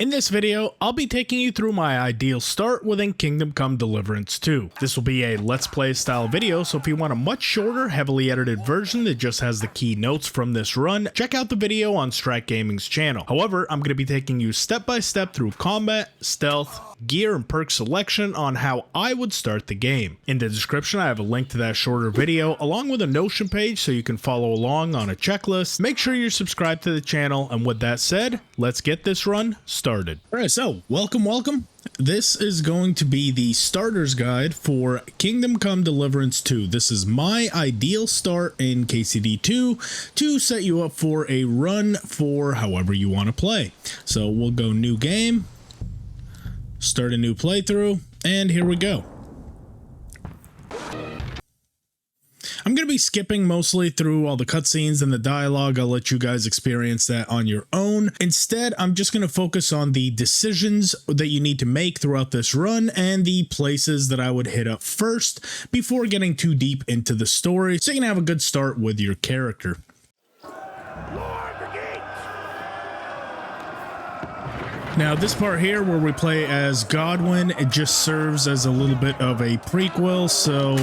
In this video, I'll be taking you through my ideal start within Kingdom Come Deliverance 2. This will be a Let's Play style video, so if you want a much shorter, heavily edited version that just has the key notes from this run, check out the video on Strat Gaming's channel. However, I'm going to be taking you step by step through combat, stealth, gear, and perk selection on how I would start the game. In the description, I have a link to that shorter video, along with a Notion page so you can follow along on a checklist. Make sure you're subscribed to the channel, and with that said, let's get this run started. Alright, so welcome. This is going to be the starter's guide for Kingdom Come Deliverance 2. This is my ideal start in KCD2 to set you up for a run for however you want to play. So we'll go new game, start a new playthrough, and here we go. I'm going to be skipping mostly through all the cutscenes and the dialogue. I'll let you guys experience that on your own. Instead, I'm just going to focus on the decisions that you need to make throughout this run and the places that I would hit up first before getting too deep into the story, so you can have a good start with your character. Now, this part here where we play as Godwin, it just serves as a little bit of a prequel, so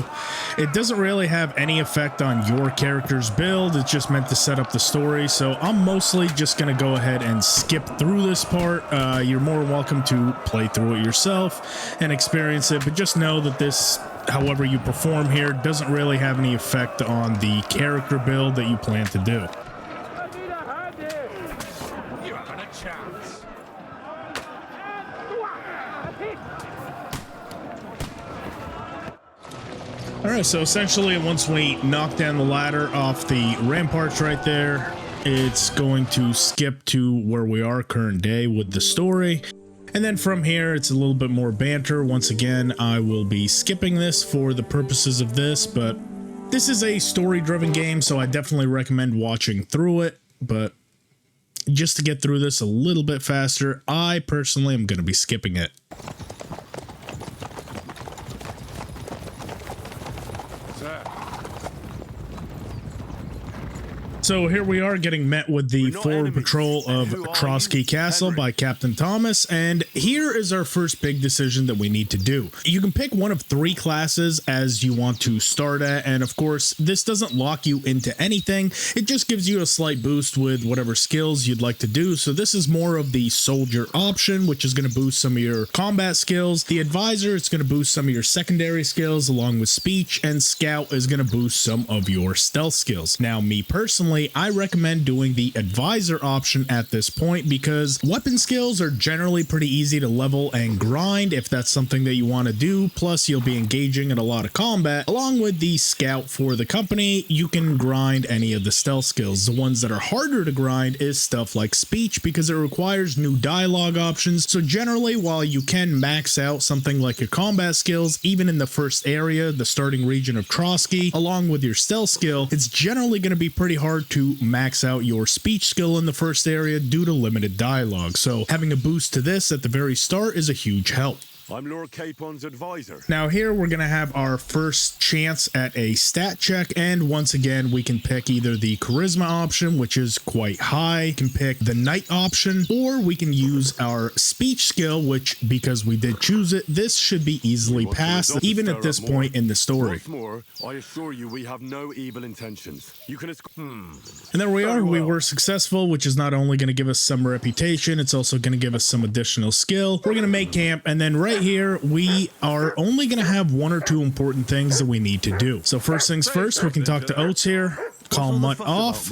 it doesn't really have any effect on your character's build. It's just meant to set up the story, so I'm mostly just going to go ahead and skip through this part. You're more welcome to play through it yourself and experience it, but just know that this, however you perform here, doesn't really have any effect on the character build that you plan to do. Alright, so essentially once we knock down the ladder off the ramparts right there, it's going to skip to where we are current day with the story. And then from here, it's a little bit more banter. Once again, I will be skipping this for the purposes of this, but this is a story-driven game, so I definitely recommend watching through it. But just to get through this a little bit faster, I personally am going to be skipping it. So here we are getting met with the forward patrol of Troskowitz Castle by Captain Thomas, and here is our first big decision that we need to do. You can pick one of 3 classes as you want to start at, and of course this doesn't lock you into anything. It just gives you a slight boost with whatever skills you'd like to do. So this is more of the soldier option, which is going to boost some of your combat skills. The advisor, it's going to boost some of your secondary skills along with speech, and scout is going to boost some of your stealth skills. Now, me personally, I recommend doing the advisor option at this point because weapon skills are generally pretty easy to level and grind if that's something that you want to do. Plus, you'll be engaging in a lot of combat. Along with the scout for the company, you can grind any of the stealth skills. The ones that are harder to grind is stuff like speech because it requires new dialogue options. So generally, while you can max out something like your combat skills, even in the first area, the starting region of Troskowitz, along with your stealth skill, it's generally going to be pretty hard to max out your speech skill in the first area due to limited dialogue. So having a boost to this at the very start is a huge help. I'm Lord Capon's advisor. Now here we're going to have our first chance at a stat check, and once again we can pick either the charisma option, which is quite high, we can pick the knight option, or we can use our speech skill, which, because we did choose it, this should be easily passed even at this point in the story. What's more, I assure you we have no evil intentions. You can And there we are, we were successful, which is not only going to give us some reputation, it's also going to give us some additional skill. We're going to make camp, and then right here we are only going to have 1 or 2 important things that we need to do. So first things first, we can talk to Oates here, call Mutt off.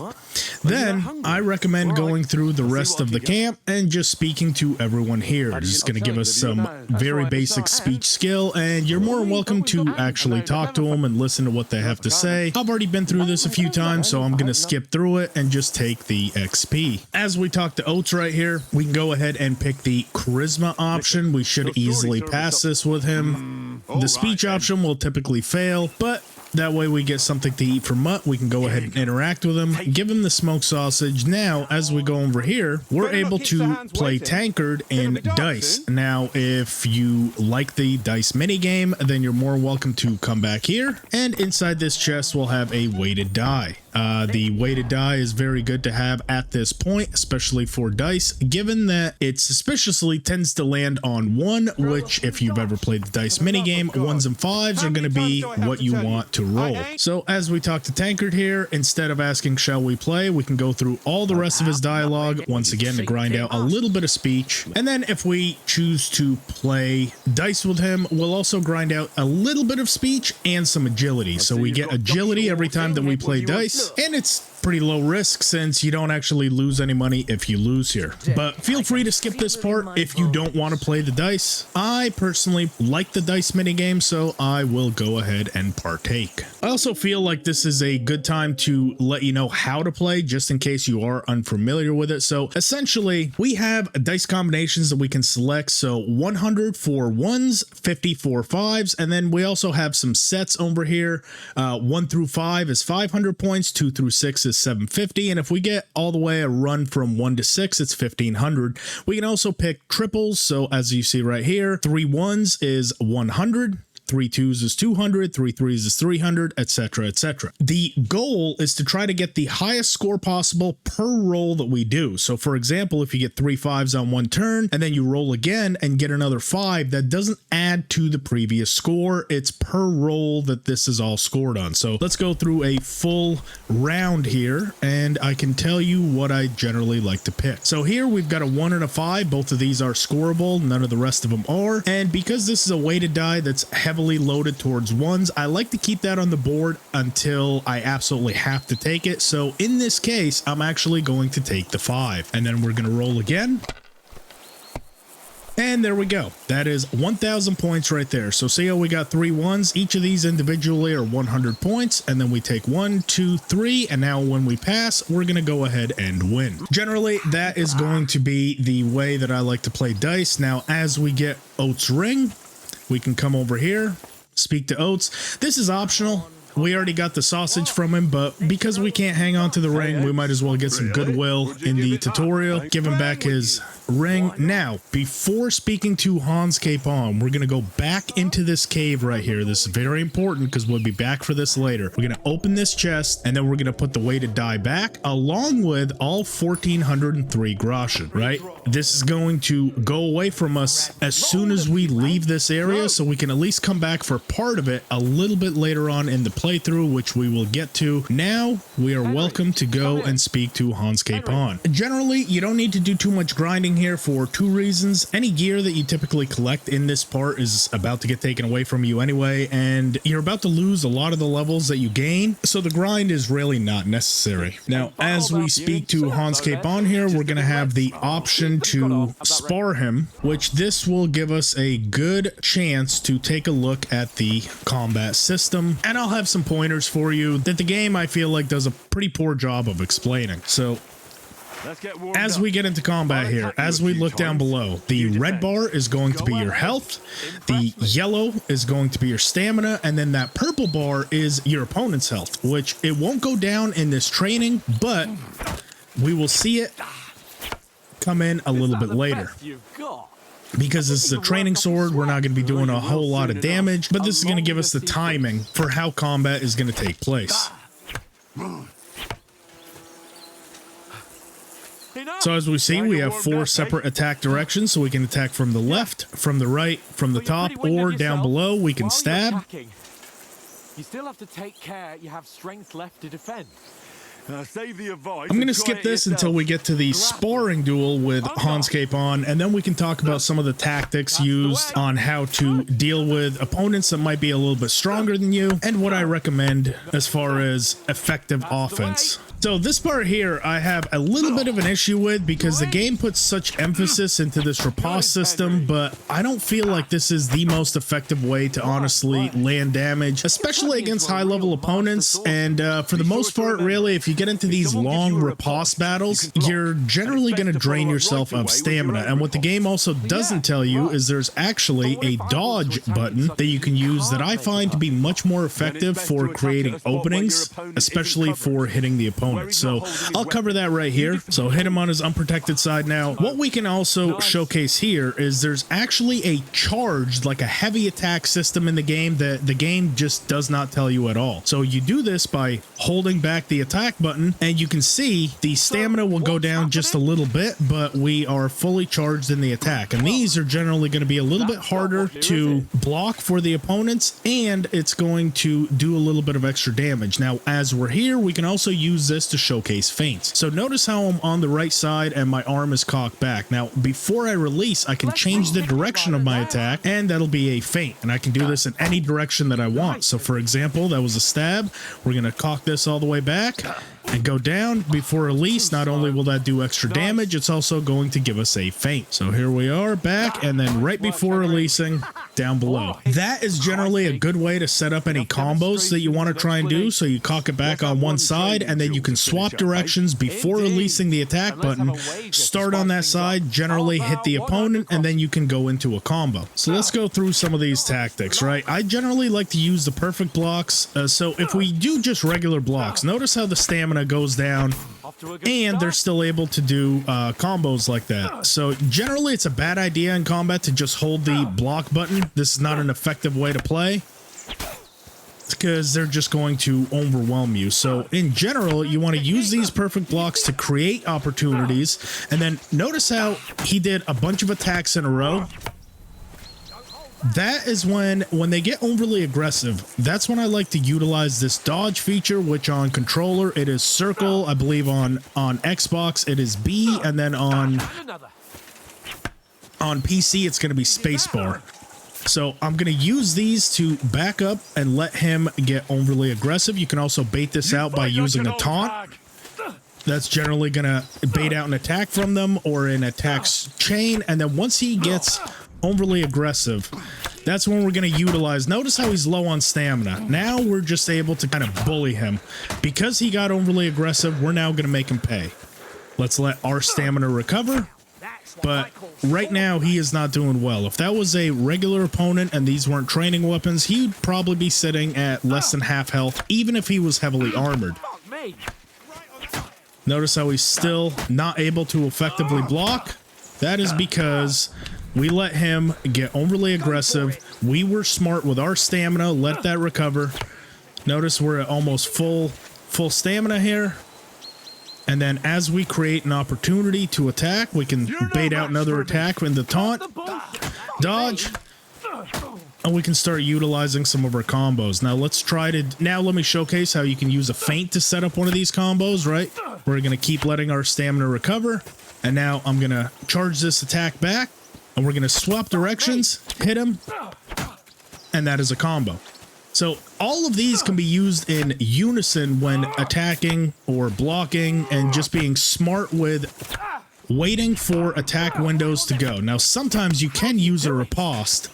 Then I recommend going through the rest of the camp and just speaking to everyone here. It's just going to give us some very basic speech skill, and you're more welcome to actually talk to them and listen to what they have to say. I've already been through this a few times, so I'm going to skip through it and just take the XP. As we talk to Oates right here, we can go ahead and pick the charisma option. We should easily pass this with him. The speech option will typically fail, but that way we get something to eat for Mutt. We can go ahead and interact with him, give him the smoked sausage. Now, as we go over here, we're able to play tankard in dice. Now, if you like the dice minigame, then you're more welcome to come back here. And inside this chest, we'll have a weighted die. The weighted die is very good to have at this point, especially for dice, given that it suspiciously tends to land on 1, which if you've ever played the dice minigame, 1s and 5s are going to be what you want to roll. So as we talk to Tankard here, instead of asking shall we play, we can go through all the rest of his dialogue once again to grind out a little bit of speech. And then if we choose to play dice with him, we'll also grind out a little bit of speech and some agility. So we get agility every time that we play dice, and it's pretty low risk since you don't actually lose any money if you lose here. But feel free to skip this part if you don't want to play the dice. I personally like the dice minigame, so I will go ahead and partake. I also feel like this is a good time to let you know how to play, just in case you are unfamiliar with it. So essentially, we have dice combinations that we can select. So 100 for 1s, 50 for 5s, and then we also have some sets over here. 1 through 5 is 500 points, 2 through 6 is 750, and if we get all the way a run from 1 to 6, it's 1500. We can also pick triples, so as you see right here, 3 1s is 100, 3 2s is 200, 3 3s is 300, etc., etc. The goal is to try to get the highest score possible per roll that we do. So for example, if you get 3 5s on one turn and then you roll again and get another 5, that doesn't add to the previous score. It's per roll that this is all scored on. So let's go through a full round here and I can tell you what I generally like to pick. So here we've got a 1 and a 5. Both of these are scoreable. None of the rest of them are. And because this is a weighted die that's heavily loaded towards 1s, I like to keep that on the board until I absolutely have to take it. So in this case, I'm actually going to take the 5, and then we're going to roll again. And there we go. That is 1,000 points right there. So see how we got 3 1s. Each of these individually are 100 points. And then we take 1, 2, 3. And now when we pass, we're going to go ahead and win. Generally, that is going to be the way that I like to play dice. Now, as we get Oates' Ring, we can come over here, speak to Oates. This is optional. We already got the sausage from him, but because we can't hang on to the ring, we might as well get some goodwill in the tutorial. Give him back his ring. Now, before speaking to Hans Capon, we're going to go back into this cave right here. This is very important because we'll be back for this later. We're going to open this chest, and then we're going to put the weighted die back, along with all 1,403 groschen, right? This is going to go away from us as soon as we leave this area, so we can at least come back for part of it a little bit later on in the playthrough, which we will get to. Now, we are welcome to go and speak to Hans Capon. Generally, you don't need to do too much grinding here for 2 reasons. Any gear that you typically collect in this part is about to get taken away from you anyway, and you're about to lose a lot of the levels that you gain, so the grind is really not necessary. Now, as we speak to Hans Capon here, we're going to have the option to spar him, which this will give us a good chance to take a look at the combat system, and I'll have some pointers for you that the game, I feel like, does a pretty poor job of explaining. So as we get into combat here, as we look down below, the red bar is going to be your health, the yellow is going to be your stamina, and then that purple bar is your opponent's health, which it won't go down in this training, but we will see it come in a little bit later. Because this is a training sword, we're not going to be doing a whole lot of damage, but this is going to give us the timing for how combat is going to take place. So as we see, we have 4 separate attack directions, so we can attack from the left, from the right, from the top, or down below. We can stab. You still have to take care you have strength left to defend. I'm going to skip this until we get to the sparring duel with Hans Capon, and then we can talk about some of the tactics used on how to deal with opponents that might be a little bit stronger than you, and what I recommend as far as effective offense. So this part here, I have a little bit of an issue with because the game puts such emphasis into this riposte system, but I don't feel like this is the most effective way to honestly land damage, especially against high-level opponents. And for the most part, really, if you you get into these long riposte battles, you're generally going to drain yourself of stamina. And what the game also doesn't tell you is there's actually a dodge button that you can use that I find to be much more effective for creating openings, especially for hitting the opponent. So I'll cover that right here. So hit him on his unprotected side. Now, what we can also showcase here is there's actually a charged, like a heavy attack system in the game that the game just does not tell you at all. So you do this by holding back the attack button, and you can see the stamina will go down just a little bit, but we are fully charged in the attack. And these are generally going to be a little bit harder to block for the opponents, and it's going to do a little bit of extra damage. Now, as we're here, we can also use this to showcase feints. So notice how I'm on the right side and my arm is cocked back. Now, before I release, I can change the direction of my attack, and that'll be a feint. And I can do this in any direction that I want. So for example, that was a stab. We're going to cock this all the way back and go down. Before release, not only will that do extra damage, it's also going to give us a feint. So here we are back, and then right before releasing, down below. That is generally a good way to set up any combos that you want to try and do. So you cock it back on one side, and then you can swap directions before releasing the attack button. Start on that side, generally hit the opponent, and then you can go into a combo. So let's go through some of these tactics, right? I generally like to use the perfect blocks. So if we do just regular blocks, notice how the stamina goes down, and they're still able to do combos like that. So generally it's a bad idea in combat to just hold the block button. This is not an effective way to play because they're just going to overwhelm you. So in general, you want to use these perfect blocks to create opportunities. And then notice how he did a bunch of attacks in a row. That is when they get overly aggressive, that's when I like to utilize this dodge feature, which on controller it is circle. I believe on Xbox it is B, and then on PC it's going to be spacebar. So I'm going to use these to back up and let him get overly aggressive. You can also bait this out by using a taunt. That's generally going to bait out an attack from them or an attack's chain, and then once he gets overly aggressive, that's when we're going to utilize. Notice how he's low on stamina. Now we're just able to kind of bully him. Because he got overly aggressive, we're now going to make him pay. Let's let our stamina recover. But right now he is not doing well. If that was a regular opponent and these weren't training weapons, he'd probably be sitting at less than half health, even if he was heavily armored. Notice how he's still not able to effectively block. That is because we let him get overly aggressive. We were smart with our stamina, let that recover. Notice we're at almost full stamina here. And then as we create an opportunity to attack, we can bait out another attack in the taunt, dodge, and we can start utilizing some of our combos. Now let me showcase how you can use a feint to set up one of these combos, right? We're going to keep letting our stamina recover. And now I'm going to charge this attack back. And we're going to swap directions, hit him, and that is a combo. So all of these can be used in unison when attacking or blocking and just being smart with waiting for attack windows to go. Now, sometimes you can use a riposte,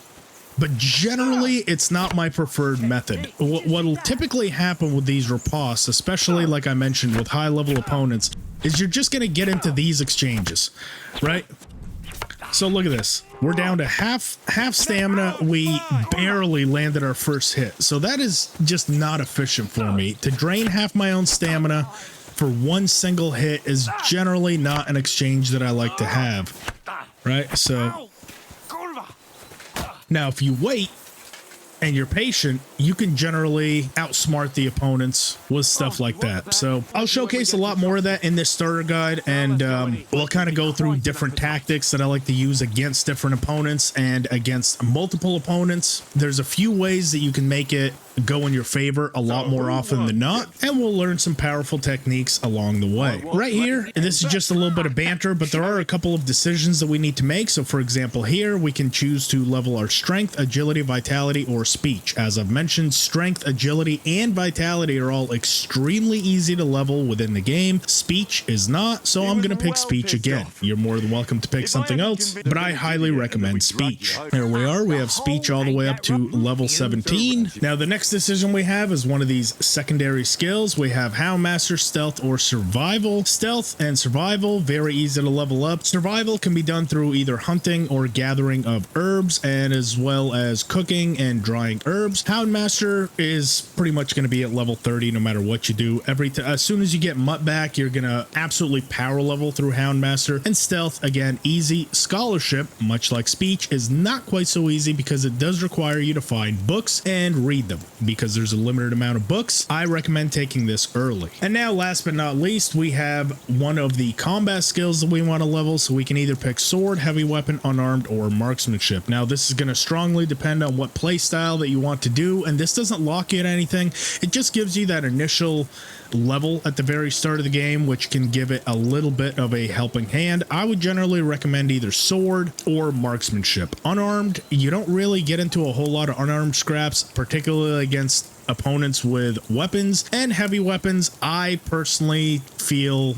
but generally it's not my preferred method. What'll typically happen with these ripostes, especially like I mentioned with high-level opponents, is you're just going to get into these exchanges, right? So look at this. We're down to half stamina. We barely landed our first hit. So that is just not efficient for me. To drain half my own stamina for one single hit is generally not an exchange that I like to have. Right? So now if you wait and you're patient, you can generally outsmart the opponents with stuff like that. So I'll showcase a lot more of that in this starter guide, and we'll kind of go through different tactics that I like to use against different opponents and against multiple opponents. There's a few ways that you can make it go in your favor a lot more often than not, and we'll learn some powerful techniques along the way. Right here, and this is just a little bit of banter, but there are a couple of decisions that we need to make. So for example, here we can choose to level our strength, agility, vitality, or speech. As I've mentioned, strength, agility, and vitality are all extremely easy to level within the game. Speech is not, so I'm going to pick speech again. You're more than welcome to pick something else, but I highly recommend speech. There we are. We have speech all the way up to level 17. Now, the next decision we have is one of these secondary skills. We have Houndmaster, Stealth, or Survival. Stealth and Survival, very easy to level up. Survival can be done through either hunting or gathering of herbs, and as well as cooking and drying herbs. Houndmaster is pretty much going to be at level 30 no matter what you do. As soon as you get Mutt back, you're going to absolutely power level through Houndmaster. And Stealth, again, easy. Scholarship, much like speech, is not quite so easy because it does require you to find books and read them. Because there's a limited amount of books, I recommend taking this early. And now, last but not least, we have one of the combat skills that we want to level, so we can either pick sword, heavy weapon, unarmed, or marksmanship. Now, this is going to strongly depend on what play style that you want to do, and this doesn't lock you at anything. It just gives you that initial level at the very start of the game, which can give it a little bit of a helping hand. I would generally recommend either sword or marksmanship. Unarmed, you don't really get into a whole lot of unarmed scraps, particularly against opponents with weapons. And heavy weapons, I personally feel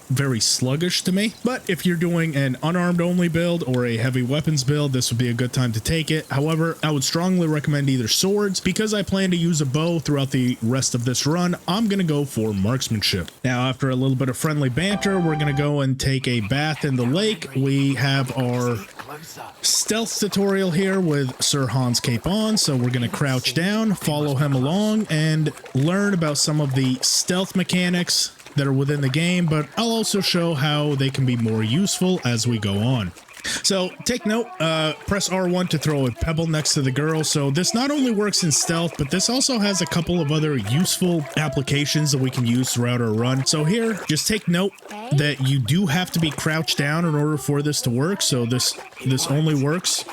very sluggish to me, but if you're doing an unarmed only build or a heavy weapons build, this would be a good time to take it. However, I would strongly recommend either swords. Because I plan to use a bow throughout the rest of this run, I'm going to go for marksmanship. Now, after a little bit of friendly banter, we're going to go and take a bath in the lake. We have our stealth tutorial here with Sir Hans Capon, so we're going to crouch down, follow him along, and learn about some of the stealth mechanics that are within the game, but I'll also show how they can be more useful as we go on. So take note, press R1 to throw a pebble next to the girl. So this not only works in stealth, but this also has a couple of other useful applications that we can use throughout our run. So here, just take note that you do have to be crouched down in order for this to work. So this only works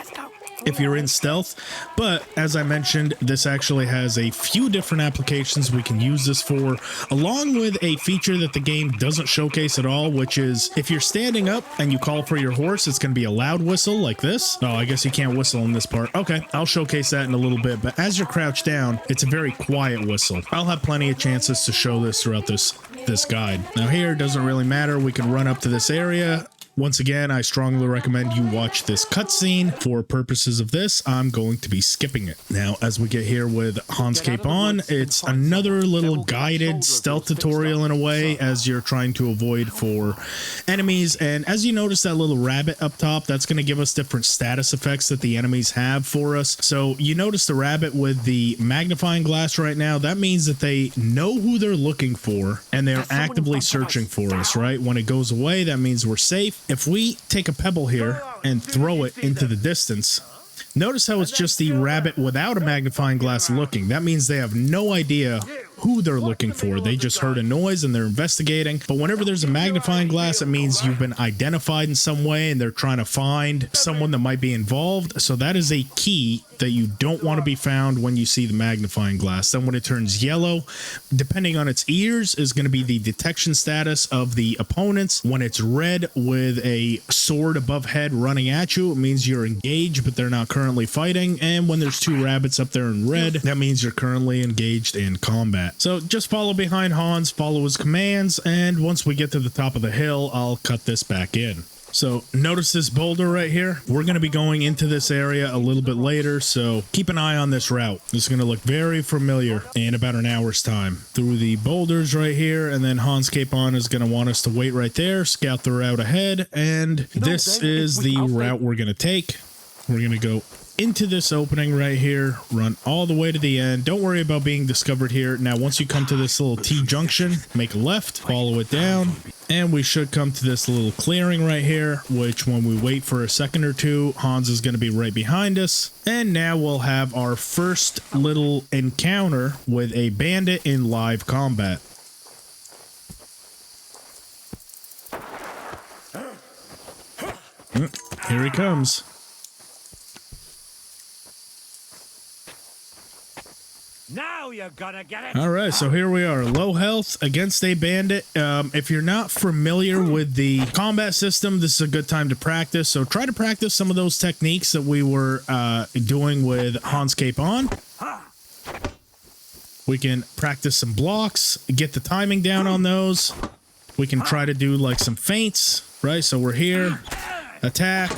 if you're in stealth, but as I mentioned, this actually has a few different applications we can use this for, along with a feature that the game doesn't showcase at all, which is if you're standing up and you call for your horse, it's going to be a loud whistle like this. Oh, I guess you can't whistle in this part. Okay, I'll showcase that in a little bit, but as you're crouched down, it's a very quiet whistle. I'll have plenty of chances to show this throughout this guide. Now here, it doesn't really matter. We can run up to this area. Once again, I strongly recommend you watch this cutscene. For purposes of this, I'm going to be skipping it. Now, as we get here with Hans Capon, it's another little guided stealth tutorial in a way, as you're trying to avoid for enemies. And as you notice that little rabbit up top, that's going to give us different status effects that the enemies have for us. So you notice the rabbit with the magnifying glass right now. That means that they know who they're looking for and they're actively searching for us, right? When it goes away, that means we're safe. If we take a pebble here and throw it into the distance, notice how it's just the rabbit without a magnifying glass looking. That means they have no idea who they're looking for. They just heard a noise and they're investigating. But whenever there's a magnifying glass, it means you've been identified in some way and they're trying to find someone that might be involved. So that is a key that you don't want to be found when you see the magnifying glass. Then when it turns yellow, depending on its ears, is going to be the detection status of the opponents. When it's red with a sword above head running at you, it means you're engaged, but they're not currently fighting. And when there's two rabbits up there in red, that means you're currently engaged in combat. So just follow behind Hans, follow his commands, and once we get to the top of the hill, I'll cut this back in. So notice this boulder right here. We're going to be going into this area a little bit later, so keep an eye on this route. This is going to look very familiar in about an hour's time. Through the boulders right here, and then Hans Capon is going to want us to wait right there, scout the route ahead, and this is the route we're going to take. We're going to go into this opening right here, run all the way to the end. Don't worry about being discovered here. Now, once you come to this little T-junction, make a left, follow it down, and we should come to this little clearing right here, which when we wait for a second or two, Hans is going to be right behind us. And now we'll have our first little encounter with a bandit in live combat. Here he comes. Now you're gonna get it. All right, so here we are, low health against a bandit. If you're not familiar with the combat system, this is a good time to practice. So try to practice some of those techniques that we were doing with Hans Capon. We can practice some blocks, get the timing down on those. We can try to do like some feints, right? So we're here, attack,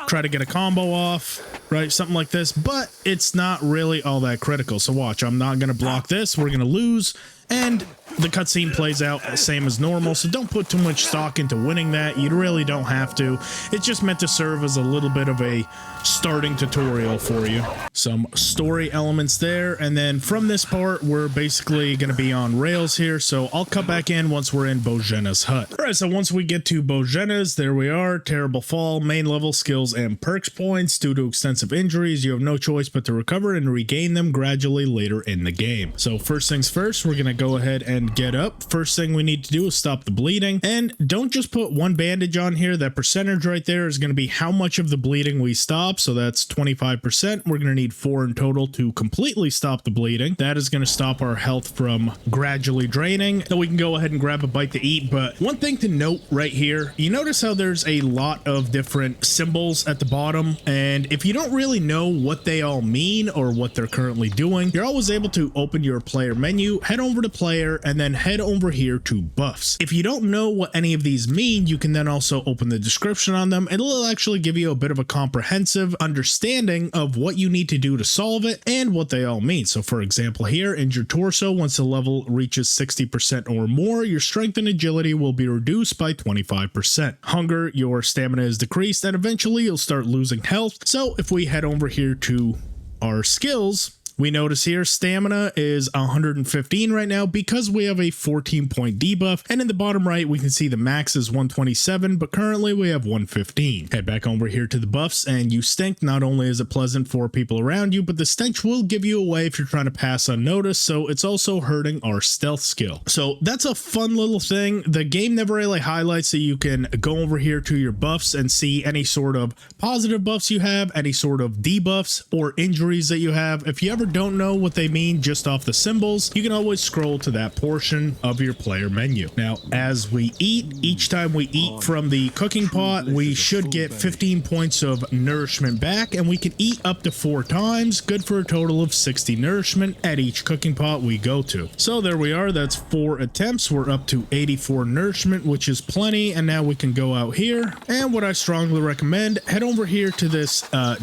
try to get a combo off, right? Something like this, but it's not really all that critical. So watch, I'm not going to block this. We're going to lose, and the cutscene plays out the same as normal, so don't put too much stock into winning that. You really don't have to. It's just meant to serve as a little bit of a starting tutorial for you. Some story elements there, and then from this part, we're basically going to be on rails here, so I'll cut back in once we're in Bojena's hut. All right, so once we get to Bojena's, there we are. Terrible fall, main level skills and perks points. Due to extensive injuries, you have no choice but to recover and regain them gradually later in the game. So first things first, we're going to go ahead and get up. First thing we need to do is stop the bleeding, and don't just put one bandage on here. That percentage right there is going to be how much of the bleeding we stop, so that's 25%. We're going to need 4 in total to completely stop the bleeding. That is going to stop our health from gradually draining. Then we can go ahead and grab a bite to eat, but one thing to note right here, you notice how there's a lot of different symbols at the bottom, and if you don't really know what they all mean or what they're currently doing, you're always able to open your player menu, head over to player, and then head over here to buffs. If you don't know what any of these mean, you can then also open the description on them. It'll actually give you a bit of a comprehensive understanding of what you need to do to solve it and what they all mean. So for example here, injured torso, once the level reaches 60% or more, your strength and agility will be reduced by 25%. Hunger, your stamina is decreased, and eventually you'll start losing health. So if we head over here to our skills, we notice here stamina is 115 right now because we have a 14-point debuff, and in the bottom right we can see the max is 127, but currently we have 115. Head back over here to the buffs, and you stink. Not only is it pleasant for people around you, but the stench will give you away if you're trying to pass unnoticed, so it's also hurting our stealth skill. So that's a fun little thing. The game never really highlights that you can go over here to your buffs and see any sort of positive buffs you have, any sort of debuffs or injuries that you have. If you ever don't know what they mean just off the symbols, you can always scroll to that portion of your player menu. Now, as we eat, each time we eat from the cooking pot, we should get 15 points of nourishment back, and we can eat up to 4 times, good for a total of 60 nourishment at each cooking pot we go to. So there we are, that's 4 attempts. We're up to 84 nourishment, which is plenty, and now we can go out here, and what I strongly recommend, head over here to this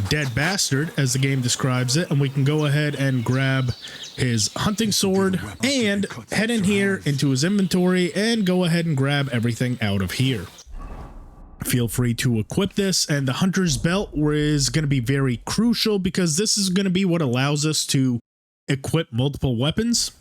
dead bastard, as the game describes it, and we can go ahead and grab his hunting sword and head in here into his inventory and go ahead and grab everything out of here. Feel free to equip this, and the hunter's belt is going to be very crucial because this is going to be what allows us to equip multiple weapons.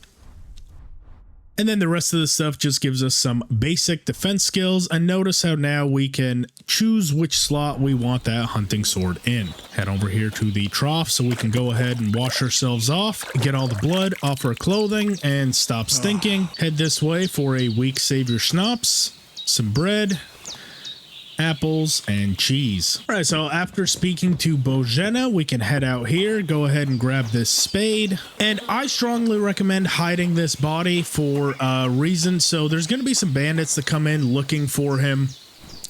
And then the rest of the stuff just gives us some basic defense skills, and notice how now we can choose which slot we want that hunting sword in. Head over here to the trough so we can go ahead and wash ourselves off, get all the blood off our clothing, and stop stinking. Head this way for a weak savior schnapps, some bread, apples, and cheese. All right, so after speaking to Bojena, we can head out here, go ahead and grab this spade, and I strongly recommend hiding this body for a reason. So there's going to be some bandits that come in looking for him,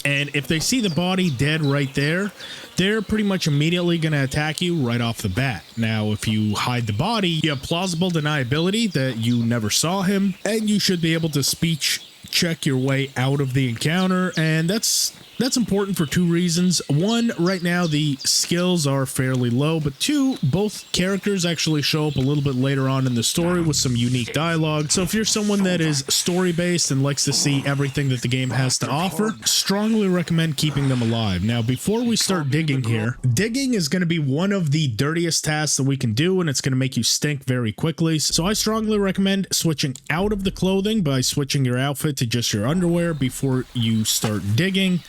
and if they see the body dead right there, they're pretty much immediately going to attack you right off the bat. Now, if you hide the body, you have plausible deniability that you never saw him, and you should be able to speech check your way out of the encounter, and that's important for 2 reasons. 1, right now the skills are fairly low, but 2, both characters actually show up a little bit later on in the story with some unique dialogue. So if you're someone that is story based and likes to see everything that the game has to offer, strongly recommend keeping them alive. Now, before we start digging here, digging is going to be one of the dirtiest tasks that we can do, and it's going to make you stink very quickly. So I strongly recommend switching out of the clothing by switching your outfit to just your underwear before you start digging.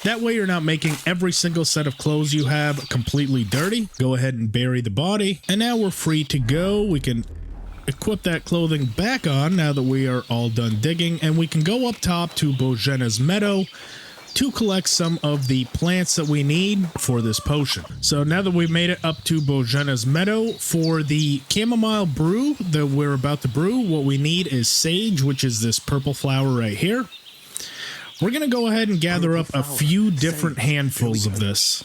That way you're not making every single set of clothes you have completely dirty. Go ahead and bury the body. And now we're free to go. We can equip that clothing back on now that we are all done digging. And we can go up top to Bojena's meadow to collect some of the plants that we need for this potion. So now that we've made it up to Bojena's meadow, for the chamomile brew that we're about to brew, what we need is sage, which is this purple flower right here. We're going to go ahead and gather up a few different handfuls of this.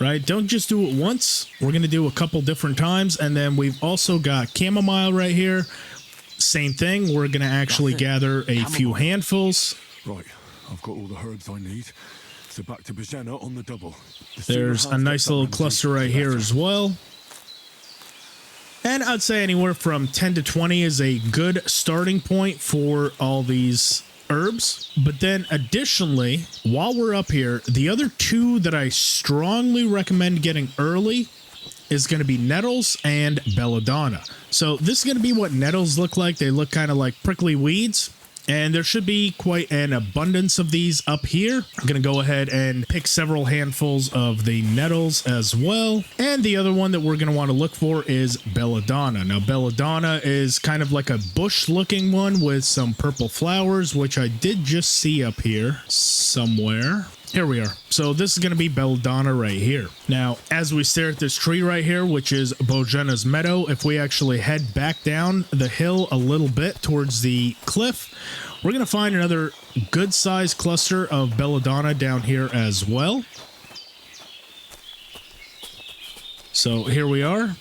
right? Don't just do it once. We're going to do a couple different times. And then we've also got chamomile right here. Same thing. We're going to actually gather a few handfuls. Right, I've got all the herbs I need. So back to Bojena on the double. There's a nice little cluster right here as well. And I'd say anywhere from 10 to 20 is a good starting point for all these herbs. But then additionally, while we're up here, the other two that I strongly recommend getting early is going to be nettles and belladonna. So this is going to be what nettles look like. They look kind of like prickly weeds. And there should be quite an abundance of these up here. I'm going to go ahead and pick several handfuls of the nettles as well. And the other one that we're going to want to look for is belladonna. Now, belladonna is kind of like a bush looking one with some purple flowers, which I did just see up here somewhere. Here we are. So this is going to be belladonna right here. Now, as we stare at this tree right here, which is Bojena's meadow, if we actually head back down the hill a little bit towards the cliff, we're going to find another good sized cluster of belladonna down here as well. So here we are.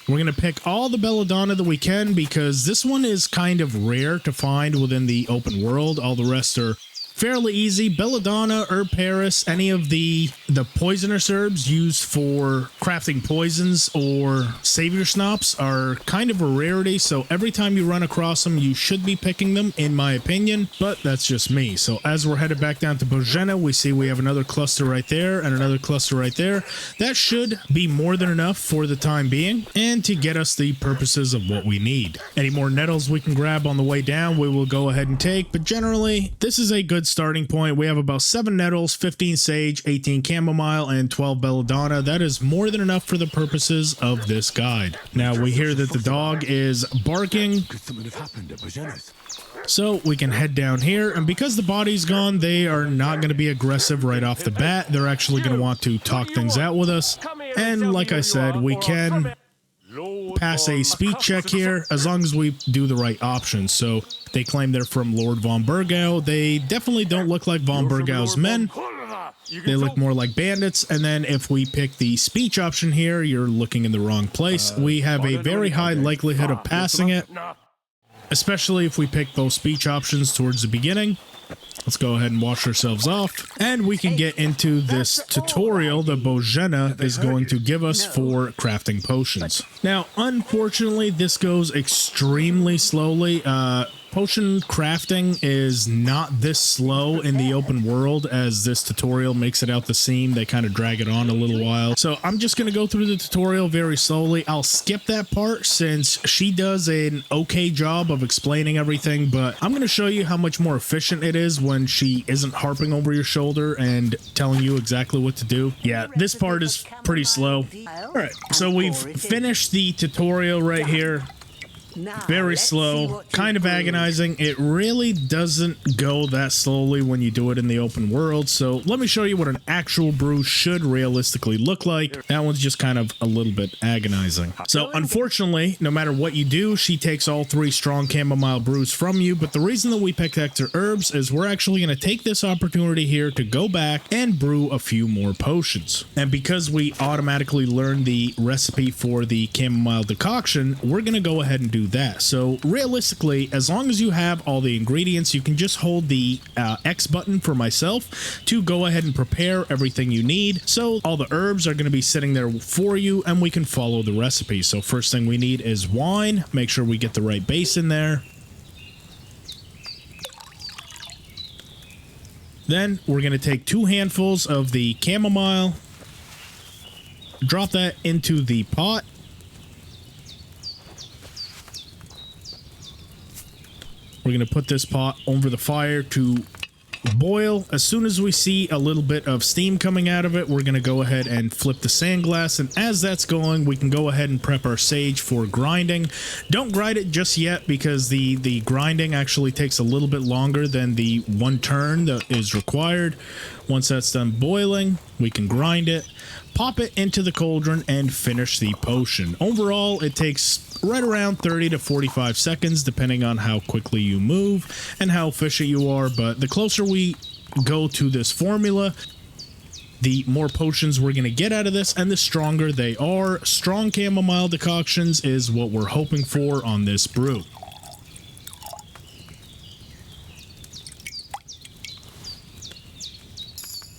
We're going to pick all the belladonna that we can because this one is kind of rare to find within the open world. All the rest are fairly easy. Belladonna, herb paris, any of the poisonous herbs used for crafting poisons or savior schnapps are kind of a rarity. So every time you run across them, you should be picking them, in my opinion. But that's just me. So as we're headed back down to Bojena, we see we have another cluster right there and another cluster right there. That should be more than enough for the time being and to get us the purposes of what we need. Any more nettles we can grab on the way down, we will go ahead and take. But generally, this is a good starting point. We have about 7 nettles, 15 sage, 18 chamomile, and 12 belladonna. That is more than enough for the purposes of this guide. Now we hear that the dog is barking, Could something have happened at Bojena's? so we can head down here. And because the body's gone, they are not going to be aggressive right off the bat. They're actually going to want to talk things out with us. And like I said, we can pass a speech check here as long as we do the right options. So they claim they're from Lord von Burgau. They definitely don't look like von Burgau's men. They look more like bandits. And then if we pick the speech option here, you're looking in the wrong place. We have a very high likelihood of passing it, especially if we pick both speech options towards the beginning. Let's go ahead and wash ourselves off, and we can get into this tutorial that Bojena is going to give us for crafting potions. Now, unfortunately, this goes extremely slowly. Potion crafting is not this slow in the open world as this tutorial makes it out the seam. They kind of drag it on a little while. So I'm just going to go through the tutorial very slowly. I'll skip that part since she does an okay job of explaining everything, but I'm going to show you how much more efficient it is when she isn't harping over your shoulder and telling you exactly what to do. Yeah, this part is pretty slow. All right, so we've finished the tutorial right here. Very slow, kind of agonizing. It really doesn't go that slowly when you do it in the open world. So let me show you what an actual brew should realistically look like. That one's just kind of a little bit agonizing. So unfortunately, no matter what you do, she takes all 3 strong chamomile brews from you. But the reason that we picked extra herbs is we're actually going to take this opportunity here to go back and brew a few more potions. And because we automatically learned the recipe for the chamomile decoction, we're going to go ahead and do that. So realistically, as long as you have all the ingredients, you can just hold the X button for myself to go ahead and prepare everything you need. So all the herbs are going to be sitting there for you and we can follow the recipe. So first thing we need is wine. Make sure we get the right base in there. Then we're going to take 2 handfuls of the chamomile, drop that into the pot. We're going to put this pot over the fire to boil. As soon as we see a little bit of steam coming out of it, we're going to go ahead and flip the sand glass. And as that's going, we can go ahead and prep our sage for grinding. Don't grind it just yet because the grinding actually takes a little bit longer than the 1 turn that is required. Once that's done boiling, we can grind it, pop it into the cauldron, and finish the potion. Overall, it takes right around 30 to 45 seconds, depending on how quickly you move and how efficient you are. But the closer we go to this formula, the more potions we're going to get out of this and the stronger they are. Strong chamomile decoctions is what we're hoping for on this brew.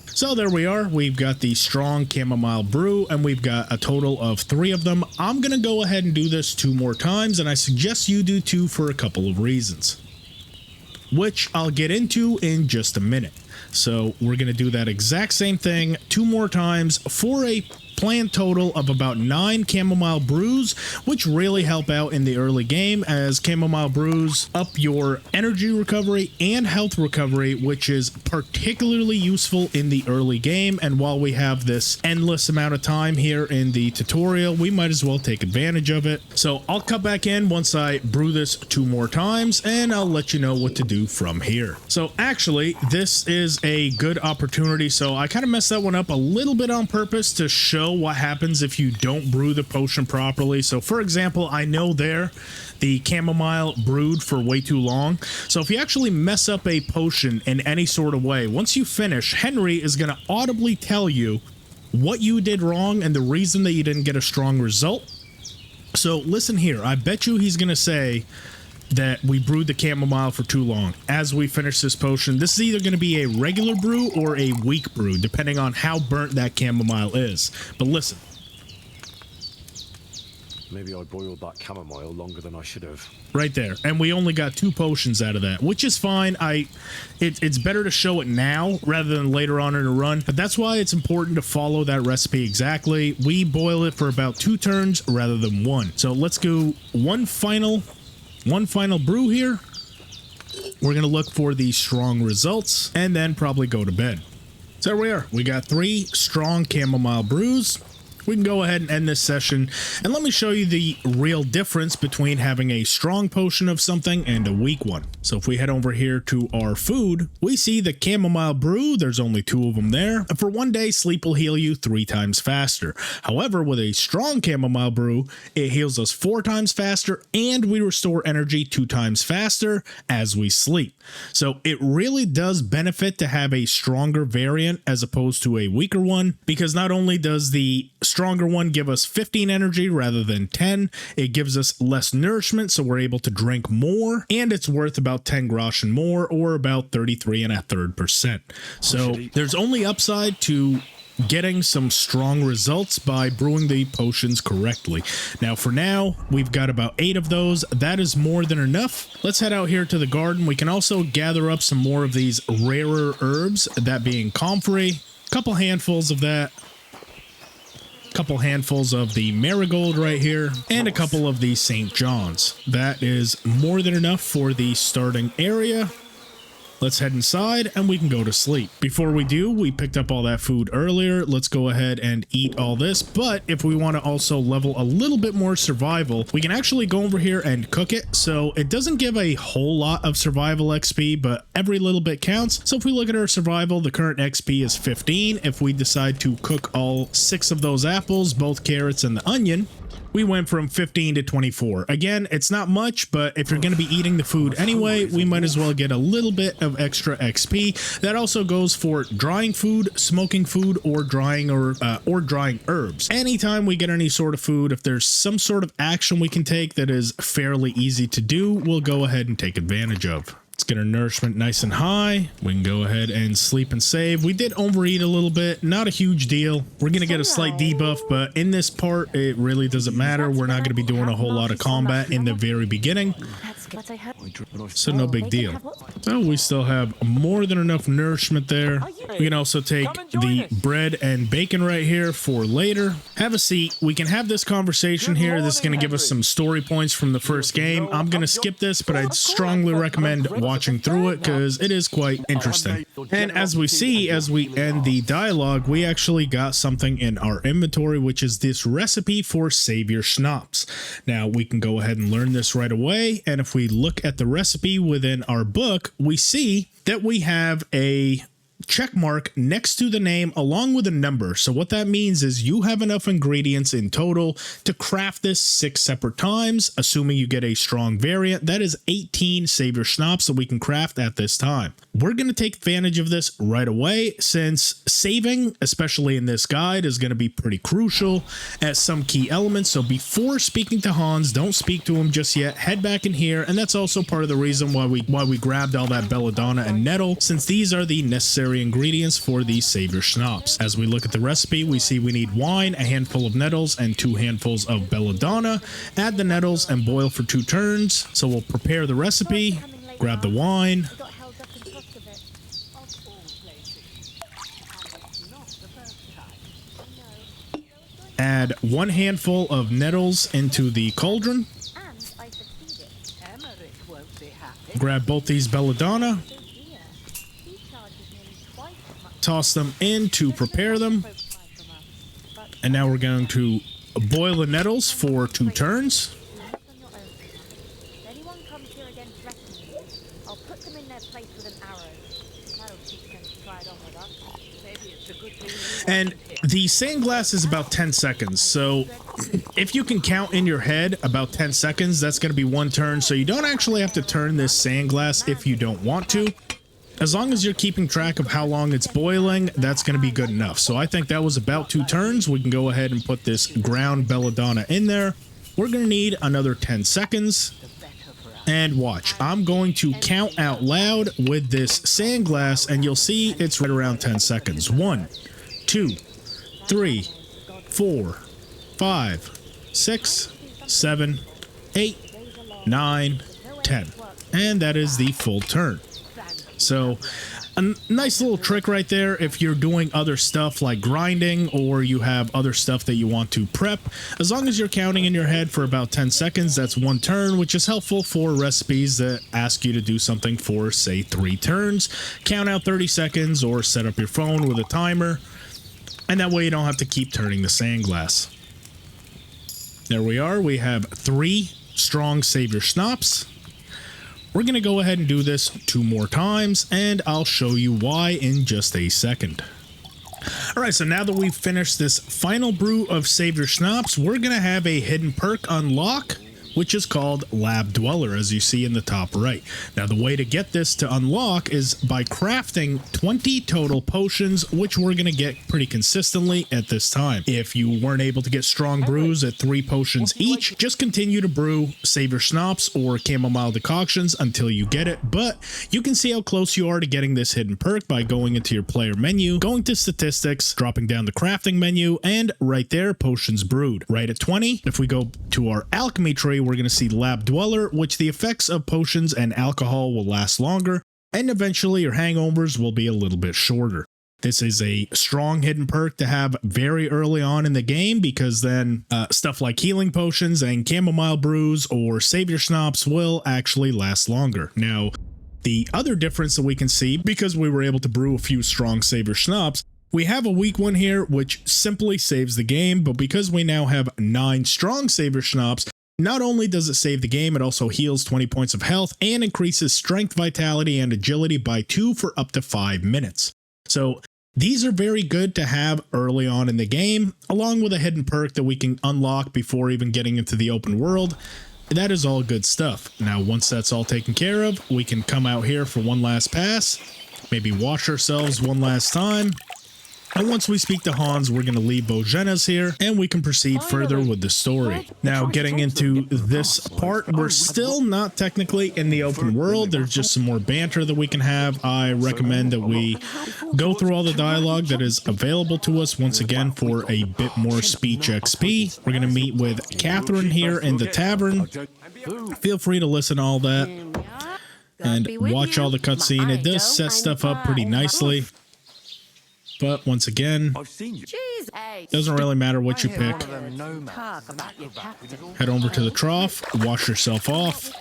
So there we are. We've got the strong chamomile brew, and we've got a total of 3 of them. I'm going to go ahead and do this 2 more times, and I suggest you do too for a couple of reasons, which I'll get into in just a minute. So we're going to do that exact same thing 2 more times for a planned total of about 9 chamomile brews, which really help out in the early game, as chamomile brews up your energy recovery and health recovery, which is particularly useful in the early game. And while we have this endless amount of time here in the tutorial, we might as well take advantage of it. So I'll cut back in once I brew this 2 more times, and I'll let you know what to do from here. So actually, this is a good opportunity. So I kind of messed that one up a little bit on purpose to show what happens if you don't brew the potion properly. So for example, I know there the chamomile brewed for way too long. So if you actually mess up a potion in any sort of way, once you finish, Henry is going to audibly tell you what you did wrong and the reason that you didn't get a strong result. So listen here, I bet you he's going to say that we brewed the chamomile for too long as we finish this potion. This is either going to be a regular brew or a weak brew, depending on how burnt that chamomile is. But listen. Maybe I boiled that chamomile longer than I should have. Right there. And we only got 2 potions out of that, which is fine. It's better to show it now rather than later on in a run. But that's why it's important to follow that recipe exactly. We boil it for about 2 turns rather than 1. So let's go one final brew here. We're going to look for the strong results and then probably go to bed. So there we are. We got 3 strong chamomile brews. We can go ahead and end this session, and let me show you the real difference between having a strong potion of something and a weak one. So if we head over here to our food, we see the chamomile brew. There's only 2 of them there. For 1 day, sleep will heal you 3 times faster. However, with a strong chamomile brew, it heals us 4 times faster, and we restore energy 2 times faster as we sleep. So it really does benefit to have a stronger variant as opposed to a weaker one, because not only does the stronger one give us 15 energy rather than 10, it gives us less nourishment, so we're able to drink more, and it's worth about 10 groschen more, or about 33.33%. So there's only upside to getting some strong results by brewing the potions correctly. Now for now, we've got about 8 of those. That is more than enough. Let's head out here to the garden. We can also gather up some more of these rarer herbs, that being comfrey, a couple handfuls of that, couple handfuls of the marigold right here, and a couple of the St. John's. That is more than enough for the starting area. Let's head inside and we can go to sleep. Before we do, we picked up all that food earlier. Let's go ahead and eat all this. But if we want to also level a little bit more survival, we can actually go over here and cook it. So it doesn't give a whole lot of survival XP, but every little bit counts. So if we look at our survival, the current XP is 15. If we decide to cook all 6 of those apples, both carrots and the onion, we went from 15 to 24. Again, it's not much, but if you're going to be eating the food anyway, we might as well get a little bit of extra XP. That also goes for drying food, smoking food, or drying herbs. Anytime we get any sort of food, if there's some sort of action we can take that is fairly easy to do, we'll go ahead and take advantage of. Let's get our nourishment nice and high. We can go ahead and sleep and save. We did overeat a little bit, not a huge deal. We're going to get a slight debuff, but in this part, it really doesn't matter. We're not going to be doing a whole lot of combat in the very beginning, so no big deal. So we still have more than enough nourishment there. We can also take the bread and bacon right here for later. Have a seat. We can have this conversation here. This is going to give us some story points from the first game. I'm going to skip this, but I'd strongly recommend watching through it because it is quite interesting. And as we see, as we end the dialogue, we actually got something in our inventory, which is this recipe for Savior Schnapps. Now we can go ahead and learn this right away. And if we look at the recipe within our book, we see that we have a check mark next to the name along with a number. So what that means is you have enough ingredients in total to craft this 6 separate times, assuming you get a strong variant. That is 18 Savior Schnapps that we can craft at this time. We're going to take advantage of this right away, since saving, especially in this guide, is going to be pretty crucial as some key elements. So before speaking to Hans, don't speak to him just yet. Head back in here, and that's also part of the reason why we grabbed all that belladonna and nettle, since these are the necessary ingredients for these Savior Schnapps. As we look at the recipe, we see we need wine, a handful of nettles, and 2 handfuls of belladonna. Add the nettles and boil for 2 turns. So we'll prepare the recipe, grab the wine, add 1 handful of nettles into the cauldron, grab both these belladonna, toss them in to prepare them, and now we're going to boil the nettles for 2 turns. And the sand glass is about 10 seconds, so if you can count in your head about 10 seconds, that's going to be 1 turn, so you don't actually have to turn this sand glass if you don't want to. As long as you're keeping track of how long it's boiling, that's going to be good enough. So I think that was about 2 turns. We can go ahead and put this ground belladonna in there. We're going to need another 10 seconds. And watch, I'm going to count out loud with this sand glass, and you'll see it's right around 10 seconds. 1, 2, 3, 4, 5, 6, 7, 8, 9, 10. And that is the full turn. So a nice little trick right there if you're doing other stuff like grinding, or you have other stuff that you want to prep. As long as you're counting in your head for about 10 seconds, that's 1 turn, which is helpful for recipes that ask you to do something for, say, 3 turns. Count out 30 seconds or set up your phone with a timer, and that way you don't have to keep turning the sand glass. There we are. We have 3 strong Savior Schnapps. We're going to go ahead and do this 2 more times, and I'll show you why in just a second. Alright, so now that we've finished this final brew of Savior Schnapps, we're going to have a hidden perk unlock, which is called Lab Dweller, as you see in the top right. Now, the way to get this to unlock is by crafting 20 total potions, which we're going to get pretty consistently at this time. If you weren't able to get strong brews at 3 potions each, just continue to brew Savior Schnapps or chamomile decoctions until you get it. But you can see how close you are to getting this hidden perk by going into your player menu, going to statistics, dropping down the crafting menu, and right there, potions brewed. Right at 20, if we go to our alchemy tree, we're going to see Lab Dweller, which the effects of potions and alcohol will last longer, and eventually your hangovers will be a little bit shorter. This is a strong hidden perk to have very early on in the game, because then stuff like healing potions and chamomile brews or Savior Schnapps will actually last longer. Now, the other difference that we can see, because we were able to brew a few strong Savior Schnapps, we have a weak one here, which simply saves the game, but because we now have 9 strong Savior Schnapps, not only does it save the game, it also heals 20 points of health and increases strength, vitality, and agility by 2 for up to 5 minutes. So these are very good to have early on in the game, along with a hidden perk that we can unlock before even getting into the open world. That is all good stuff. Now, once that's all taken care of, we can come out here for one last pass, maybe wash ourselves one last time. And once we speak to Hans, we're going to leave Bojena's here, and we can proceed further with the story. Now, getting into this part, we're still not technically in the open world. There's just some more banter that we can have. I recommend that we go through all the dialogue that is available to us once again for a bit more speech XP. We're going to meet with Cavern here in the tavern. Feel free to listen to all that and watch all the cutscene. It does set stuff up pretty nicely. But once again, doesn't really matter what you pick. Head over to the trough, wash yourself off,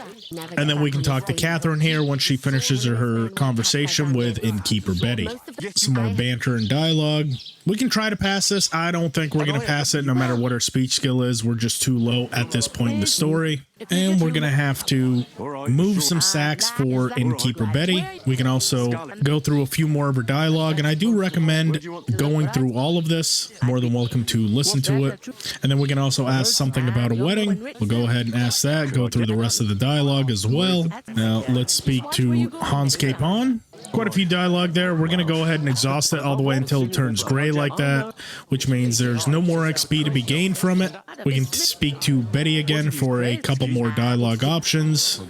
and then we can talk to Cavern here once she finishes her conversation with innkeeper Betty. Some more banter and dialogue. We can try to pass this. I don't think we're going to pass it no matter what our speech skill is. We're just too low at this point in the story. And we're going to have to move some sacks for Innkeeper Betty. We can also go through a few more of her dialogue, and I do recommend going through all of this. More than welcome to listen to it. And then we can also ask something about a wedding. We'll go ahead and ask that, go through the rest of the dialogue as well. Now let's speak to Hans Capon. Quite a few dialogue there. We're going to go ahead and exhaust it all the way until it turns gray like that, which means there's no more XP to be gained from it. We can speak to Betty again for a couple more dialogue options.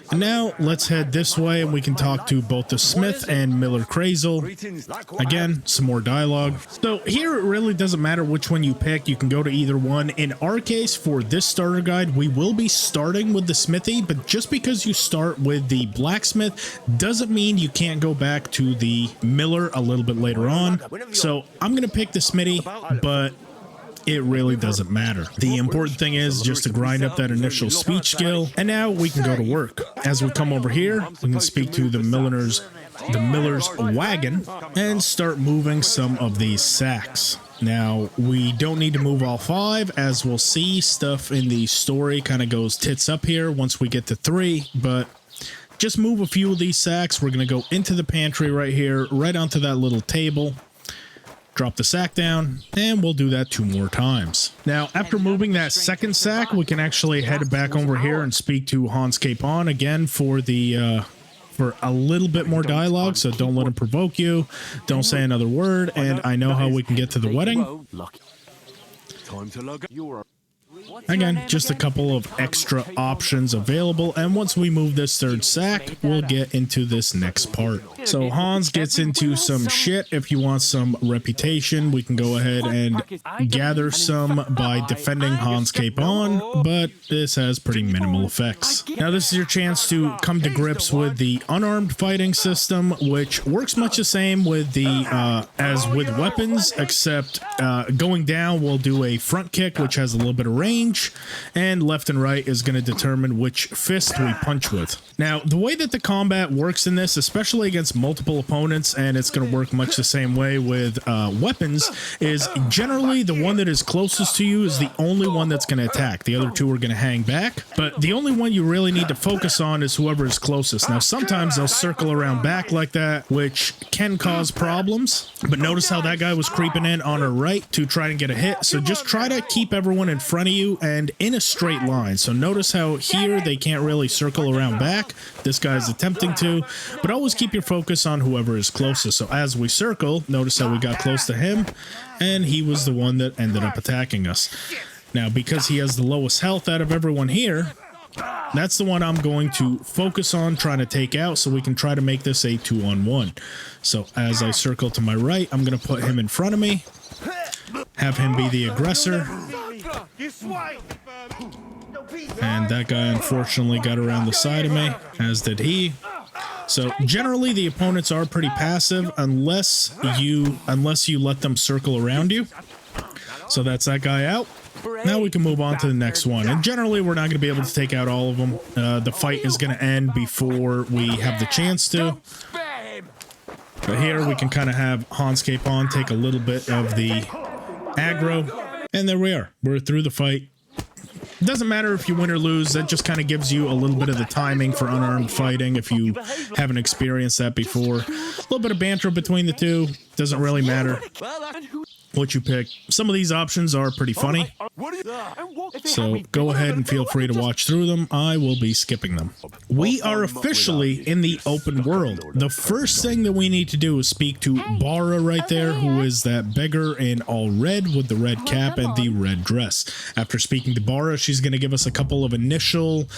And now let's head this way and we can talk to both the Smith and Miller Crazel. Again, some more dialogue. So here it really doesn't matter which one you pick. You can go to either one. In our case, for this starter guide, we will be starting with the Smithy, but just because you start with the Blacksmith doesn't mean you can't go back to the Miller a little bit later on. So I'm going to pick the Smithy, but it really doesn't matter. The important thing is just to grind up that initial speech skill, and now we can go to work. As we come over here, we can speak to the miller's wagon and start moving some of these sacks. Now, we don't need to move all 5, as we'll see. Stuff in the story kind of goes tits up here once we get to 3, but just move a few of these sacks. We're going to go into the pantry right here, right onto that little table. Drop the sack down, and we'll do that 2 more times. Now, after moving that second sack, we can actually head back over here and speak to Hans Capon again for the for a little bit more dialogue. So don't let him provoke you. Don't say another word, and I know how we can get to the wedding. Again, just a couple of extra options available, and once we move this third sack, we'll get into this next part. So Hans gets into some shit. If you want some reputation, we can go ahead and gather some by defending Hans Capon, but this has pretty minimal effects. Now this is your chance to come to grips with the unarmed fighting system, which works much the same with the as with weapons, except going down we'll do a front kick, which has a little bit of range, and left and right is going to determine which fist we punch with. Now, the way that the combat works in this, especially against multiple opponents, and it's going to work much the same way with weapons, is generally the one that is closest to you is the only one that's going to attack. The other 2 are going to hang back, but the only one you really need to focus on is whoever is closest. Now, sometimes they'll circle around back like that, which can cause problems, but notice how that guy was creeping in on our right to try and get a hit. So just try to keep everyone in front of you and in a straight line. So notice how here they can't really circle around back. This guy's attempting to, but always keep your focus on whoever is closest. So as we circle, notice how we got close to him, and he was the one that ended up attacking us. Now, because he has the lowest health out of everyone here, that's the one I'm going to focus on trying to take out, so we can try to make this a 2-on-1. So as I circle to my right, I'm going to put him in front of me, have him be the aggressor. And that guy unfortunately got around the side of me, as did he. So generally the opponents are pretty passive unless you let them circle around you. So that's that guy out. Now we can move on to the next one. And generally we're not going to be able to take out all of them. The fight is going to end before we have the chance to. But here we can kind of have Hans Capon take a little bit of the aggro. And there we are. We're through the fight. It doesn't matter if you win or lose. That just kind of gives you a little bit of the timing for unarmed fighting if you haven't experienced that before. A little bit of banter between the 2. Doesn't really matter what you pick. Some of these options are pretty funny, so go ahead and feel free to watch through them. I will be skipping them. We are officially in the open world. The first thing that we need to do is speak to Bara right there, who is that beggar in all red with the red cap and the red dress. After speaking to Bara, she's going to give us a couple of initial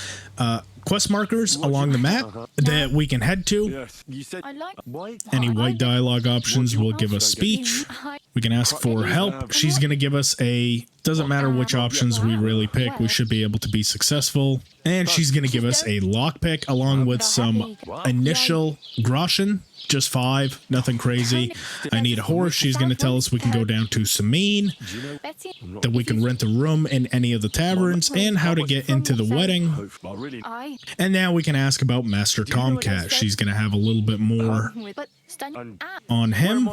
quest markers along the map that we can head to. Any white dialogue options will give us speech. We can ask for help. She's going to give us a, doesn't matter which options we really pick, we should be able to be successful. And she's going to give us a lockpick along with some initial groschen. just 5, nothing crazy. I need a horse. She's going to tell us we can go down to Samine, that we can rent a room in any of the taverns, and how to get into the wedding. And now we can ask about Master Tomcat. She's going to have a little bit more on him.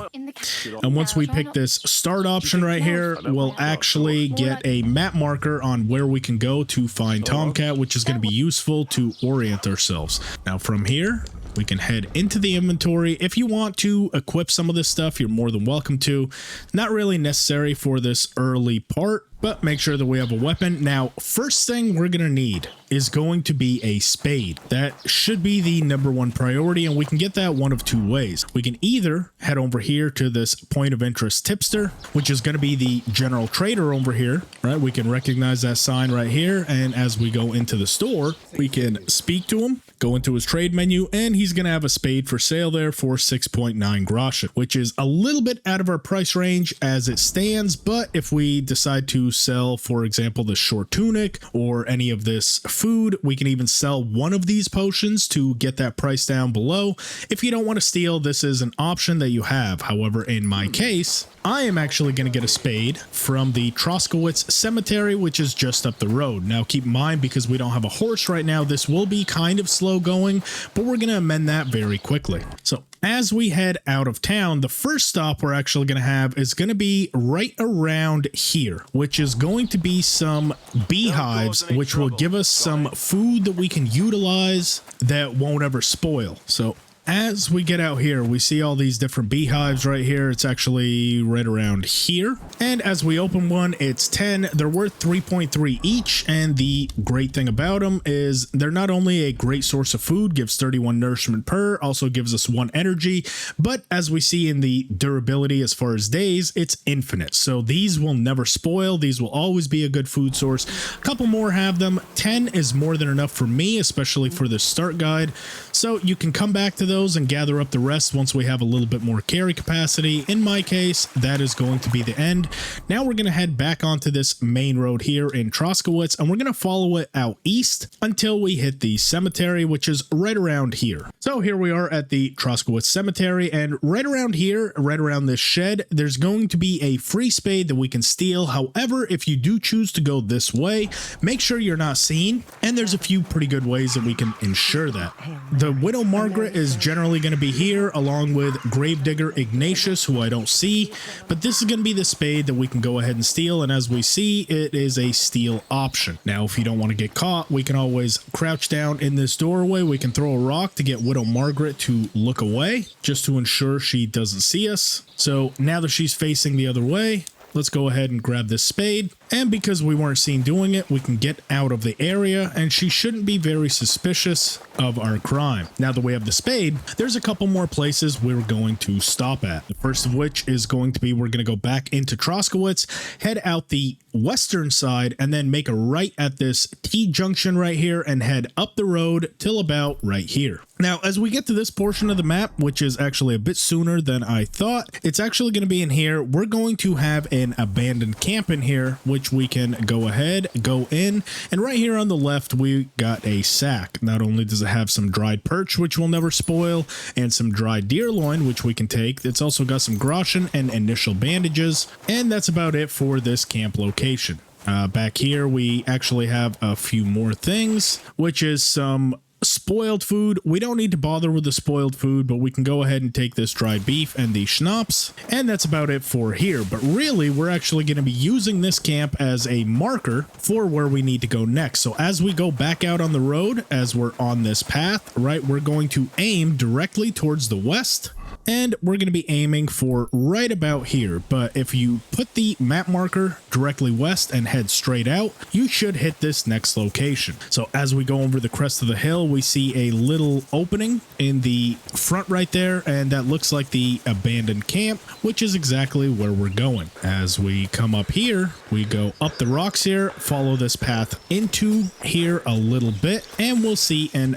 And once we pick this start option right here, we'll actually get a map marker on where we can go to find Tomcat, which is going to be useful to orient ourselves. Now from here, we can head into the inventory. If you want to equip some of this stuff, you're more than welcome to. Not really necessary for this early part, but make sure that we have a weapon. Now, first thing we're going to need is going to be a spade. That should be the #1 priority, and we can get that one of 2 ways. We can either head over here to this point of interest tipster, which is going to be the general trader over here, right? We can recognize that sign right here, and as we go into the store, we can speak to him, go into his trade menu, and he's going to have a spade for sale there for 6.9 groschen, which is a little bit out of our price range as it stands, but if we decide to sell, for example, the short tunic or any of this food, we can even sell one of these potions to get that price down below. If you don't want to steal, this is an option that you have. However, in my case, I am actually going to get a spade from the Troskowitz cemetery, which is just up the road. Now keep in mind, because we don't have a horse right now, this will be kind of slow going, but we're going to amend that very quickly. So as we head out of town, the first stop we're actually going to have is going to be right around here, which is going to be some beehives, which will give us some food that we can utilize that won't ever spoil. So as we get out here, we see all these different beehives right here. It's actually right around here. And as we open one, it's 10. They're worth 3.3 each. And the great thing about them is they're not only a great source of food, gives 31 nourishment per, also gives us 1 energy. But as we see in the durability as far as days, it's infinite. So these will never spoil. These will always be a good food source. A couple more have them. 10 is more than enough for me, especially for the start guide. So you can come back to those and gather up the rest once we have a little bit more carry capacity. In my case, that is going to be the end. Now we're going to head back onto this main road here in Troskowitz, and we're going to follow it out east until we hit the cemetery, which is right around here. So here we are at the Troskowitz cemetery, and right around here, right around this shed, there's going to be a free spade that we can steal. However, if you do choose to go this way, make sure you're not seen, and there's a few pretty good ways that we can ensure that. The Widow Margaret is generally going to be here along with Gravedigger Ignatius, who I don't see, but this is going to be the spade that we can go ahead and steal, and as we see, it is a steal option. Now if you don't want to get caught, we can always crouch down in this doorway. We can throw a rock to get Widow Margaret to look away just to ensure she doesn't see us. So now that she's facing the other way, let's go ahead and grab this spade. And because we weren't seen doing it, we can get out of the area, and she shouldn't be very suspicious of our crime. Now that we have the spade, there's a couple more places we're going to stop at. The first of which is going to be, we're going to go back into Troskowitz, head out the western side, and then make a right at this T-junction right here and head up the road till about right here. Now, as we get to this portion of the map, which is actually a bit sooner than I thought, it's actually going to be in here. We're going to have an abandoned camp in here, which we can go ahead, go in, and right here on the left, we got a sack. Not only does it have some dried perch, which will never spoil, and some dried deer loin, which we can take, it's also got some groschen and initial bandages, and that's about it for this camp location. Back here, we actually have a few more things, which is some spoiled food. We don't need to bother with the spoiled food, but we can go ahead and take this dried beef and the schnapps, and that's about it for here. But really, we're actually going to be using this camp as a marker for where we need to go next. So as we go back out on the road, as we're on this path, right, we're going to aim directly towards the west, and we're going to be aiming for right about here. But if you put the map marker directly west and head straight out, you should hit this next location. So as we go over the crest of the hill, we see a little opening in the front right there, and that looks like the abandoned camp, which is exactly where we're going. As we come up here, we go up the rocks here, follow this path into here a little bit, and we'll see an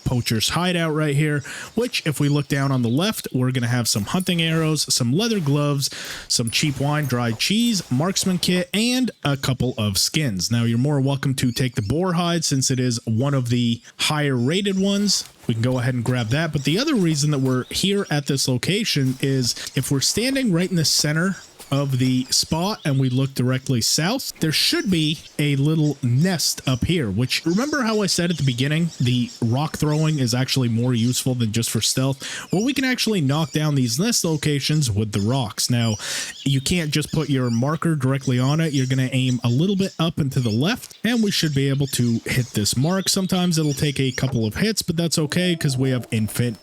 poacher's hideout right here, which if we look down on the left, we're going to have some hunting arrows, some leather gloves, some cheap wine, dried cheese, marksman kit, and a couple of skins. Now, you're more welcome to take the boar hide since it is one of the higher rated ones. We can go ahead and grab that. But the other reason that we're here at this location is if we're standing right in the center of the spot and we look directly south, there should be a little nest up here, which, remember how I said at the beginning the rock throwing is actually more useful than just for stealth? Well, we can actually knock down these nest locations with the rocks. Now, you can't just put your marker directly on it. You're going to aim a little bit up and to the left, and we should be able to hit this mark. Sometimes it'll take a couple of hits, but that's okay because we have infinite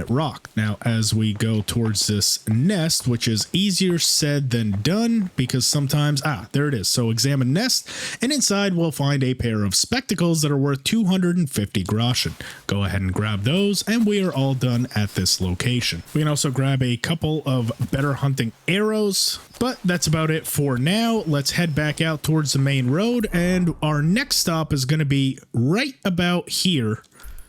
rock. Now, as we go towards this nest, which is easier said than done because sometimes, there it is. So examine nest, and inside we'll find a pair of spectacles that are worth 250 groschen. Go ahead and grab those, and we are all done at this location. We can also grab a couple of better hunting arrows, but that's about it for now. Let's head back out towards the main road, and our next stop is going to be right about here,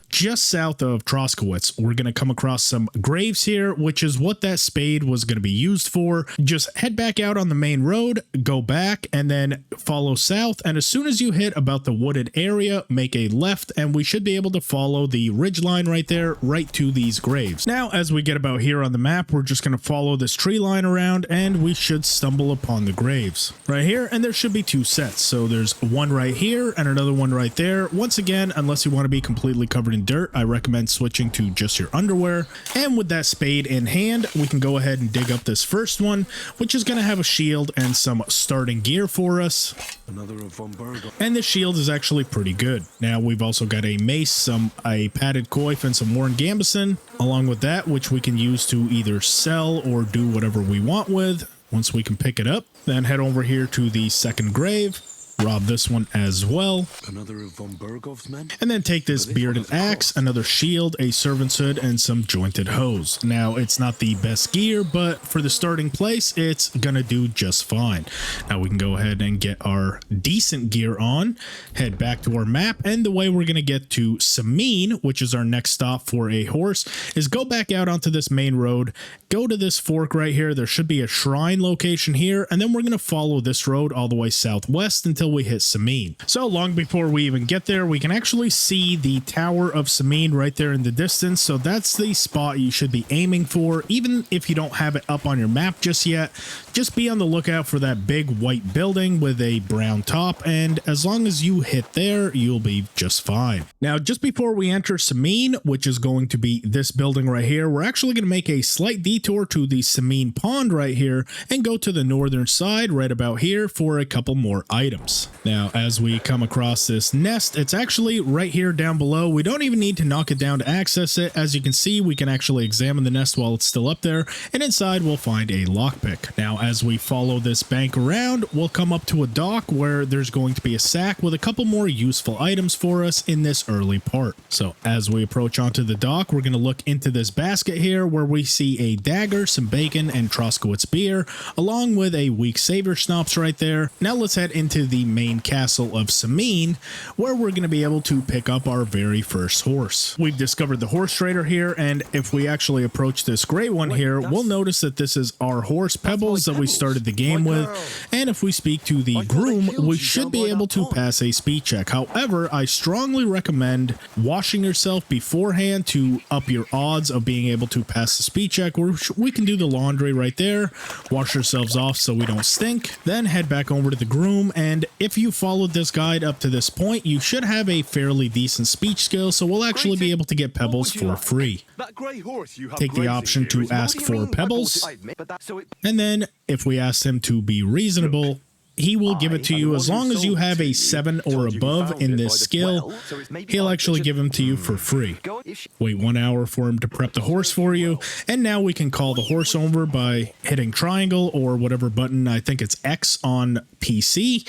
just south of Troskowitz. We're going to come across some graves here, which is what that spade was going to be used for. Just head back out on the main road, go back, and then follow south. And as soon as you hit about the wooded area, make a left, and we should be able to follow the ridge line right there, right to these graves. Now, as we get about here on the map, we're just going to follow this tree line around, and we should stumble upon the graves right here. And there should be two sets. So there's one right here and another one right there. Once again, unless you want to be completely covered in dirt, I recommend switching to just your underwear. And with that spade in hand, we can go ahead and dig up this first one, which is going to have a shield and some starting gear for us. Another of Von Berger. And the shield is actually pretty good. Now we've also got a mace, a padded coif, and some worn gambeson along with that, which we can use to either sell or do whatever we want with once we can pick it up. Then head over here to the second grave, rob this one as well. Another of Von Bergov's men? And then take this bearded axe, another shield, a servant's hood, and some jointed hose. Now, it's not the best gear, but for the starting place, it's gonna do just fine. Now we can go ahead and get our decent gear on, head back to our map, and the way we're gonna get to Sameen, which is our next stop for a horse, is go back out onto this main road, go to this fork right here. There should be a shrine location here, and then we're gonna follow this road all the way southwest until we hit Sameen. So long before we even get there, we can actually see the Tower of Sameen right there in the distance. So that's the spot you should be aiming for. Even if you don't have it up on your map just yet, just be on the lookout for that big white building with a brown top, and as long as you hit there, you'll be just fine. Now, just before we enter Sameen, which is going to be this building right here, we're actually going to make a slight detour to the Sameen Pond right here and go to the northern side right about here for a couple more items. Now, as we come across this nest, it's actually right here down below. We don't even need to knock it down to access it. As you can see, we can actually examine the nest while it's still up there, and inside we'll find a lockpick. Now, as we follow this bank around, we'll come up to a dock where there's going to be a sack with a couple more useful items for us in this early part. So as we approach onto the dock, we're going to look into this basket here where we see a dagger, some bacon, and Troskowitz beer, along with a weak savior schnapps right there. Now let's head into the main castle of Sameen, where we're going to be able to pick up our very first horse. We've discovered the horse trader here, and if we actually approach this gray one here, we'll notice that this is our horse Pebbles that we started the game with, and if we speak to the groom, we should be able to pass a speed check. However, I strongly recommend washing yourself beforehand to up your odds of being able to pass the speed check. We can do the laundry right there, wash ourselves off so we don't stink, then head back over to the groom, and if you followed this guide up to this point, you should have a fairly decent speech skill, so we'll actually be able to get Pebbles for free. Take the option to ask for Pebbles, and then if we ask him to be reasonable, he will give it to you as long as you have a 7 or above in this skill. He'll actually give him to you for free. Wait 1 hour for him to prep the horse for you, and now we can call the horse over by hitting triangle or whatever button. I think it's X on PC.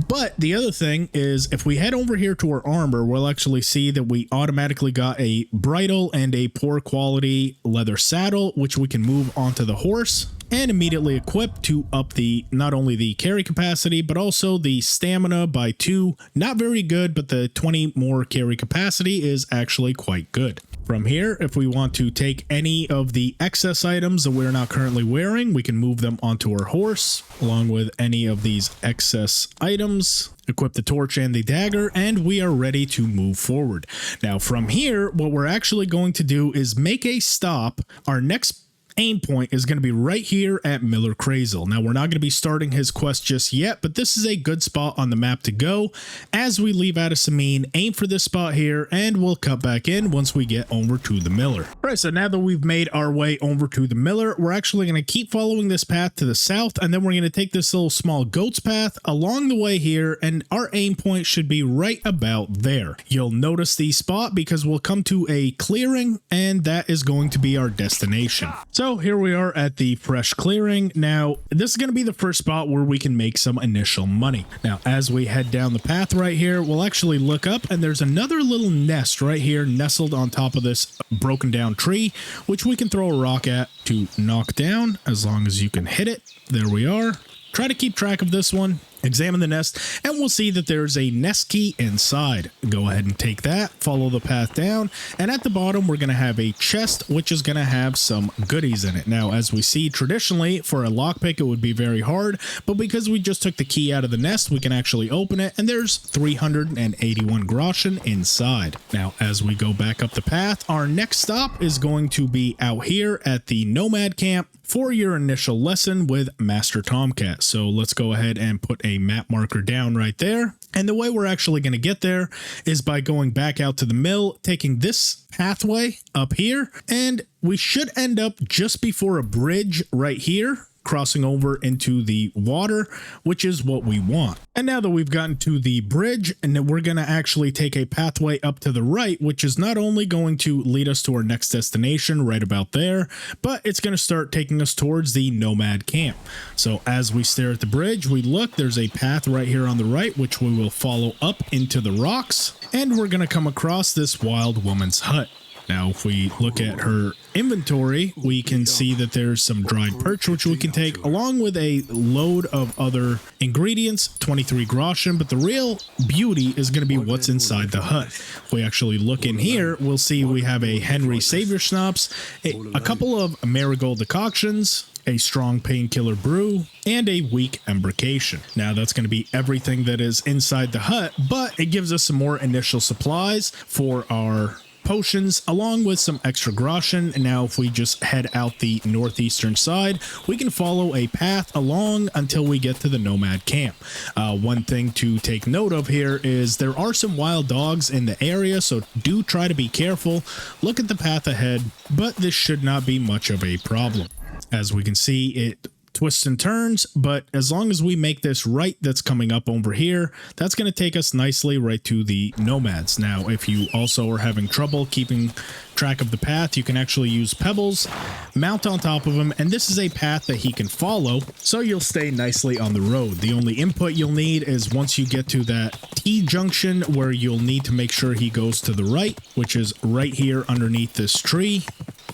But the other thing is, if we head over here to our armor, we'll actually see that we automatically got a bridle and a poor quality leather saddle, which we can move onto the horse. and immediately equip to up the not only the carry capacity but also the stamina by 2. Not very good, but the 20 more carry capacity is actually quite good. From here, if we want to take any of the excess items that we're not currently wearing, we can move them onto our horse along with any of these excess items. Equip the torch and the dagger, and we are ready to move forward. Now from here, what we're actually going to do is make a stop. Our next aim point is going to be right here at Miller Crazel. Now we're not going to be starting his quest just yet, but this is a good spot on the map to go. As we leave Adasamine, aim for this spot here, and we'll cut back in once we get over to the Miller. All right, so now that we've made our way over to the Miller, we're actually going to keep following this path to the south, and then we're going to take this little small goat's path along the way here, and our aim point should be right about there. You'll notice the spot because we'll come to a clearing, and that is going to be our destination. So here we are at the fresh clearing. Now, this is going to be the first spot where we can make some initial money. Now, as we head down the path right here, we'll actually look up and there's another little nest right here nestled on top of this broken down tree, which we can throw a rock at to knock down as long as you can hit it. There we are. Try to keep track of this one. Examine the nest, and we'll see that there's a nest key inside. Go ahead and take that, follow the path down, and at the bottom we're going to have a chest which is going to have some goodies in it. Now, as we see, traditionally for a lockpick it would be very hard, but because we just took the key out of the nest, we can actually open it, and there's 381 groschen inside. Now, as we go back up the path, our next stop is going to be out here at the Nomad camp for your initial lesson with Master Tomcat. So let's go ahead and put a map marker down right there. And the way we're actually going to get there is by going back out to the mill, taking this pathway up here, and we should end up just before a bridge right here, crossing over into the water, which is what we want. And now that we've gotten to the bridge, and then we're going to actually take a pathway up to the right, which is not only going to lead us to our next destination right about there, but it's going to start taking us towards the Nomad camp. So as we stare at the bridge, we look, there's a path right here on the right, which we will follow up into the rocks, and we're going to come across this wild woman's hut. Now, if we look at her inventory, we can see that there's some dried perch, which we can take, along with a load of other ingredients, 23 groschen, but the real beauty is going to be what's inside the hut. If we actually look in here, we'll see we have a Henry Savior schnapps, a couple of marigold decoctions, a strong painkiller brew, and a weak embrocation. Now that's going to be everything that is inside the hut, but it gives us some more initial supplies for our potions along with some extra groschen. And now if we just head out the northeastern side, we can follow a path along until we get to the Nomad camp. One thing to take note of here is there are some wild dogs in the area, so do try to be careful. Look at the path ahead, but this should not be much of a problem. As we can see, it twists and turns, but as long as we make this right that's coming up over here, that's going to take us nicely right to the nomads. Now, if you also are having trouble keeping track of the path, you can actually use pebbles, mount on top of him, and this is a path that he can follow, so you'll stay nicely on the road. The only input you'll need is once you get to that T-junction where you'll need to make sure he goes to the right, which is right here underneath this tree.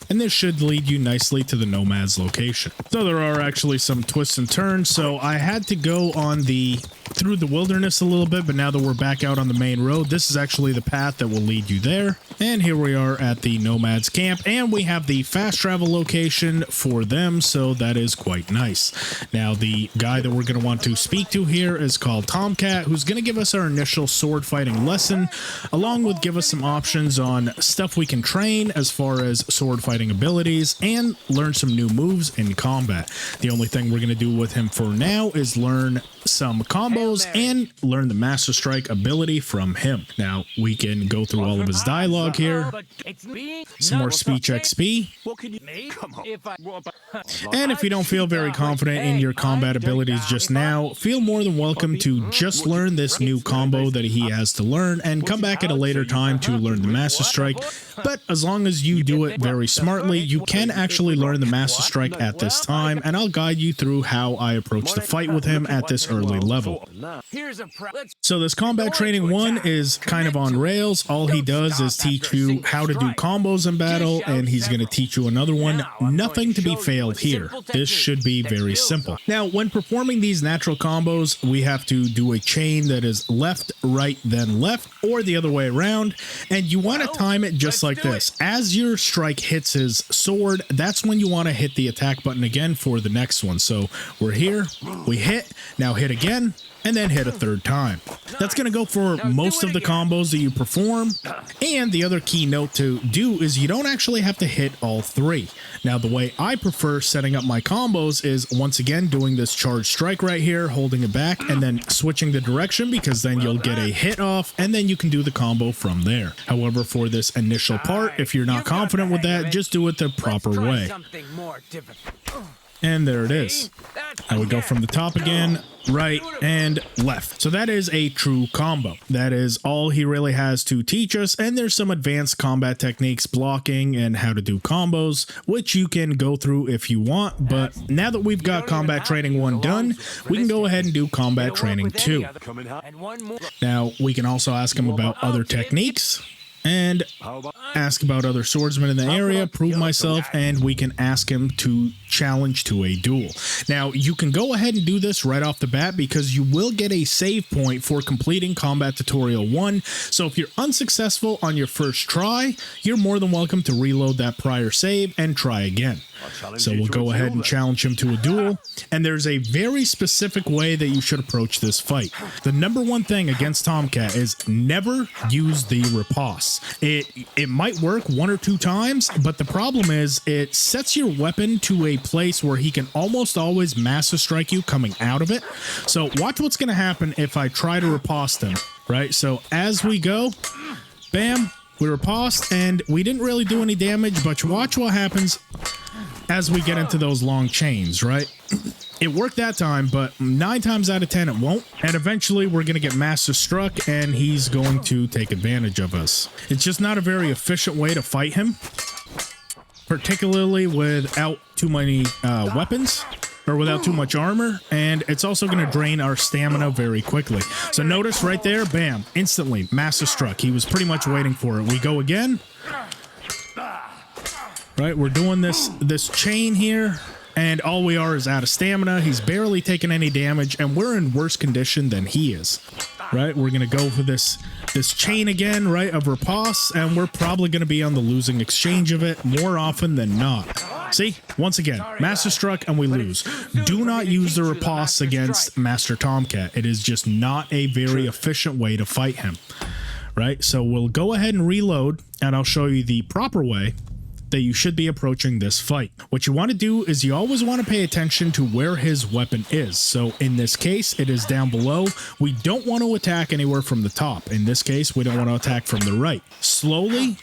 And this should lead you nicely to the Nomad's location. So there are actually some twists and turns, so I had to go on through the wilderness a little bit, but now that we're back out on the main road, this is actually the path that will lead you there. And here we are at the Nomad's camp, and we have the fast travel location for them, so that is quite nice. Now, the guy that we're going to want to speak to here is called Tomcat, who's going to give us our initial sword fighting lesson, along with give us some options on stuff we can train as far as sword fighting abilities, and learn some new moves in combat. The only thing we're going to do with him for now is learn some combos and learn the Master Strike ability from him. Now, we can go through all of his dialogue here, some more speech XP, and if you don't feel very confident in your combat abilities just now, feel more than welcome to just learn this new combo that he has to learn and come back at a later time to learn the Master Strike. But as long as you do it very smartly, you can actually learn the Master Strike at this time, and I'll guide you through how I approach the fight with him at this early level. So this combat training 1 is kind of on rails. All he does is teach you how to do combos in battle, and he's going to teach you another one. Nothing to be failed here. This should be very simple. Now, when performing these natural combos, we have to do a chain that is left, right, then left, or the other way around, and you want to time it just like this. As your strike hits his sword, that's when you want to hit the attack button again for the next one. So we're here, we hit, now hit again, and then hit a third time. That's going to go for most of the combos that you perform. And the other key note to do is you don't actually have to hit all 3. Now, the way I prefer setting up my combos is once again doing this charge strike right here, holding it back, and then switching the direction, because then you'll get a hit off, and then you can do the combo from there. However, for this initial part, if you're not confident with that, just do it the proper way. And there it is. Now we go from the top again, right and left. So that is a true combo. That is all he really has to teach us. And there's some advanced combat techniques, blocking, and how to do combos, which you can go through if you want. But now that we've got combat training 1 done, we can go ahead and do combat training 2. Now we can also ask him about other techniques, and ask about other swordsmen in the area, prove myself, and we can ask him to challenge to a duel. Now, you can go ahead and do this right off the bat, because you will get a save point for completing Combat Tutorial 1. So if you're unsuccessful on your first try, you're more than welcome to reload that prior save and try again. So we'll go ahead and challenge him to a duel, and there's a very specific way that you should approach this fight. The number one thing against Tomcat is never use the riposte. It might work 1 or 2 times, but the problem is it sets your weapon to a place where he can almost always Master Strike you coming out of it. So watch what's going to happen if I try to riposte him, right? So as we go, bam, we riposte, and we didn't really do any damage, but watch what happens as we get into those long chains, right? It worked that time, but 9 times out of 10 it won't, and eventually we're going to get Master Struck, and he's going to take advantage of us. It's just not a very efficient way to fight him, particularly without too many weapons, or without too much armor, and it's also going to drain our stamina very quickly. So notice right there, bam, instantly Master Struck. He was pretty much waiting for it. We go again. Right, we're doing this chain here, and all we are is out of stamina. He's barely taking any damage, and we're in worse condition than he is. Right, we're gonna go for this chain again, right, of riposte, and we're probably gonna be on the losing exchange of it more often than not. See, once again, Master Struck, and we lose. Do not use the riposte against Master Tomcat. It is just not a very efficient way to fight him. Right, so we'll go ahead and reload, and I'll show you the proper way that you should be approaching this fight. What you want to do is you always want to pay attention to where his weapon is. So in this case, it is down below. We don't want to attack anywhere from the top. In this case, we don't want to attack from the right. Slowly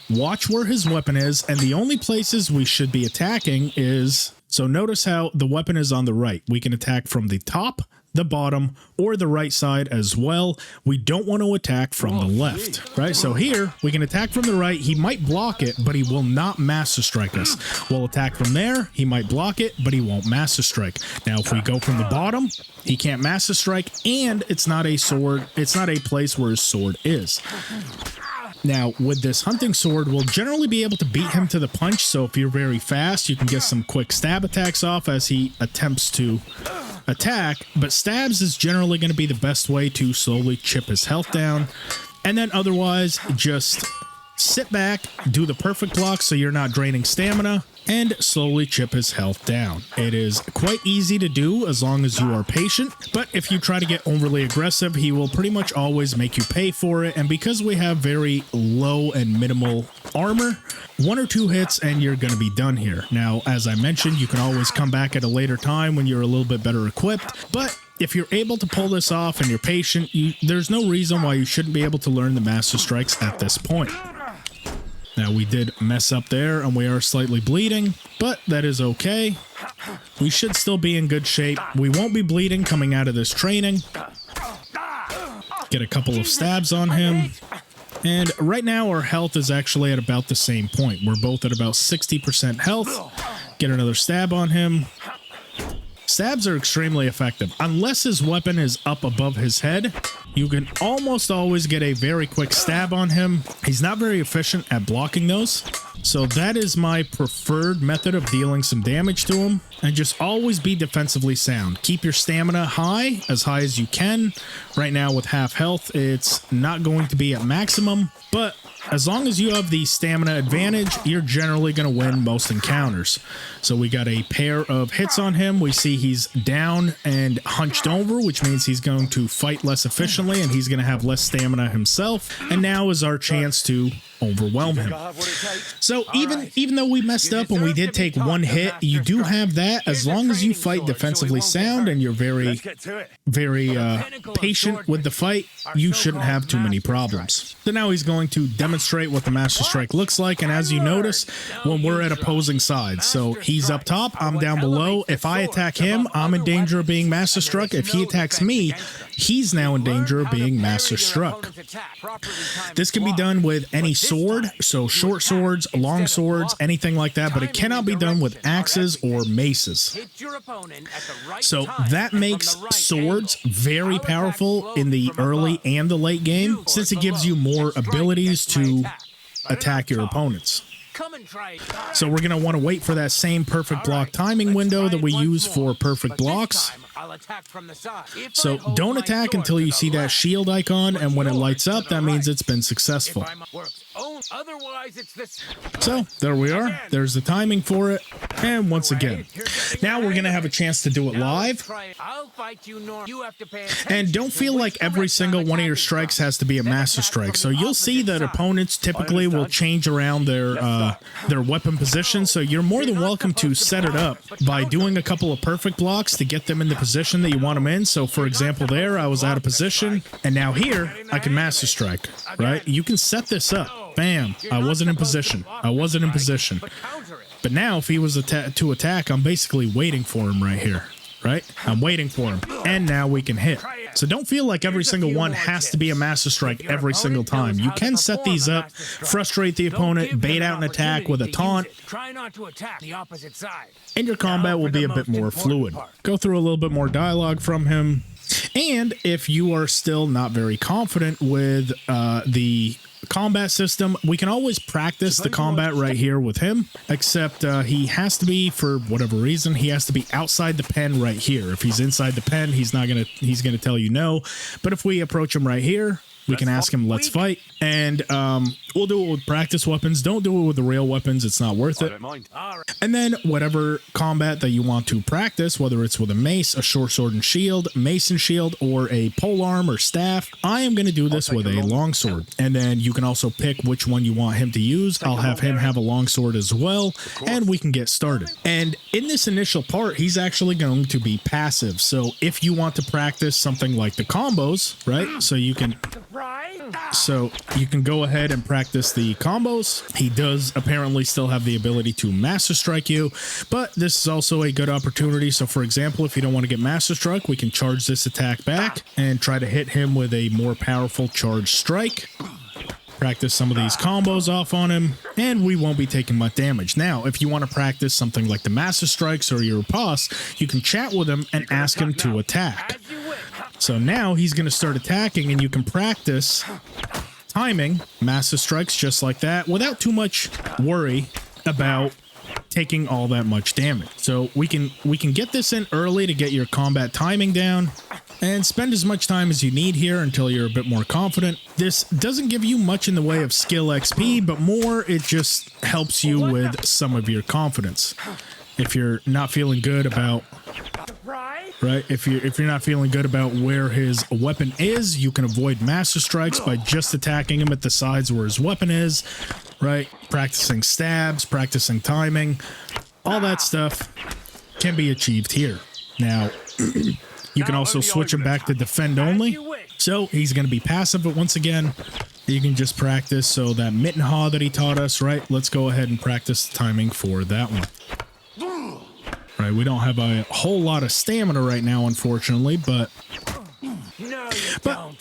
watch where his weapon is, and the only places we should be attacking is, so notice how the weapon is on the right. We can attack from the top, the bottom, or the right side as well. We don't want to attack from the left, right? So here we can attack from the right. He might block it, but he will not Master Strike us. We'll attack from there. He might block it, but he won't Master Strike. Now, if we go from the bottom, he can't Master Strike, and it's not a sword. It's not a place where his sword is. Now, with this hunting sword, we'll generally be able to beat him to the punch. So if you're very fast, you can get some quick stab attacks off as he attempts to attack, but stabs is generally going to be the best way to slowly chip his health down. And then otherwise, just sit back, do the perfect block so you're not draining stamina, and slowly chip his health down. It is quite easy to do as long as you are patient, but if you try to get overly aggressive, he will pretty much always make you pay for it. And because we have very low and minimal armor, 1 or 2 hits and you're going to be done here. Now, as I mentioned, you can always come back at a later time when you're a little bit better equipped, but if you're able to pull this off and you're patient, there's no reason why you shouldn't be able to learn the Master Strikes at this point. Now, we did mess up there, and we are slightly bleeding, but that is okay. We should still be in good shape. We won't be bleeding coming out of this training. Get a couple of stabs on him. And right now our health is actually at about the same point. We're both at about 60% health. Get another stab on him. Stabs are extremely effective. Unless his weapon is up above his head, you can almost always get a very quick stab on him. He's not very efficient at blocking those. So that is my preferred method of dealing some damage to him. And just always be defensively sound. Keep your stamina high as you can. Right now with half health, it's not going to be at maximum, but as long as you have the stamina advantage, you're generally going to win most encounters. So we got a pair of hits on him. We see he's down and hunched over, which means he's going to fight less efficiently and he's going to have less stamina himself. And now is our chance to overwhelm him. So even though we messed up and we did take one hit, you do have that. As long as you fight defensively sound and you're very patient with the fight, you shouldn't have too many problems. So now he's going to demonstrate what the Master Strike looks like, and as you notice, when we're at opposing sides, so he's up top, I'm down below. If I attack him, I'm in danger of being Master Struck. If he attacks me, he's now in danger of being Master Struck. This can be done with any sword, so short swords, long swords, anything like that, but it cannot be done with axes or maces. So that makes swords very powerful in the early and the late game, since it gives you more abilities to attack your opponents. So we're going to want to wait for that same perfect block timing window that we use for perfect blocks. So don't attack until you see that shield icon, and when it lights up, that means it's been successful. So there we are. There's the timing for it. And once again, now we're going to have a chance to do it live. And don't feel like every single one of your strikes has to be a Master Strike. So you'll see that opponents typically will change around their weapon position. So you're more than welcome to set it up by doing a couple of perfect blocks to get them in the position that you want them in. So for example, there I was out of position, and now here I can Master Strike, right? You can set this up. Bam, I wasn't in position. But now if he was to attack, I'm basically waiting for him right here, right? I'm waiting for him, and now we can hit. So don't feel like every single one has to be a Master Strike every single time. You can set these up, frustrate the opponent, bait out an attack with a taunt, and your combat will be a bit more fluid. Go through a little bit more dialogue from him. And if you are still not very confident with the combat system, we can always practice the combat right here with him, except he has to be, for whatever reason, he has to be outside the pen right here. If he's inside the pen, he's gonna tell you no. But if we approach him right here, we can ask him, let's fight. And we'll do it with practice weapons. Don't do it with the real weapons. It's not worth it. And then whatever combat that you want to practice, whether it's with a mace, a short sword and shield, mace and shield, or a polearm or staff, I am going to do this with a longsword. And then you can also pick which one you want him to use. I'll have him have a longsword as well, and we can get started. And in this initial part, he's actually going to be passive. So if you want to practice something like the combos, right? So you can go ahead and practice the combos. He does apparently still have the ability to Master Strike you, but this is also a good opportunity. So for example, if you don't want to get Master Struck, we can charge this attack back and try to hit him with a more powerful charge strike. Practice some of these combos off on him, and we won't be taking much damage. Now, if you want to practice something like the Master Strikes or your riposte, you can chat with him and ask him to attack. So now he's going to start attacking, and you can practice timing Master Strikes just like that without too much worry about taking all that much damage. So we can get this in early to get your combat timing down, and spend as much time as you need here until you're a bit more confident. This doesn't give you much in the way of skill XP, but more it just helps you with some of your confidence. If you're not feeling good about if you're not feeling good about where his weapon is, you can avoid Master Strikes by just attacking him at the sides where his weapon is, right? Practicing stabs, practicing timing, all that stuff can be achieved here. Now, you can also switch him back to defend only. So he's going to be passive, but once again, you can just practice. So that mitten haw that he taught us, right? Let's go ahead and practice the timing for that one. Right, we don't have a whole lot of stamina right now, unfortunately, but But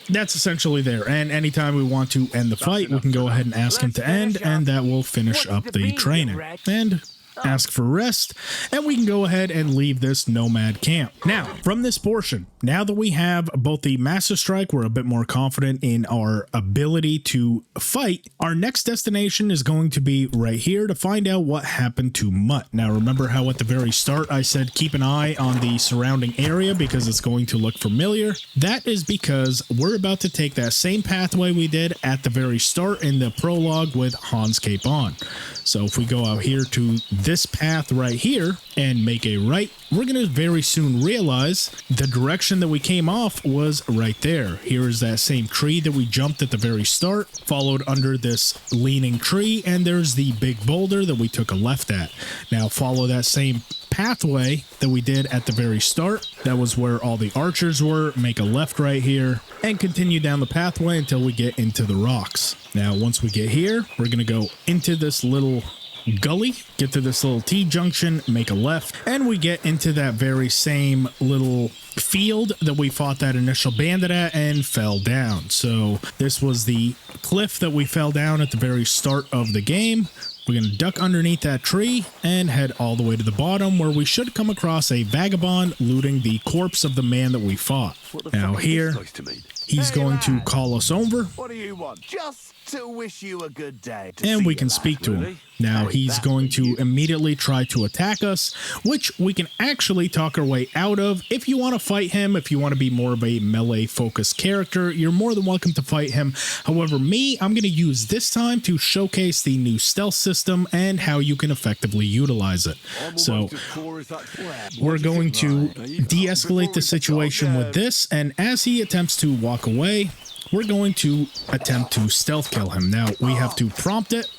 that's essentially there. And anytime we want to end the fight, we can go ahead and ask him to end, and that will finish up the training. And ask for rest, and we can go ahead and leave this nomad camp. Now, from this portion, now that we have both the Master Strike, we're a bit more confident in our ability to fight. Our next destination is going to be right here to find out what happened to Mutt. Now, remember how at the very start I said keep an eye on the surrounding area because it's going to look familiar? That is because we're about to take that same pathway we did at the very start in the prologue with Hans Cape on. So if we go out here to this path right here and make a right, we're going to very soon realize the direction that we came off was right there. Here is that same tree that we jumped at the very start, followed under this leaning tree, and there's the big boulder that we took a left at. Now follow that same pathway that we did at the very start. That was where all the archers were. Make a left right here and continue down the pathway until we get into the rocks. Now, once we get here, we're going to go into this little gully, get to this little T-junction, make a left, and we get into that very same little field that we fought that initial bandit at and fell down. So this was the cliff that we fell down at the very start of the game. We're going to duck underneath that tree and head all the way to the bottom where we should come across a vagabond looting the corpse of the man that we fought. Now here, he's going to call us over. What do you want? Just to wish you a good day. And we can speak to him. Now he's going to immediately try to attack us, which we can actually talk our way out of. If you want to fight him, if you want to be more of a melee focused character, you're more than welcome to fight him. However, I'm going to use this time to showcase the new stealth system and how you can effectively utilize it. So we're going to de-escalate the situation with this, and as he attempts to walk away, we're going to attempt to stealth kill him. Now we have to prompt it.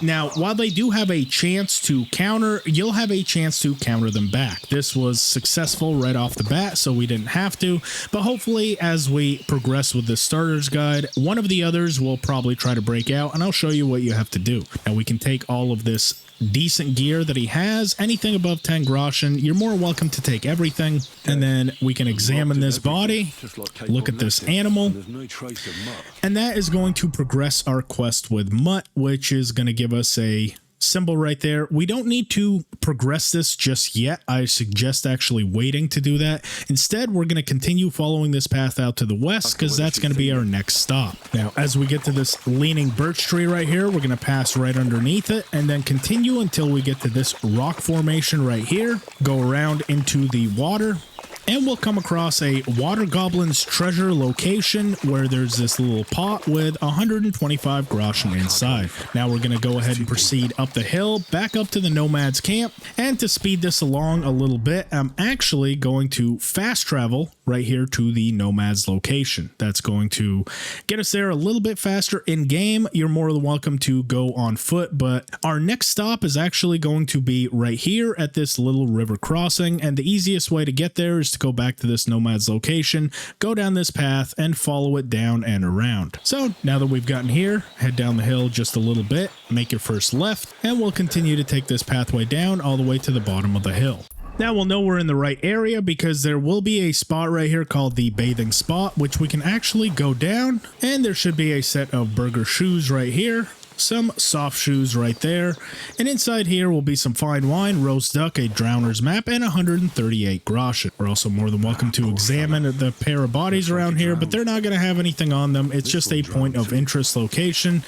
Now, while they do have a chance to counter, you'll have a chance to counter them back. This was successful right off the bat, so we didn't have to. But hopefully, as we progress with the starter's guide, one of the others will probably try to break out, and I'll show you what you have to do. Now, we can take all of this decent gear that he has. Anything above 10 groschen, you're more welcome to take everything. And then we can examine this body, look at this animal, and that is going to progress our quest with Mutt, which is going to give us a symbol right there. We don't need to progress this just yet. I suggest actually waiting to do that. Instead, we're going to continue following this path out to the west because that's going to be our next stop. Now, as we get to this leaning birch tree right here, we're going to pass right underneath it and then continue until we get to this rock formation right here, go around into the water, and we'll come across a water goblin's treasure location where there's this little pot with 125 groschen inside. Now we're going to go ahead and proceed up the hill, back up to the nomad's camp. And to speed this along a little bit, I'm actually going to fast travel right here to the nomad's location. That's going to get us there a little bit faster in game. You're more than welcome to go on foot, but our next stop is actually going to be right here at this little river crossing. And the easiest way to get there is to go back to this nomad's location, go down this path and follow it down and around. So now that we've gotten here, head down the hill just a little bit, make your first left, and we'll continue to take this pathway down all the way to the bottom of the hill. Now we'll know we're in the right area because there will be a spot right here called the bathing spot, which we can actually go down, and there should be a set of burger shoes right here, some soft shoes right there, and inside here will be some fine wine, roast duck, a drowner's map, and 138 groschen. We're also more than welcome to examine the pair of bodies around here, but they're not going to have anything on them. It's just a point of interest location.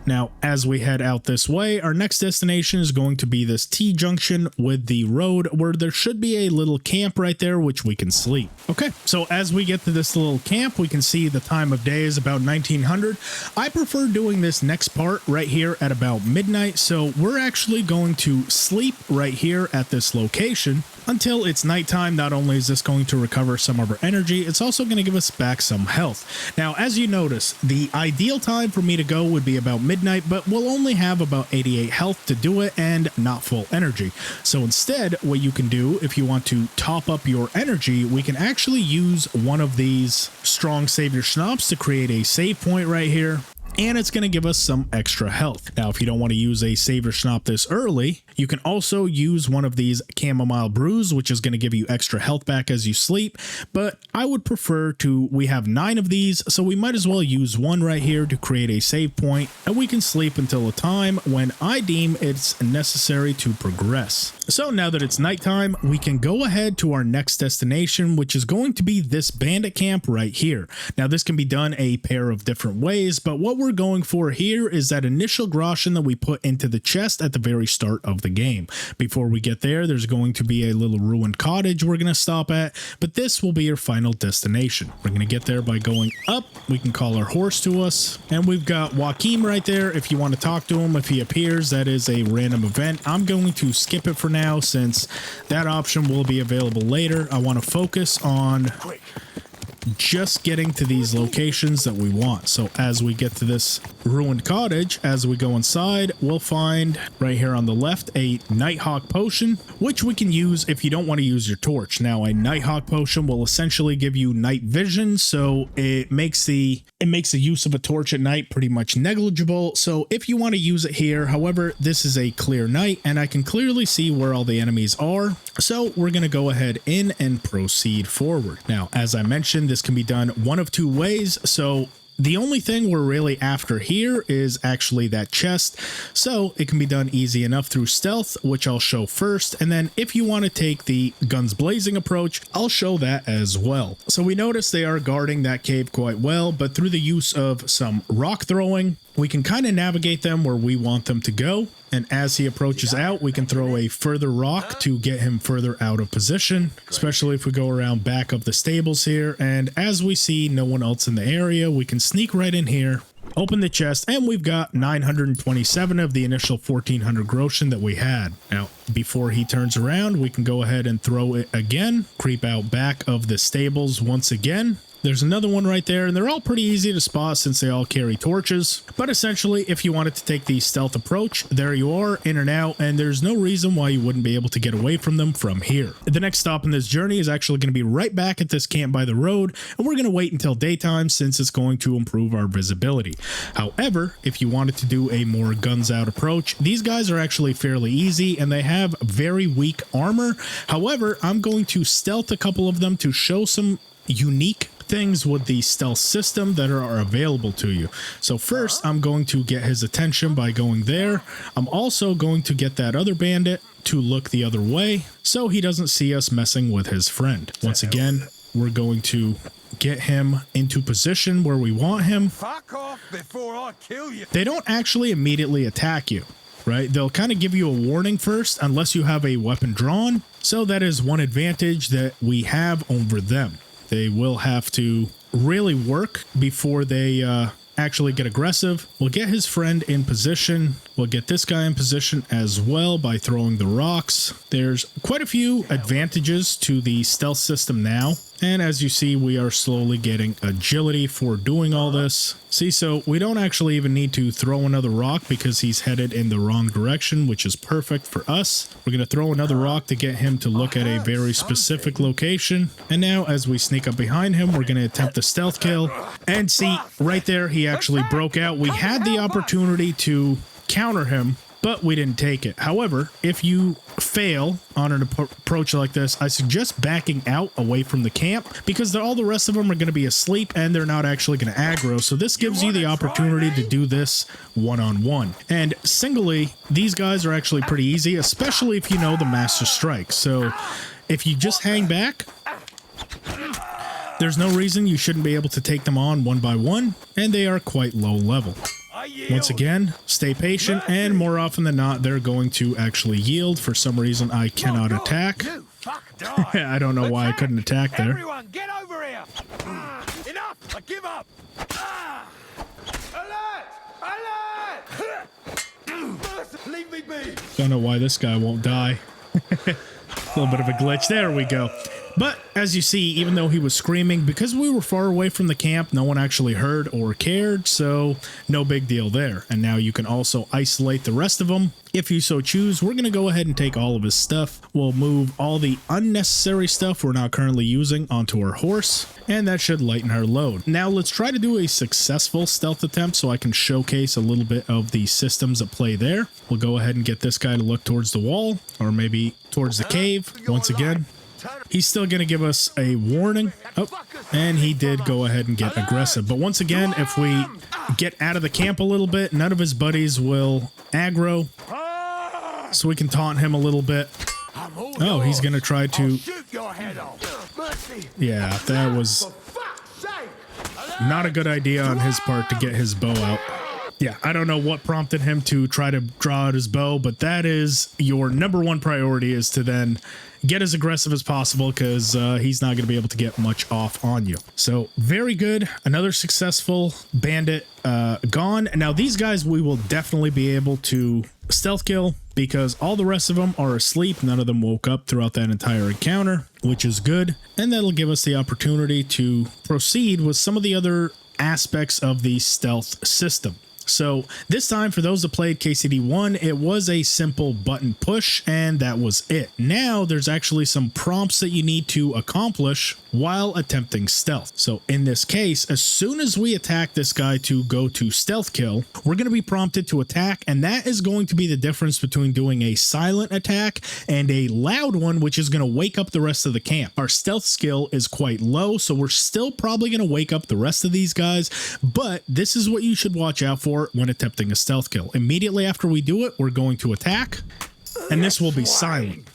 Now, as we head out this way, our next destination is going to be this T-junction with the road where there should be a little camp right there, which we can sleep. Okay, so as we get to this little camp, we can see the time of day is about 1900. I prefer doing this next part right here at about midnight, so we're actually going to sleep right here at this location until it's nighttime. Not only is this going to recover some of our energy, it's also going to give us back some health. Now, as you notice, the ideal time for me to go would be about midnight, but we'll only have about 88 health to do it and not full energy. So instead, what you can do if you want to top up your energy, we can actually use one of these strong savior schnapps to create a save point right here. and it's going to give us some extra health. Now, if you don't want to use a Savior Schnapp this early, you can also use one of these chamomile brews, which is going to give you extra health back as you sleep, but I would prefer to, we have 9 of these, so we might as well use one right here to create a save point, and we can sleep until a time when I deem it's necessary to progress. So now that it's nighttime, we can go ahead to our next destination, which is going to be this bandit camp right here. Now, this can be done a pair of different ways, but what we're going for here is that initial groschen that we put into the chest at the very start of the game. Before we get there, there's going to be a little ruined cottage we're going to stop at, but this will be your final destination. We're going to get there by going up. We can call our horse to us, and we've got Joachim right there. If you want to talk to him, if he appears, that is a random event. I'm going to skip it for now since that option will be available later. I want to focus on just getting to these locations that we want. So as we get to this ruined cottage, as we go inside, we'll find right here on the left a Nighthawk potion, which we can use if you don't want to use your torch. Now, a Nighthawk potion will essentially give you night vision, so it makes the use of a torch at night pretty much negligible. So if you want to use it here, however, this is a clear night and I can clearly see where all the enemies are. So we're going to go ahead in and proceed forward. Now, as I mentioned, this can be done one of 2 ways. So the only thing we're really after here is actually that chest, so it can be done easy enough through stealth, which I'll show first, and then if you want to take the guns blazing approach, I'll show that as well. So we notice they are guarding that cave quite well, but through the use of some rock throwing, we can kind of navigate them where we want them to go. And as he approaches out, we can throw a further rock to get him further out of position, especially if we go around back of the stables here. And as we see no one else in the area, we can sneak right in here, open the chest, and we've got 927 of the initial 1400 groschen that we had. Now, before he turns around, we can go ahead and throw it again, creep out back of the stables once again. There's another one right there, and they're all pretty easy to spot since they all carry torches. But essentially, if you wanted to take the stealth approach, there you are, in and out, and there's no reason why you wouldn't be able to get away from them from here. The next stop in this journey is actually going to be right back at this camp by the road, and we're going to wait until daytime since it's going to improve our visibility. However, if you wanted to do a more guns out approach, these guys are actually fairly easy, and they have very weak armor. However, I'm going to stealth a couple of them to show some unique things with the stealth system that are available to you. So first, I'm going to get his attention by going there. I'm also going to get that other bandit to look the other way so he doesn't see us messing with his friend. Once again, we're going to get him into position where we want him. Fuck off before I kill you. They don't actually immediately attack you, right? They'll kind of give you a warning first unless you have a weapon drawn. So that is one advantage that we have over them. They will have to really work before they actually get aggressive. We'll get his friend in position. We'll get this guy in position as well by throwing the rocks. There's quite a few advantages to the stealth system now. And as you see, we are slowly getting agility for doing all this. See, so we don't actually even need to throw another rock because he's headed in the wrong direction, which is perfect for us. We're going to throw another rock to get him to look at a very specific location. And now as we sneak up behind him, we're going to attempt the stealth kill. And see, right there, he actually broke out. We had the opportunity to counter him, but we didn't take it. However, if you fail on an approach like this, I suggest backing out away from the camp because all the rest of them are going to be asleep and they're not actually going to aggro. So this gives you the opportunity to do this one-on-one. And singly, these guys are actually pretty easy, especially if you know the Master Strike. So if you just hang back, there's no reason you shouldn't be able to take them on one by one, and they are quite low level. Once again, stay patient, and more often than not, they're going to actually yield. For some reason, I cannot attack. I don't know why I couldn't attack there. Everyone, get over here! Enough! I give up! Alert! Alert! Leave me be! Don't know why this guy won't die. A little bit of a glitch. There we go. But as you see, even though he was screaming, because we were far away from the camp, no one actually heard or cared, so no big deal there. And now you can also isolate the rest of them if you so choose. We're going to go ahead and take all of his stuff. We'll move all the unnecessary stuff we're not currently using onto our horse, and that should lighten our load. Now let's try to do a successful stealth attempt so I can showcase a little bit of the systems at play there. We'll go ahead and get this guy to look towards the wall, or maybe towards the cave once again. He's still going to give us a warning. Oh, and he did go ahead and get aggressive. But once again, if we get out of the camp a little bit, none of his buddies will aggro. So we can taunt him a little bit. Oh, he's going to try to... Yeah, that was not a good idea on his part to get his bow out. Yeah, I don't know what prompted him to try to draw out his bow, but that is your number one priority, is to then get as aggressive as possible, because he's not going to be able to get much off on you. So very good. Another successful bandit gone. Now these guys we will definitely be able to stealth kill, because all the rest of them are asleep. None of them woke up throughout that entire encounter, which is good. And that'll give us the opportunity to proceed with some of the other aspects of the stealth system. So this time, for those that played KCD1, it was a simple button push, and that was it. Now there's actually some prompts that you need to accomplish while attempting stealth. So in this case, as soon as we attack this guy to go to stealth kill, we're going to be prompted to attack, and that is going to be the difference between doing a silent attack and a loud one, which is going to wake up the rest of the camp. Our stealth skill is quite low, so we're still probably going to wake up the rest of these guys, but this is what you should watch out for when attempting a stealth kill. Immediately after we do it, we're going to attack, and this will be silent.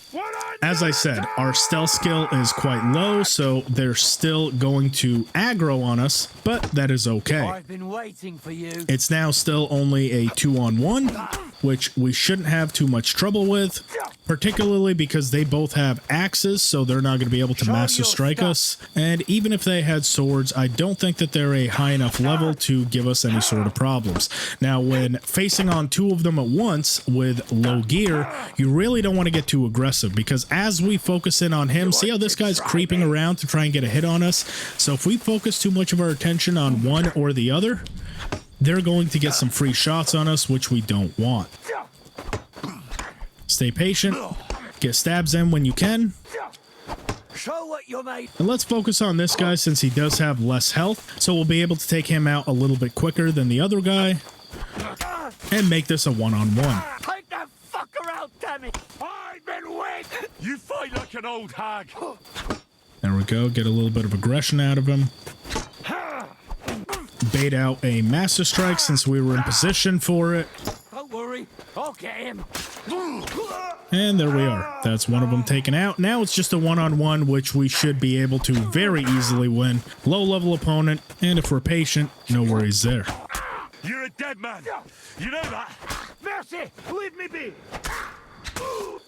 As I said, our stealth skill is quite low, so they're still going to aggro on us, but that is okay. I've been waiting for you. It's now still only a 2-on-1, which we shouldn't have too much trouble with, particularly because they both have axes, so they're not going to be able to master strike us. And even if they had swords, I don't think that they're a high enough level to give us any sort of problems. Now, when facing on two of them at once with low gear, you really don't want to get too aggressive, because as we focus in on him, see how this guy's creeping around to try and get a hit on us? So if we focus too much of our attention on one or the other, they're going to get some free shots on us, which we don't want. Stay patient, get stabs in when you can. Show what you're made. And let's focus on this guy since he does have less health, so we'll be able to take him out a little bit quicker than the other guy and make this a one-on-one. Take that fucker out, damn it! I've been waiting. You fight like an old hag. There we go, get a little bit of aggression out of him. Bait out a master strike since we were in position for it. Don't worry, I'll get him. And there we are. That's one of them taken out. Now it's just a one-on-one, which we should be able to very easily win. Low-level opponent, and if we're patient, no worries there. You're a dead man. You know that. Mercy, leave me be.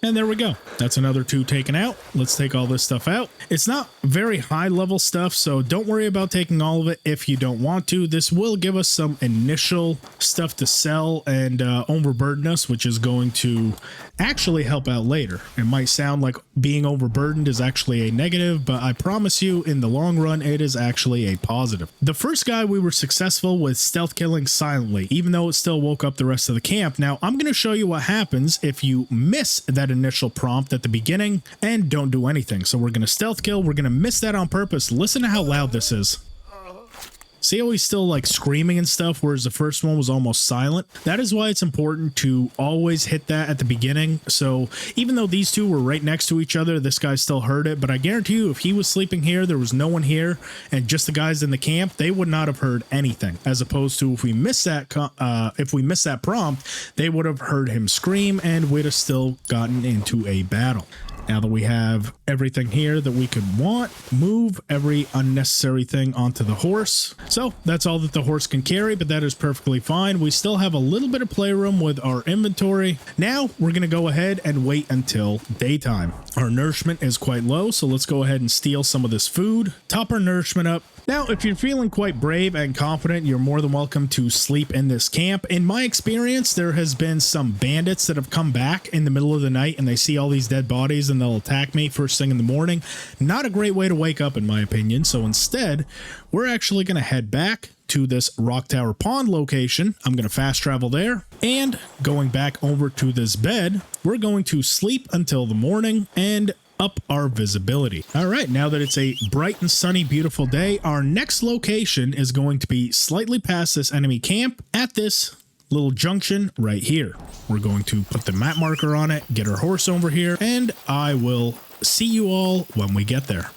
And there we go. That's another two taken out. Let's take all this stuff out. It's not very high level stuff, so don't worry about taking all of it if you don't want to. This will give us some initial stuff to sell and overburden us, which is going to actually help out later. It might sound like being overburdened is actually a negative, but I promise you in the long run, it is actually a positive. The first guy we were successful with stealth killing silently, even though it still woke up the rest of the camp. Now I'm going to show you what happens if you miss that initial prompt at the beginning and don't do anything. So we're going to stealth kill. We're going to miss that on purpose. Listen to how loud this is. See how he's still like screaming and stuff, whereas the first one was almost silent? That is why it's important to always hit that at the beginning. So even though these two were right next to each other, this guy still heard it. But I guarantee you, if he was sleeping here, there was no one here, and just the guys in the camp, they would not have heard anything. As opposed to if we miss that prompt, they would have heard him scream, and we'd have still gotten into a battle. Now that we have everything here that we could want, move every unnecessary thing onto the horse. So that's all that the horse can carry, but that is perfectly fine. We still have a little bit of playroom with our inventory. Now we're going to go ahead and wait until daytime. Our nourishment is quite low, so let's go ahead and steal some of this food. Top our nourishment up, Now, if you're feeling quite brave and confident, you're more than welcome to sleep in this camp. In my experience, there has been some bandits that have come back in the middle of the night and they see all these dead bodies and they'll attack me first thing in the morning. Not a great way to wake up, in my opinion. So instead, we're actually going to head back to this Rock Tower Pond location. I'm going to fast travel there, and going back over to this bed, we're going to sleep until the morning and up our visibility. All right, now that it's a bright and sunny, beautiful day, our next location is going to be slightly past this enemy camp at this little junction right here. We're going to put the map marker on it, get our horse over here, and I will see you all when we get there.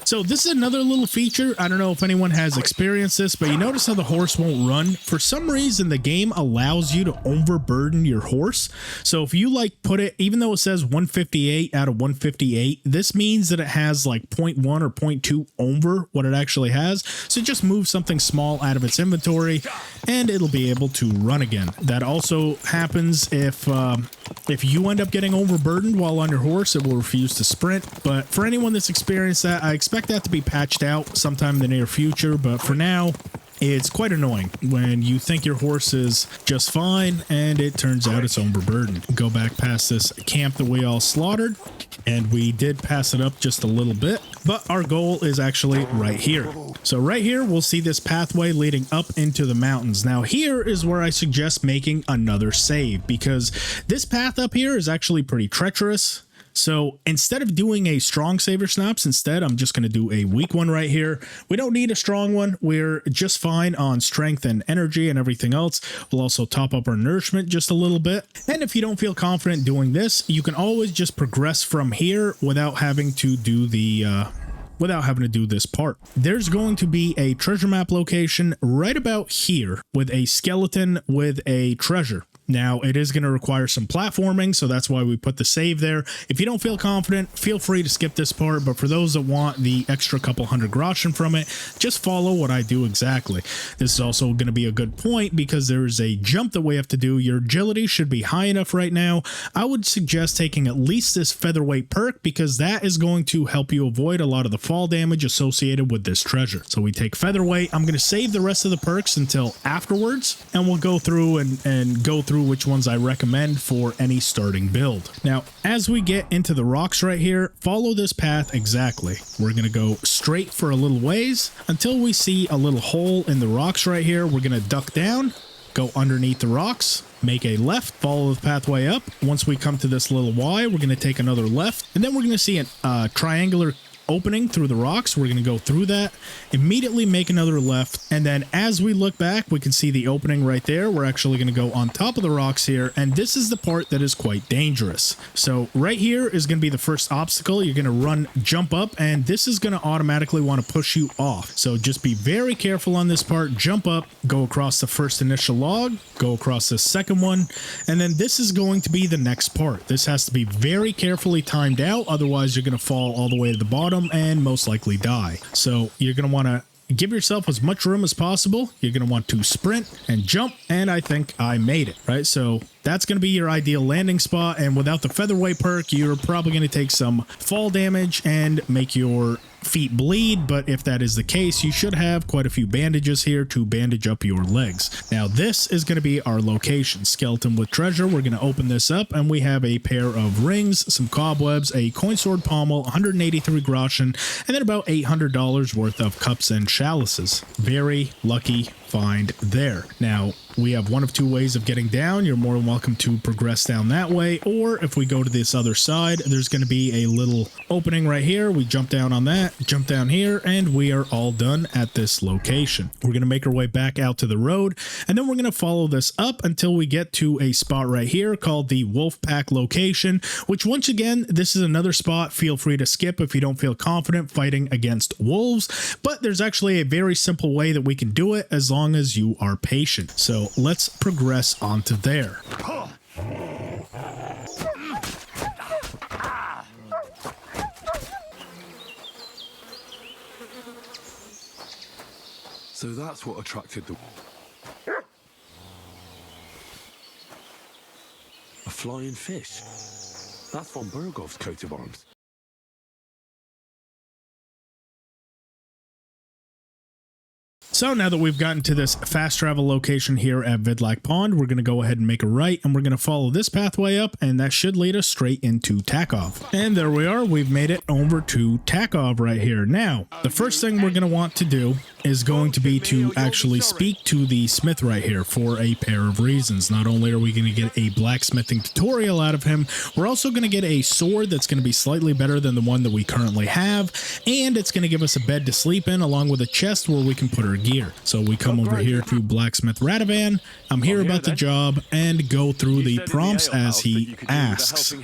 So this is another little feature. I don't know if anyone has experienced this, but you notice how the horse won't run. For some reason, the game allows you to overburden your horse. So if you like put it, even though it says 158 out of 158, this means that it has like 0.1 or 0.2 over what it actually has. So just move something small out of its inventory and it'll be able to run again. That also happens if you end up getting overburdened while on your horse, it will refuse to sprint. But for anyone that's experienced that, I expect that to be patched out sometime in the near future. But for now, it's quite annoying when you think your horse is just fine and it turns out it's overburdened. Go back past this camp that we all slaughtered, and we did pass it up just a little bit, but our goal is actually right here. So right here, we'll see this pathway leading up into the mountains. Now here is where I suggest making another save, because this path up here is actually pretty treacherous. So instead of doing a strong saver snaps, instead I'm just going to do a weak one right here. We don't need a strong one. We're just fine on strength and energy and everything else. We'll also top up our nourishment just a little bit. And if you don't feel confident doing this, you can always just progress from here without having to do this part. There's going to be a treasure map location right about here with a skeleton with a treasure. Now, it is going to require some platforming, so that's why we put the save there. If you don't feel confident, feel free to skip this part, but for those that want the extra couple hundred groschen from it, just follow what I do exactly. This is also going to be a good point because there is a jump that we have to do. Your agility should be high enough right now. I would suggest taking at least this featherweight perk because that is going to help you avoid a lot of the fall damage associated with this treasure. So we take featherweight. I'm going to save the rest of the perks until afterwards, and we'll go through and go through which ones I recommend for any starting build. Now, as we get into the rocks right here, follow this path exactly. We're going to go straight for a little ways until we see a little hole in the rocks right here. We're going to duck down, go underneath the rocks, make a left, follow the pathway up. Once we come to this little Y, we're going to take another left, and then we're going to see a triangular opening through the rocks. We're going to go through that, immediately make another left, and then as we look back, we can see the opening right there. We're actually going to go on top of the rocks here, and this is the part that is quite dangerous. So right here is going to be the first obstacle. You're going to jump up, and this is going to automatically want to push you off. So just be very careful on this part. Jump up, go across the first initial log, go across the second one, and then this is going to be the next part. This has to be very carefully timed out, otherwise you're going to fall all the way to the bottom and most likely die. So you're going to want to give yourself as much room as possible. You're going to want to sprint and jump, and I think I made it, right? So that's going to be your ideal landing spot, and without the featherweight perk, you're probably going to take some fall damage and make your feet bleed, but if that is the case, you should have quite a few bandages here to bandage up your legs. Now, this is going to be our location. Skeleton with treasure. We're going to open this up, and we have a pair of rings, some cobwebs, a coin sword pommel, 183 groschen, and then about $800 worth of cups and chalices. Very lucky find there. Now, we have one of two ways of getting down. You're more than welcome to progress down that way, or if we go to this other side, there's going to be a little opening right here. We jump down on that, jump down here, and we are all done at this location. We're going to make our way back out to the road, and then we're going to follow this up until we get to a spot right here called the Wolf Pack location, which once again, this is another spot. Feel free to skip if you don't feel confident fighting against wolves, but there's actually a very simple way that we can do it as long as you are patient. So let's progress onto there. So that's what attracted the... A flying fish. That's von Bergov's coat of arms. So now that we've gotten to this fast travel location here at Vidlac Pond, we're going to go ahead and make a right, and we're going to follow this pathway up, and that should lead us straight into Takov. And there we are. We've made it over to Takov right here. Now, the first thing we're going to want to do is going to be to actually speak to the smith right here for a pair of reasons. Not only are we going to get a blacksmithing tutorial out of him, we're also going to get a sword that's going to be slightly better than the one that we currently have, and it's going to give us a bed to sleep in along with a chest where we can put our gear. So we come over here to Blacksmith Radovan. I'm here about the job and go through the prompts as he asks.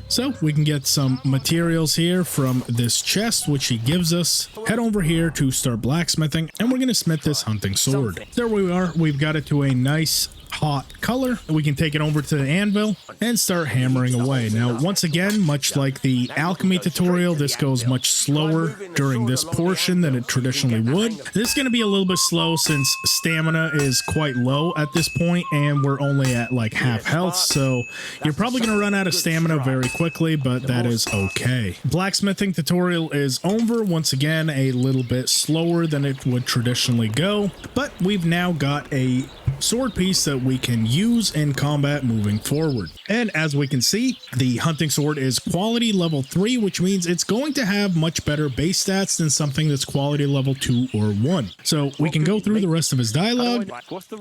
So we can get some materials here from this chest, which he gives us. Head over here to start blacksmithing, and we're going to smith this hunting sword. There we are. We've got it to a nice hot color. We can take it over to the anvil and start hammering away. Now, once again, much like the alchemy tutorial, this goes much slower during this portion than it traditionally would. This is going to be a little bit slow since stamina is quite low at this point, and we're only at like half health, so you're probably going to run out of stamina very quickly, but that is okay. Blacksmithing tutorial is over. Once again, a little bit slower than it would traditionally go, but we've now got a sword piece that we can use in combat moving forward. And as we can see, the hunting sword is quality level 3, which means it's going to have much better base stats than something that's quality level 2 or 1. So we can go through the rest of his dialogue.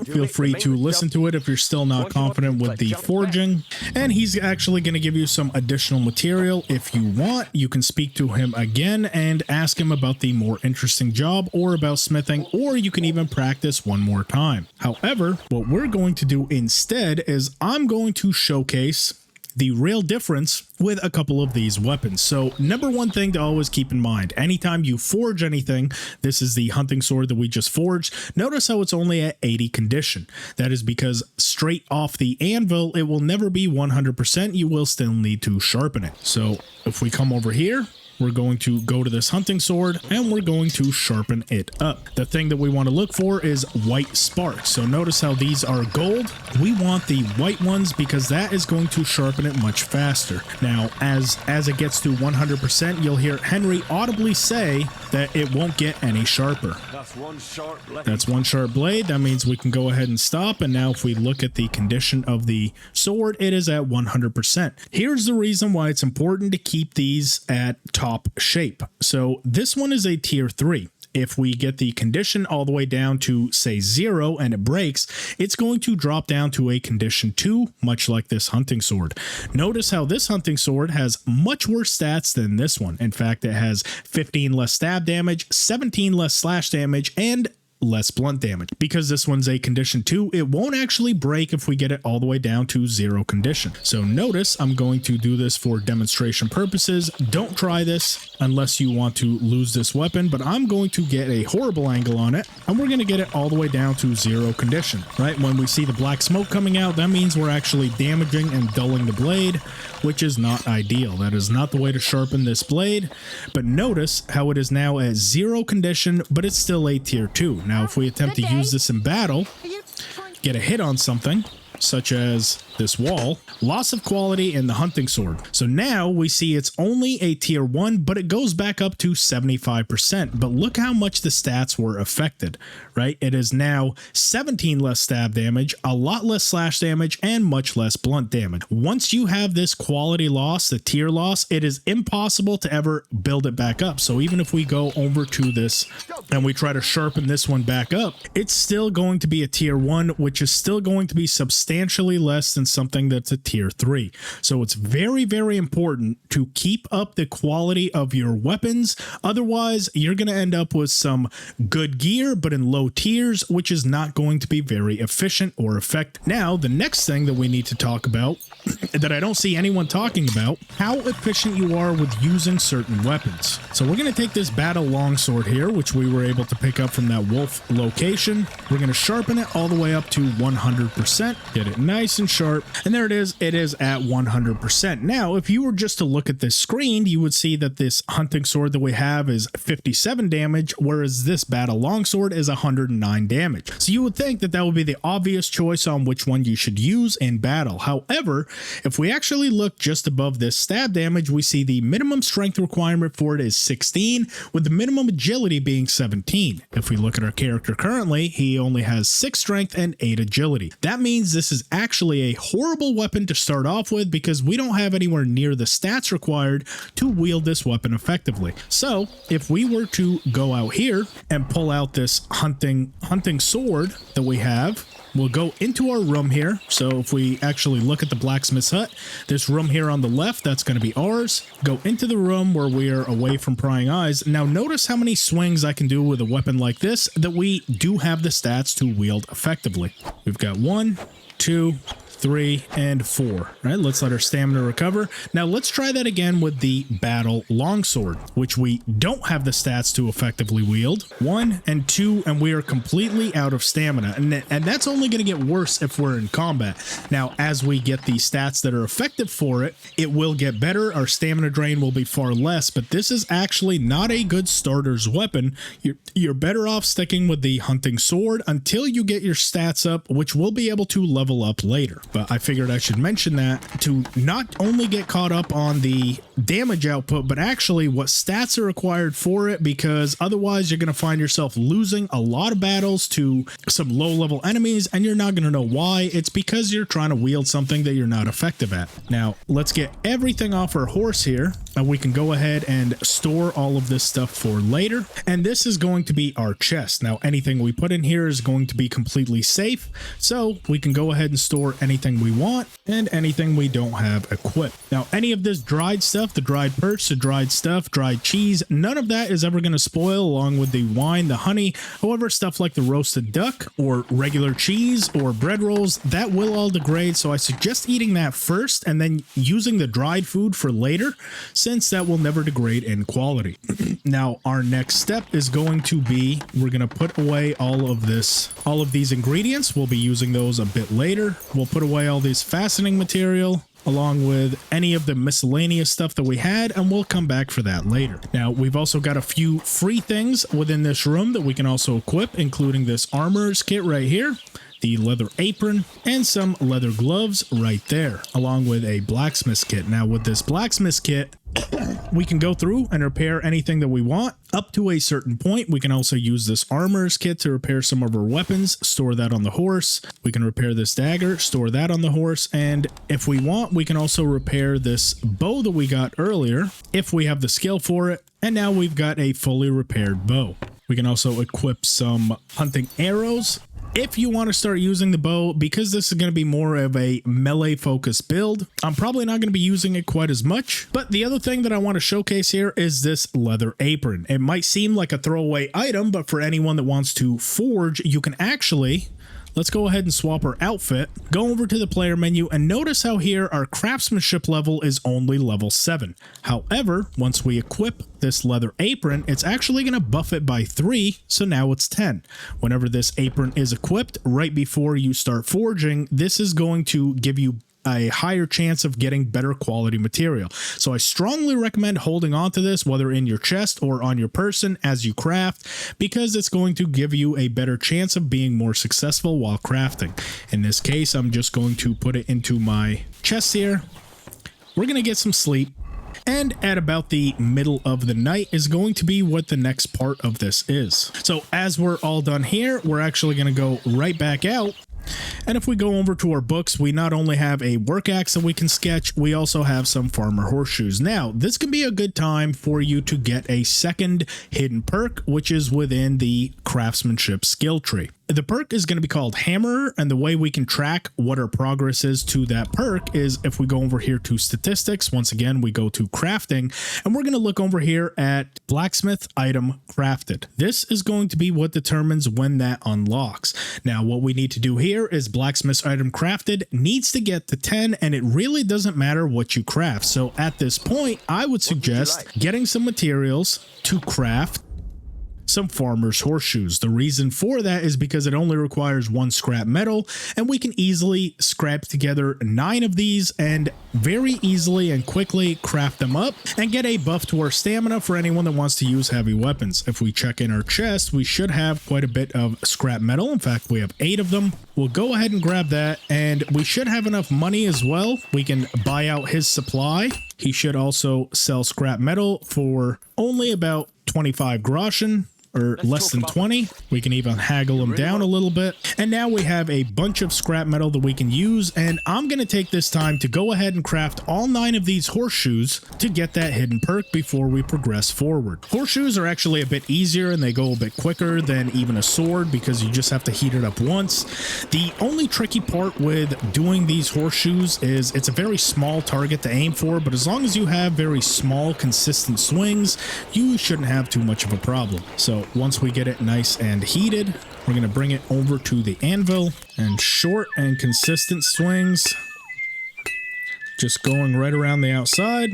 Feel free to listen to it if you're still not confident with the forging. And he's actually going to give you some additional material. If you want, you can speak to him again and ask him about the more interesting job or about smithing, or you can even practice one more time. However, what we're going to do instead is I'm going to showcase the real difference with a couple of these weapons. So number one thing to always keep in mind, anytime you forge anything, this is the hunting sword that we just forged, notice how it's only at 80 condition. That is because straight off the anvil, it will never be 100%. You will still need to sharpen it. So if we come over here, we're going to go to this hunting sword and we're going to sharpen it up. The thing that we want to look for is white sparks. So notice how these are gold. We want the white ones because that is going to sharpen it much faster. Now, as it gets to 100%, you'll hear Henry audibly say that it won't get any sharper. That's one sharp blade. That means we can go ahead and stop. And now if we look at the condition of the sword, it is at 100%. Here's the reason why it's important to keep these at top shape. So this one is a tier 3. If we get the condition all the way down to, say, 0 and it breaks, it's going to drop down to a condition 2, much like this hunting sword. Notice how this hunting sword has much worse stats than this one. In fact, it has 15 less stab damage, 17 less slash damage, and less blunt damage. Because this one's a condition 2, it won't actually break if we get it all the way down to 0 condition. So notice I'm going to do this for demonstration purposes. Don't try this unless you want to lose this weapon, but I'm going to get a horrible angle on it, and we're going to get it all the way down to 0 condition, right? When we see the black smoke coming out, that means we're actually damaging and dulling the blade, which is not ideal. That is not the way to sharpen this blade. But notice how it is now at 0 condition, but it's still a tier 2. Now, if we attempt to use this in battle, get a hit on something, such as this wall, loss of quality in the hunting sword. So now we see it's only a tier 1, but it goes back up to 75%. But look how much the stats were affected, right? It is now 17 less stab damage, a lot less slash damage, and much less blunt damage. Once you have this quality loss, the tier loss, it is impossible to ever build it back up. So even if we go over to this and we try to sharpen this one back up, it's still going to be a tier 1, which is still going to be substantially less than something that's a tier 3. So it's very, very important to keep up the quality of your weapons. Otherwise, you're going to end up with some good gear, but in low tiers, which is not going to be very efficient or effective. Now, the next thing that we need to talk about that I don't see anyone talking about, how efficient you are with using certain weapons. So we're going to take this battle longsword here, which we were able to pick up from that wolf location. We're going to sharpen it all the way up to 100%, get it nice and sharp, and there it is at 100%. Now, if you were just to look at this screen, you would see that this hunting sword that we have is 57 damage, whereas this battle longsword is 109 damage. So you would think that that would be the obvious choice on which one you should use in battle. However, If we actually look just above this stab damage, we see the minimum strength requirement for it is 16, with the minimum agility being 17. If we look at our character currently, he only has 6 strength and 8 agility. That means this is actually a horrible weapon to start off with because we don't have anywhere near the stats required to wield this weapon effectively. So if we were to go out here and pull out this hunting sword that we have, we'll go into our room here. So if we actually look at the blacksmith's hut, this room here on the left, that's going to be ours. Go into the room where we are away from prying eyes. Now notice how many swings I can do with a weapon like this that we do have the stats to wield effectively. We've got 1, 2, 3, and 4. All right, let's let our stamina recover. Now let's try that again with the battle longsword, which we don't have the stats to effectively wield. 1 and 2, and we are completely out of stamina, and that's only going to get worse if we're in combat. Now as we get the stats that are effective for it, it will get better. Our stamina drain will be far less, but this is actually not a good starter's weapon. You're better off sticking with the hunting sword until you get your stats up, which we'll be able to level up later. But I figured I should mention that to not only get caught up on the damage output, but actually what stats are required for it, because otherwise you're going to find yourself losing a lot of battles to some low-level enemies, and you're not going to know why. It's because you're trying to wield something that you're not effective at. Now, let's get everything off our horse here, and we can go ahead and store all of this stuff for later. And this is going to be our chest. Now, anything we put in here is going to be completely safe, so we can go ahead and store anything we want and anything we don't have equipped. Now, any of this dried stuff, the dried perks, the dried stuff, dried cheese, none of that is ever going to spoil, along with the wine, the honey. However, stuff like the roasted duck or regular cheese or bread rolls, that will all degrade, so I suggest eating that first and then using the dried food for later, since that will never degrade in quality. Now, our next step is going to be, we're going to put away all of these ingredients. We'll be using those a bit later. We'll put away all this fastening material along with any of the miscellaneous stuff that we had, and we'll come back for that later. Now, we've also got a few free things within this room that we can also equip, including this armorer's kit right here, the leather apron, and some leather gloves right there, along with a blacksmith's kit. Now, with this blacksmith's kit, we can go through and repair anything that we want up to a certain point. We can also use this armorer's kit to repair some of our weapons, store that on the horse. We can repair this dagger, store that on the horse, and if we want, we can also repair this bow that we got earlier if we have the skill for it. And now we've got a fully repaired bow. We can also equip some hunting arrows if you want to start using the bow, because this is going to be more of a melee focused build. I'm probably not going to be using it quite as much, but the other thing that I want to showcase here is this leather apron. It might seem like a throwaway item, but for anyone that wants to forge, you can actually... Let's go ahead and swap our outfit, go over to the player menu, and notice how here our craftsmanship level is only level 7. However, once we equip this leather apron, it's actually going to buff it by 3, so now it's 10. Whenever this apron is equipped, right before you start forging, this is going to give you a higher chance of getting better quality material. So I strongly recommend holding on to this, whether in your chest or on your person as you craft, because it's going to give you a better chance of being more successful while crafting. In this case, I'm just going to put it into my chest here. We're going to get some sleep. And at about the middle of the night is going to be what the next part of this is. So as we're all done here, we're actually going to go right back out. And if we go over to our books, we not only have a work axe that we can sketch, we also have some farmer horseshoes. Now, this can be a good time for you to get a second hidden perk, which is within the craftsmanship skill tree. The perk is going to be called Hammerer, and the way we can track what our progress is to that perk is if we go over here to statistics. Once again, we go to crafting, and we're going to look over here at blacksmith item crafted. This is going to be what determines when that unlocks. Now, what we need to do here is blacksmith item crafted needs to get to 10, and it really doesn't matter what you craft. So at this point, I would suggest getting some materials to craft some farmer's horseshoes. The reason for that is because it only requires 1 scrap metal, and we can easily scrap together 9 of these and very easily and quickly craft them up and get a buff to our stamina for anyone that wants to use heavy weapons. If we check in our chest, we should have quite a bit of scrap metal. In fact, we have 8 of them. We'll go ahead and grab that, and we should have enough money as well. We can buy out his supply. He should also sell scrap metal for only about 25 groschen, or less than 20. We can even haggle them down a little bit. And now we have a bunch of scrap metal that we can use, and I'm going to take this time to go ahead and craft all 9 of these horseshoes to get that hidden perk before we progress forward. Horseshoes are actually a bit easier and they go a bit quicker than even a sword because you just have to heat it up once. The only tricky part with doing these horseshoes is it's a very small target to aim for, but as long as you have very small consistent swings, you shouldn't have too much of a problem. So once we get it nice and heated, we're going to bring it over to the anvil, and short and consistent swings, just going right around the outside.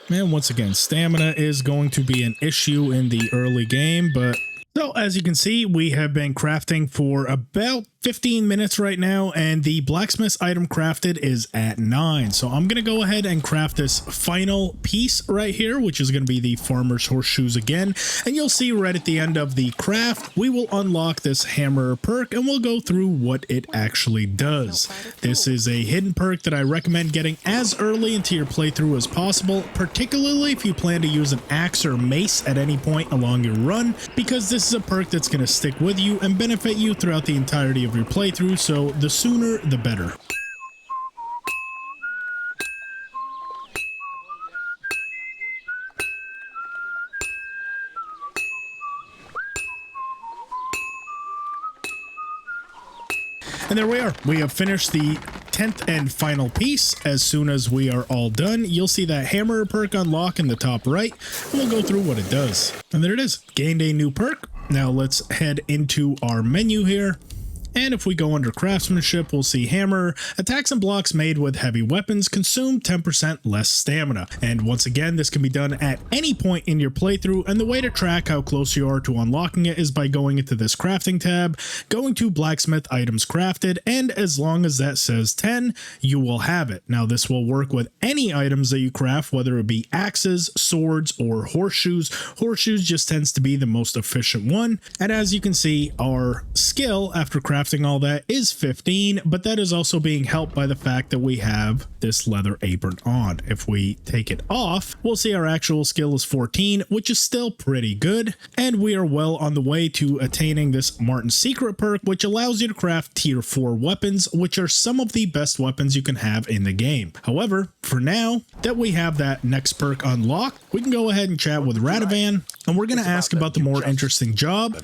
And once again, stamina is going to be an issue in the early game, but so as you can see, we have been crafting for about 15 minutes right now, and the blacksmith's item crafted is at 9. So I'm going to go ahead and craft this final piece right here, which is going to be the farmer's horseshoes again. And you'll see right at the end of the craft, we will unlock this hammer perk, and we'll go through what it actually does. This is a hidden perk that I recommend getting as early into your playthrough as possible, particularly if you plan to use an axe or mace at any point along your run, because this is a perk that's going to stick with you and benefit you throughout the entirety of your playthrough, so the sooner the better. And there we are. We have finished the 10th and final piece. As soon as we are all done, you'll see that hammer perk unlock in the top right, and we'll go through what it does. And there it is. Gained a new perk. Now let's head into our menu here. And if we go under craftsmanship, we'll see hammer, attacks and blocks made with heavy weapons consume 10% less stamina. And once again, this can be done at any point in your playthrough, and the way to track how close you are to unlocking it is by going into this crafting tab, going to blacksmith items crafted, and as long as that says 10, you will have it. Now this will work with any items that you craft, whether it be axes, swords, or horseshoes. Horseshoes just tends to be the most efficient one. And as you can see, our skill after crafting all that is 15, but that is also being helped by the fact that we have this leather apron on. If we take it off, we'll see our actual skill is 14, which is still pretty good, and we are well on the way to attaining this Martin's Secret perk, which allows you to craft tier 4 weapons, which are some of the best weapons you can have in the game. However, for now that we have that next perk unlocked, we can go ahead and chat with Radovan, and we're going to ask about the more interesting job,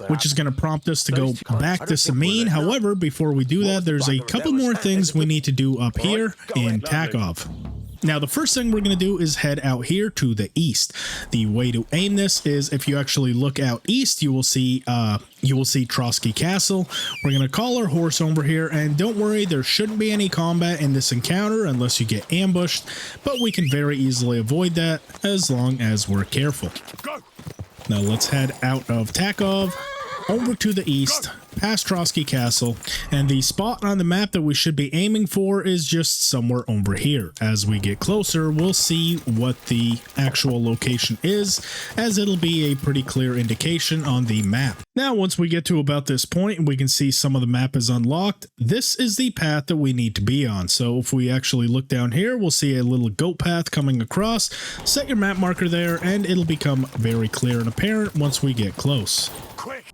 which is going to prompt us to go back to Samine. However, before we do that, there's a couple more things we need to do up here in Takov. Now, the first thing we're going to do is head out here to the east. The way to aim this is if you actually look out east, you will see Troskowitz Castle. We're going to call our horse over here, and don't worry, there shouldn't be any combat in this encounter unless you get ambushed, but we can very easily avoid that as long as we're careful. Now let's head out of Takov, over to the east, past Troskowitz Castle, and the spot on the map that we should be aiming for is just somewhere over here. As we get closer, we'll see what the actual location is, as it'll be a pretty clear indication on the map. Now, once we get to about this point and we can see some of the map is unlocked, this is the path that we need to be on. So if we actually look down here, we'll see a little goat path coming across. Set your map marker there, and it'll become very clear and apparent once we get close.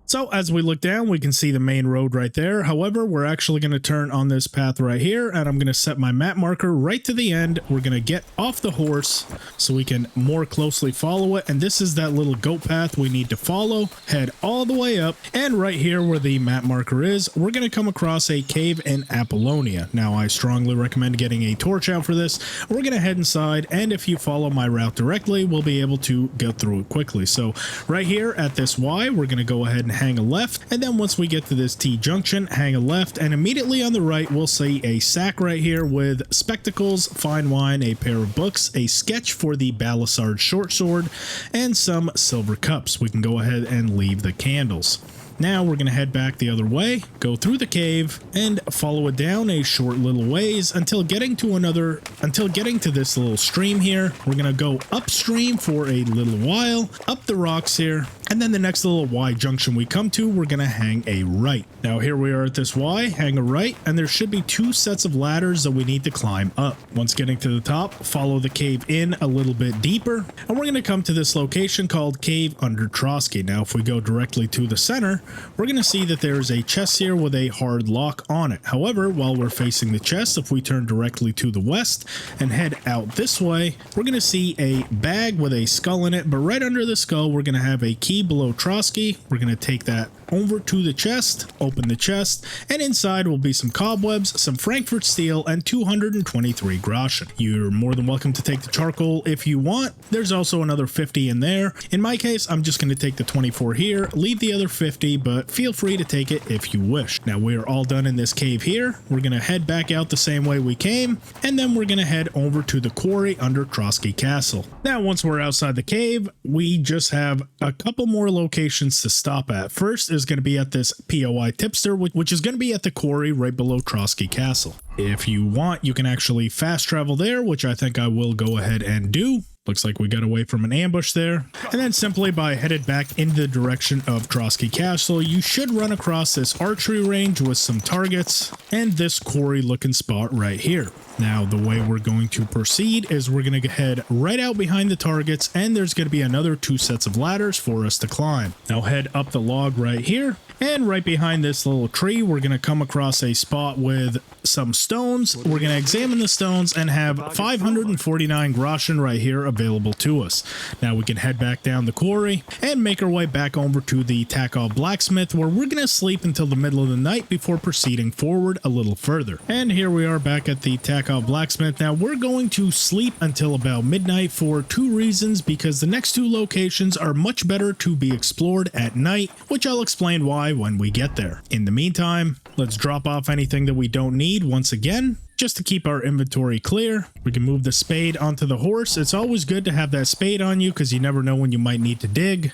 So as we look down, we can see the main road right there. However, we're actually going to turn on this path right here, and I'm going to set my map marker right to the end. We're going to get off the horse so we can more closely follow it. And this is that little goat path we need to follow. Head all the way up, and right here where the map marker is, we're going to come across a cave in Apollonia. Now, I strongly recommend getting a torch out for this. We're going to head inside, and if you follow my route directly, we'll be able to get through it quickly. So right here at this Y, we're going to go ahead and hang a left, and then once we get to this T-junction, hang a left, and immediately on the right, we'll see a sack right here with spectacles, fine wine, a pair of books, a sketch for the Balisard short sword, and some silver cups. We can go ahead and leave the candles. Now we're going to head back the other way, go through the cave, and follow it down a short little ways until getting to this little stream here. We're going to go upstream for a little while, up the rocks here, and then the next little Y junction we come to, we're going to hang a right. Now here we are at this Y, hang a right, and there should be 2 sets of ladders that we need to climb up. Once getting to the top, follow the cave in a little bit deeper, and we're going to come to this location called Cave Under Troskowitz. Now if we go directly to the center, we're going to see that there's a chest here with a hard lock on it. However, while we're facing the chest, if we turn directly to the west and head out this way, we're going to see a bag with a skull in it, but right under the skull, we're going to have a key below Troskowitz. We're going to take that over to the chest, open the chest, and inside will be some cobwebs, some Frankfurt steel, and 223 groschen. You're more than welcome to take the charcoal if you want. There's also another 50 in there. In my case, I'm just going to take the 24 here, leave the other 50, but feel free to take it if you wish. Now we're all done in this cave here. We're going to head back out the same way we came, and then we're going to head over to the quarry under Troskowitz Castle. Now once we're outside the cave, we just have a couple more locations to stop at. First is going to be at this POI tipster, which is going to be at the quarry right below Troskowitz Castle. If you want, you can actually fast travel there, which I think I will go ahead and do. Looks like we got away from an ambush there. And then simply by headed back in the direction of Troskowitz Castle, you should run across this archery range with some targets and this quarry looking spot right here. Now, the way we're going to proceed is we're going to head right out behind the targets, and there's going to be another 2 sets of ladders for us to climb. Now head up the log right here, and right behind this little tree, we're going to come across a spot with some stones. We're going to examine the stones and have 549 groschen right here available to us. Now we can head back down the quarry and make our way back over to the Takov Blacksmith, where we're going to sleep until the middle of the night before proceeding forward a little further. And here we are back at the Takov Blacksmith. Now we're going to sleep until about midnight for 2 reasons, because the next 2 locations are much better to be explored at night, which I'll explain why when we get there. In the meantime, let's drop off anything that we don't need once again, just to keep our inventory clear. We can move the spade onto the horse. It's always good to have that spade on you because you never know when you might need to dig.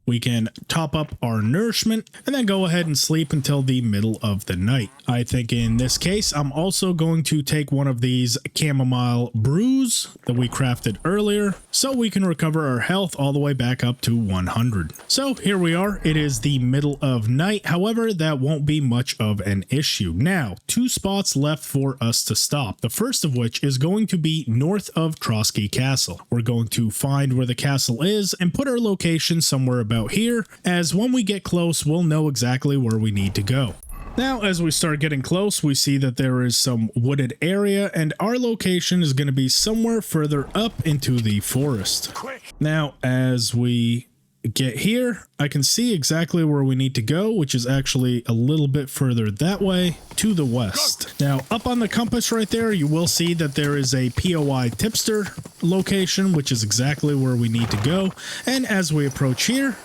We can top up our nourishment and then go ahead and sleep until the middle of the night. I think in this case, I'm also going to take one of these chamomile brews that we crafted earlier so we can recover our health all the way back up to 100. So here we are. It is the middle of night. However, that won't be much of an issue. Now, 2 spots left for us to stop. The first of which is going to be north of Troskowitz Castle. We're going to find where the castle is and put our location somewhere about here, as when we get close, we'll know exactly where we need to go. Now, as we start getting close, we see that there is some wooded area, and our location is going to be somewhere further up into the forest. Now, as we get here, I can see exactly where we need to go, which is actually a little bit further that way to the west. Now, up on the compass right there, you will see that there is a POI tipster location, which is exactly where we need to go. And as we approach here,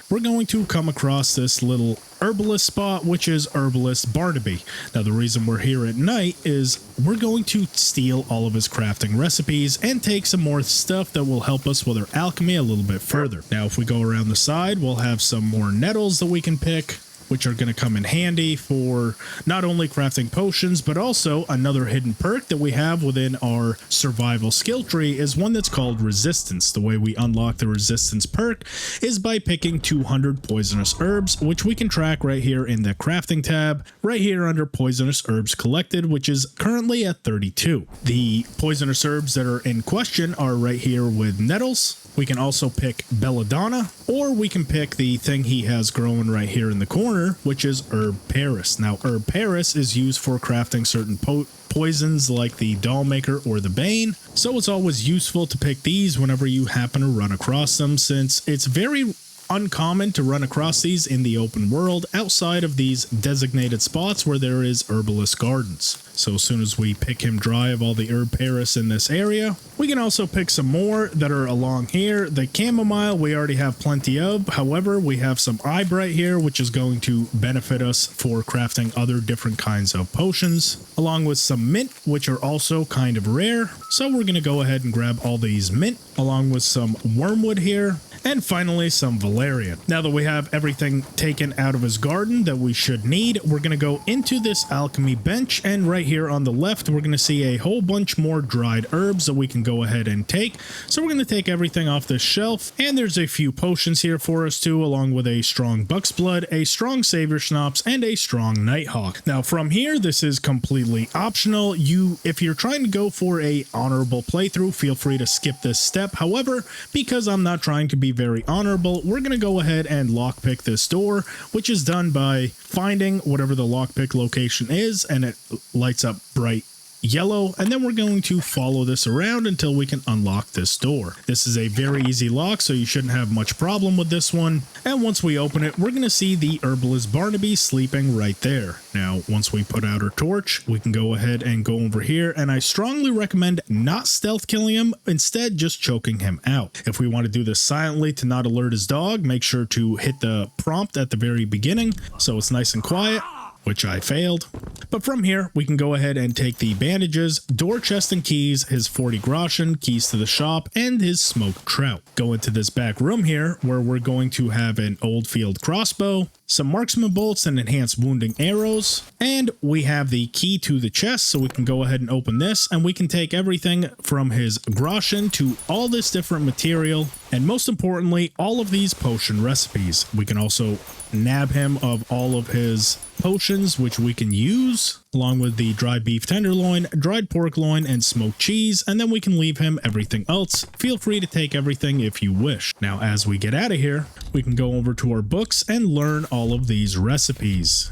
we're going to come across this little herbalist spot, which is Herbalist Barnaby. Now, the reason we're here at night is we're going to steal all of his crafting recipes and take some more stuff that will help us with our alchemy a little bit further. Now, if we go around the side, we'll have some more nettles that we can pick, which are going to come in handy for not only crafting potions, but also another hidden perk that we have within our survival skill tree is one that's called Resistance. The way we unlock the Resistance perk is by picking 200 poisonous herbs, which we can track right here in the crafting tab, right here under Poisonous Herbs Collected, which is currently at 32. The poisonous herbs that are in question are right here with nettles. We can also pick belladonna, or we can pick the thing he has growing right here in the corner, which is Herb Paris. Now, Herb Paris is used for crafting certain poisons like the Dollmaker or the Bane, so it's always useful to pick these whenever you happen to run across them, since it's very uncommon to run across these in the open world outside of these designated spots where there is herbalist gardens. So as soon as we pick him dry of all the herb Paris in this area, we can also pick some more that are along here. The chamomile we already have plenty of. However, we have some eyebright here, which is going to benefit us for crafting other different kinds of potions, along with some mint, which are also kind of rare. So we're going to go ahead and grab all these mint, along with some wormwood here. And finally, some valerian. Now that we have everything taken out of his garden that we should need, we're going to go into this alchemy bench. And right here on the left, we're going to see a whole bunch more dried herbs that we can go ahead and take. So we're going to take everything off this shelf. And there's a few potions here for us too, along with a strong buck's blood, a strong savior schnapps, and a strong nighthawk. Now from here, this is completely optional. If you're trying to go for a honorable playthrough, feel free to skip this step. However, because I'm not trying to be very honorable, we're going to go ahead and lockpick this door, which is done by finding whatever the lockpick location is, and it lights up bright yellow, and then we're going to follow this around until we can unlock this door. This is a very easy lock, so you shouldn't have much problem with this one. And once we open it, we're going to see the herbalist Barnaby sleeping right there. Now, once we put out our torch, we can go ahead and go over here, and I strongly recommend not stealth killing him, instead just choking him out. If we want to do this silently to not alert his dog, make sure to hit the prompt at the very beginning so it's nice and quiet, which I failed. But from here, we can go ahead and take the bandages, door chest and keys, his 40 groschen, keys to the shop, and his smoked trout. Go into this back room here, where we're going to have an old field crossbow, some marksman bolts and enhanced wounding arrows, and we have the key to the chest, so we can go ahead and open this, and we can take everything from his groschen to all this different material, and most importantly, all of these potion recipes. We can also nab him of all of his potions, which we can use, along with the dried beef tenderloin, dried pork loin, and smoked cheese, and then we can leave him everything else. Feel free to take everything if you wish. Now, as we get out of here, we can go over to our books and learn all of these recipes.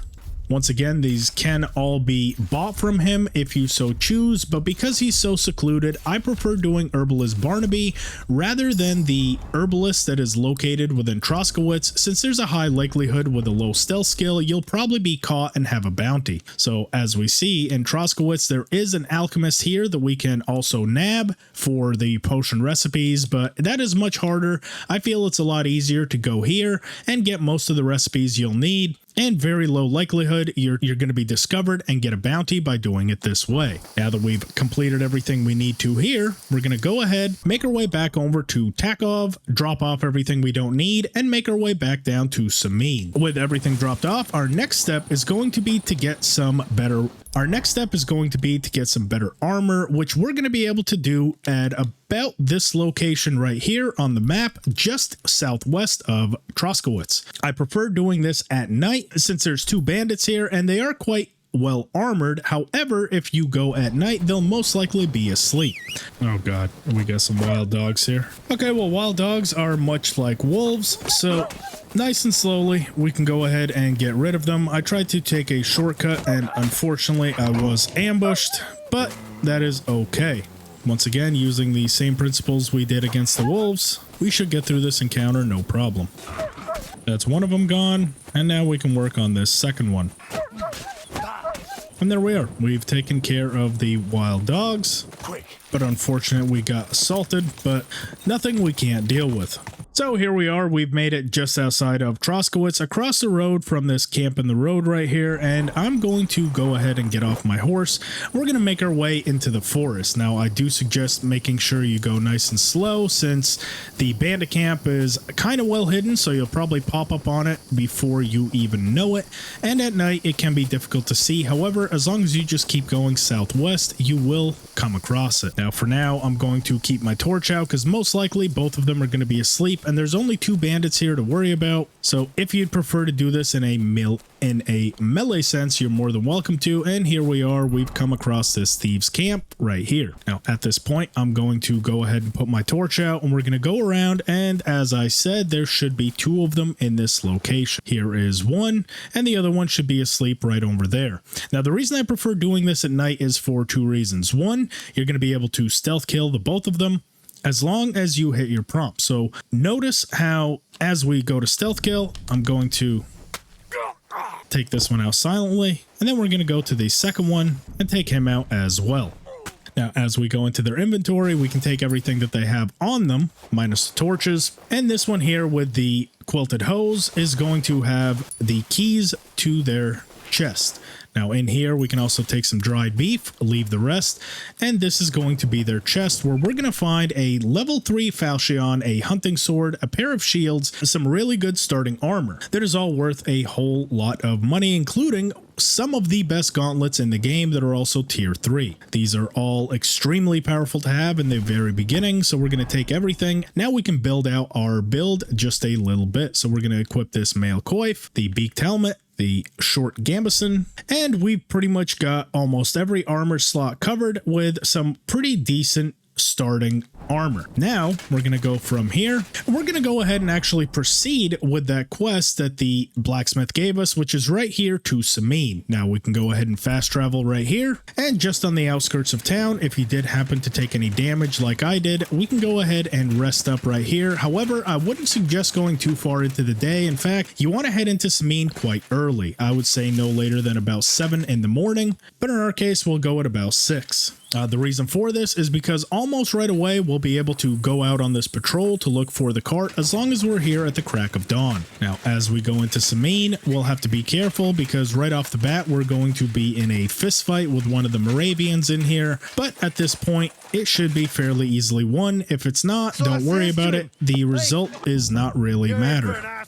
Once again, these can all be bought from him if you so choose, but because he's so secluded, I prefer doing Herbalist Barnaby rather than the herbalist that is located within Troskowitz, since there's a high likelihood with a low stealth skill, you'll probably be caught and have a bounty. So as we see in Troskowitz, there is an alchemist here that we can also nab for the potion recipes, but that is much harder. I feel it's a lot easier to go here and get most of the recipes you'll need, and very low likelihood you're going to be discovered and get a bounty by doing it this way. Now that we've completed everything we need to here, we're going to go ahead, make our way back over to Takov, drop off everything we don't need, and make our way back down to Samin. With everything dropped off, our next step is going to be to get some better armor, which we're going to be able to do at about this location right here on the map, just southwest of Troskowitz. I prefer doing this at night since there's two bandits here and they are quite well armored. However, if you go at night, they'll most likely be asleep. Oh god, we got some wild dogs here. Okay, well, wild dogs are much like wolves, so nice and slowly we can go ahead and get rid of them. I tried to take a shortcut and unfortunately I was ambushed, but that is okay. Once again, using the same principles we did against the wolves, we should get through this encounter no problem. That's one of them gone, and now we can work on this second one. And there we are. We've taken care of the wild dogs, but unfortunately we got assaulted, but nothing we can't deal with. So here we are, we've made it just outside of Troskowitz, across the road from this camp in the road right here, and I'm going to go ahead and get off my horse. We're going to make our way into the forest. Now, I do suggest making sure you go nice and slow, since the bandit camp is kind of well hidden, so you'll probably pop up on it before you even know it, and at night it can be difficult to see. However, as long as you just keep going southwest, you will come across it. Now, for now, I'm going to keep my torch out, because most likely both of them are going to be asleep, and there's only two bandits here to worry about. So if you'd prefer to do this in a melee sense, you're more than welcome to. And here we are, we've come across this thieves camp right here. Now at this point, I'm going to go ahead and put my torch out, and we're going to go around, and as I said, there should be two of them in this location. Here is one, and the other one should be asleep right over there. Now the reason I prefer doing this at night is for two reasons. One, you're going to be able to stealth kill the both of them as long as you hit your prompt. So notice how as we go to stealth kill, I'm going to take this one out silently, and then we're going to go to the second one and take him out as well. Now, as we go into their inventory, we can take everything that they have on them, minus the torches. And this one here with the quilted hose is going to have the keys to their chest. Now in here, we can also take some dried beef, leave the rest, and this is going to be their chest where we're going to find a level 3 falchion, a hunting sword, a pair of shields, some really good starting armor. That is all worth a whole lot of money, including some of the best gauntlets in the game that are also tier 3. These are all extremely powerful to have in the very beginning, so we're going to take everything. Now we can build out our build just a little bit. So we're going to equip this mail coif, the beaked helmet, the short gambeson, and we've pretty much got almost every armor slot covered with some pretty decent starting armor. Now we're going to go from here. We're going to go ahead and actually proceed with that quest that the blacksmith gave us, which is right here to Sameen. Now we can go ahead and fast travel right here, and just on the outskirts of town, if you did happen to take any damage like I did, we can go ahead and rest up right here. However, I wouldn't suggest going too far into the day. In fact, you want to head into Sameen quite early. I would say no later than about 7 in the morning, but in our case, we'll go at about 6. The reason for this is because almost right away we'll be able to go out on this patrol to look for the cart as long as we're here at the crack of dawn. Now as we go into Sameen, we'll have to be careful because right off the bat we're going to be in a fist fight with one of the Moravians in here, but at this point it should be fairly easily won. If it's not, don't worry about it. The result is not really matter.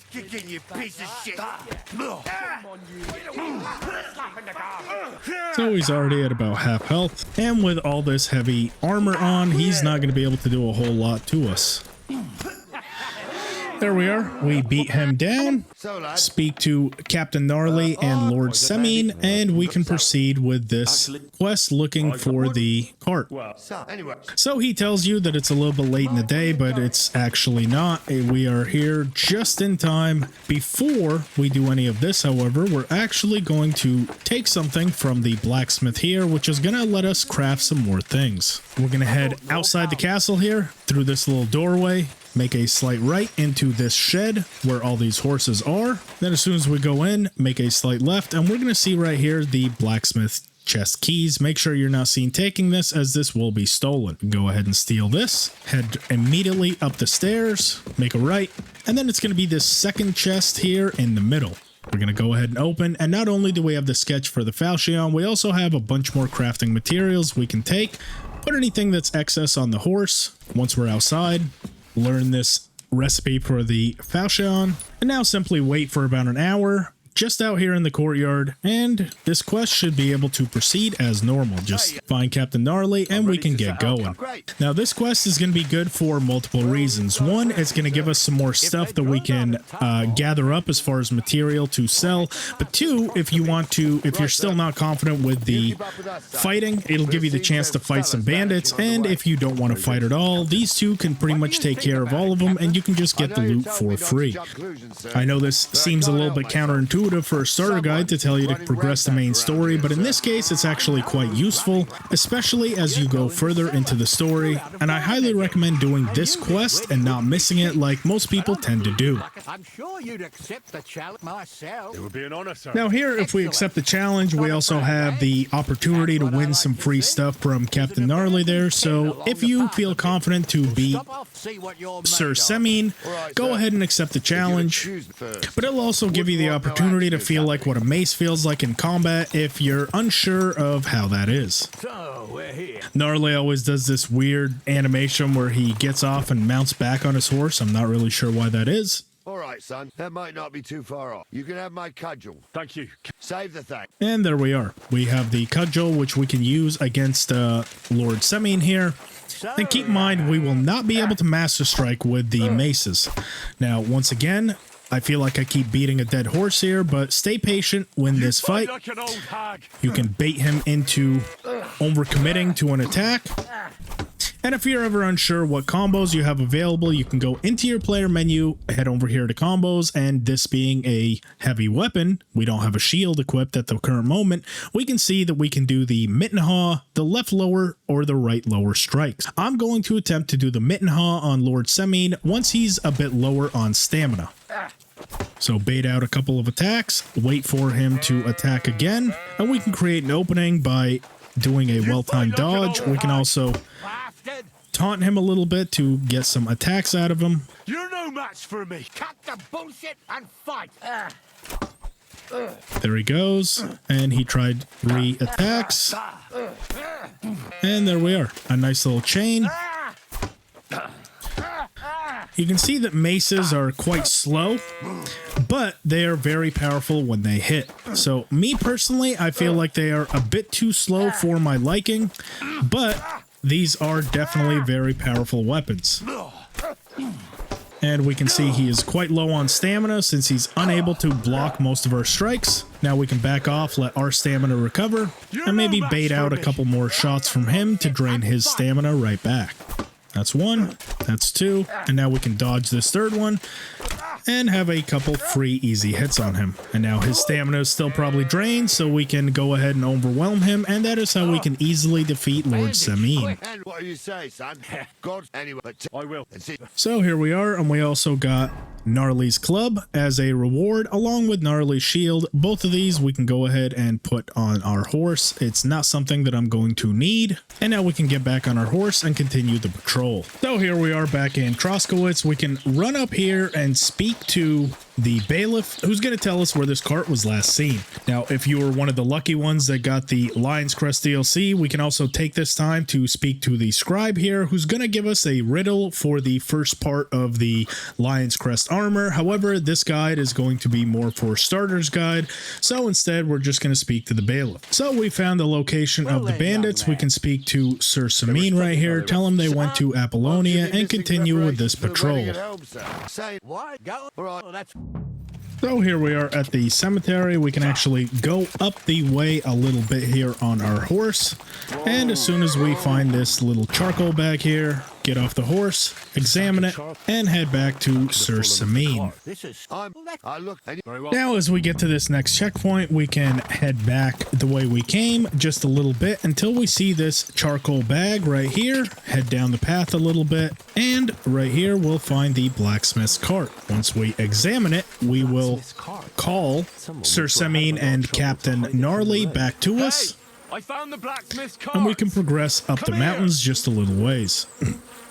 So he's already at about half health, and with all this heavy armor on, he's not going to be able to do a whole lot to us. There we are. We beat him down, speak to Captain Gnarly and Lord Semine, and we can proceed with this quest looking for the cart. So he tells you that it's a little bit late in the day, but it's actually not. We are here just in time. Before we do any of this, however, we're actually going to take something from the blacksmith here, which is going to let us craft some more things. We're going to head outside the castle here through this little doorway. Make a slight right into this shed where all these horses are. Then as soon as we go in, make a slight left, and we're going to see right here the blacksmith chest keys. Make sure you're not seen taking this, as this will be stolen. Go ahead and steal this. Head immediately up the stairs, make a right, and then it's going to be this second chest here in the middle. We're going to go ahead and open, and not only do we have the sketch for the falchion, we also have a bunch more crafting materials we can take. Put anything that's excess on the horse. Once we're outside, learn this recipe for the falchion, and now simply wait for about an hour just out here in the courtyard, and this quest should be able to proceed as normal. Just find Captain Gnarly and we can get going. Now this quest is going to be good for multiple reasons. One, it's going to give us some more stuff that we can gather up as far as material to sell, but two, if you want to, if you're still not confident with the fighting, it'll give you the chance to fight some bandits, and if you don't want to fight at all, these two can pretty much take care of all of them, and you can just get the loot for free. I know this seems a little bit counterintuitive for a starter guide to tell you to progress the main story, but in this case it's actually quite useful, especially as you go further into the story, and I highly recommend doing this quest and not missing it like most people tend to do. I'm sure you'd accept the challenge myself. It would be an honor, sir. Now here, if we accept the challenge, we also have the opportunity to win some free stuff from Captain Gnarly there, so if you feel confident to beat Sir Semine, go ahead and accept the challenge, but it'll also give you the opportunity to feel like what a mace feels like in combat if you're unsure of how that is. Gnarly always does this weird animation where he gets off and mounts back on his horse. I'm not really sure why that is. All right, son. That might not be too far off. You can have my cudgel. Thank you. Save the thing. And there we are. We have the cudgel, which we can use against Lord Semine here. And keep in mind, we will not be able to master strike with the maces. Now, once again, I feel like I keep beating a dead horse here, but stay patient. Win this fight. You can bait him into overcommitting to an attack. And if you're ever unsure what combos you have available, you can go into your player menu, head over here to combos, and this being a heavy weapon, we don't have a shield equipped at the current moment, we can see that we can do the Mittenhaw, the left lower, or the right lower strikes. I'm going to attempt to do the Mittenhaw on Lord Semine once he's a bit lower on stamina. So bait out a couple of attacks, wait for him to attack again, and we can create an opening by doing a well-timed dodge. We can also taunt him a little bit to get some attacks out of him. You're no match for me. Cut the bullshit and fight. There he goes, and he tried 3 attacks. And there we are, a nice little chain. You can see that maces are quite slow, but they are very powerful when they hit. So me personally, I feel like they are a bit too slow for my liking, but these are definitely very powerful weapons. And we can see he is quite low on stamina since he's unable to block most of our strikes. Now we can back off, let our stamina recover, and maybe bait out a couple more shots from him to drain his stamina right back. That's 1, that's 2, and now we can dodge this 3rd one and have a couple free easy hits on him. And now his stamina is still probably drained, so we can go ahead and overwhelm him, and that is how we can easily defeat Lord Semin. What do you say, son? God, anyway, I will. So here we are, and we also got Gnarly's Club as a reward, along with Gnarly's Shield. Both of these we can go ahead and put on our horse. It's not something that I'm going to need. And now we can get back on our horse and continue the patrol. So here we are back in Troskowitz. We can run up here and speak to the bailiff, who's going to tell us where this cart was last seen. Now, if you were one of the lucky ones that got the Lion's Crest DLC, we can also take this time to speak to the scribe here, who's going to give us a riddle for the first part of the Lion's Crest armor. However, this guide is going to be more for starter's guide, so instead we're just going to speak to the bailiff. So we found the location of the bandits. We can speak to Sir Semin right here, tell him they went to Apollonia, and continue with this patrol. So here we are at the cemetery. We can actually go up the way a little bit here on our horse. And as soon as we find this little charcoal bag here, get off the horse, examine it, and head back to Sir Semin. Now, as we get to this next checkpoint, we can head back the way we came just a little bit until we see this charcoal bag right here. Head down the path a little bit, and right here we'll find the blacksmith's cart. Once we examine it, we will call Sir Semin and Captain Gnarly back to us. I found the blacksmith's cart. And we can progress up the mountains just a little ways.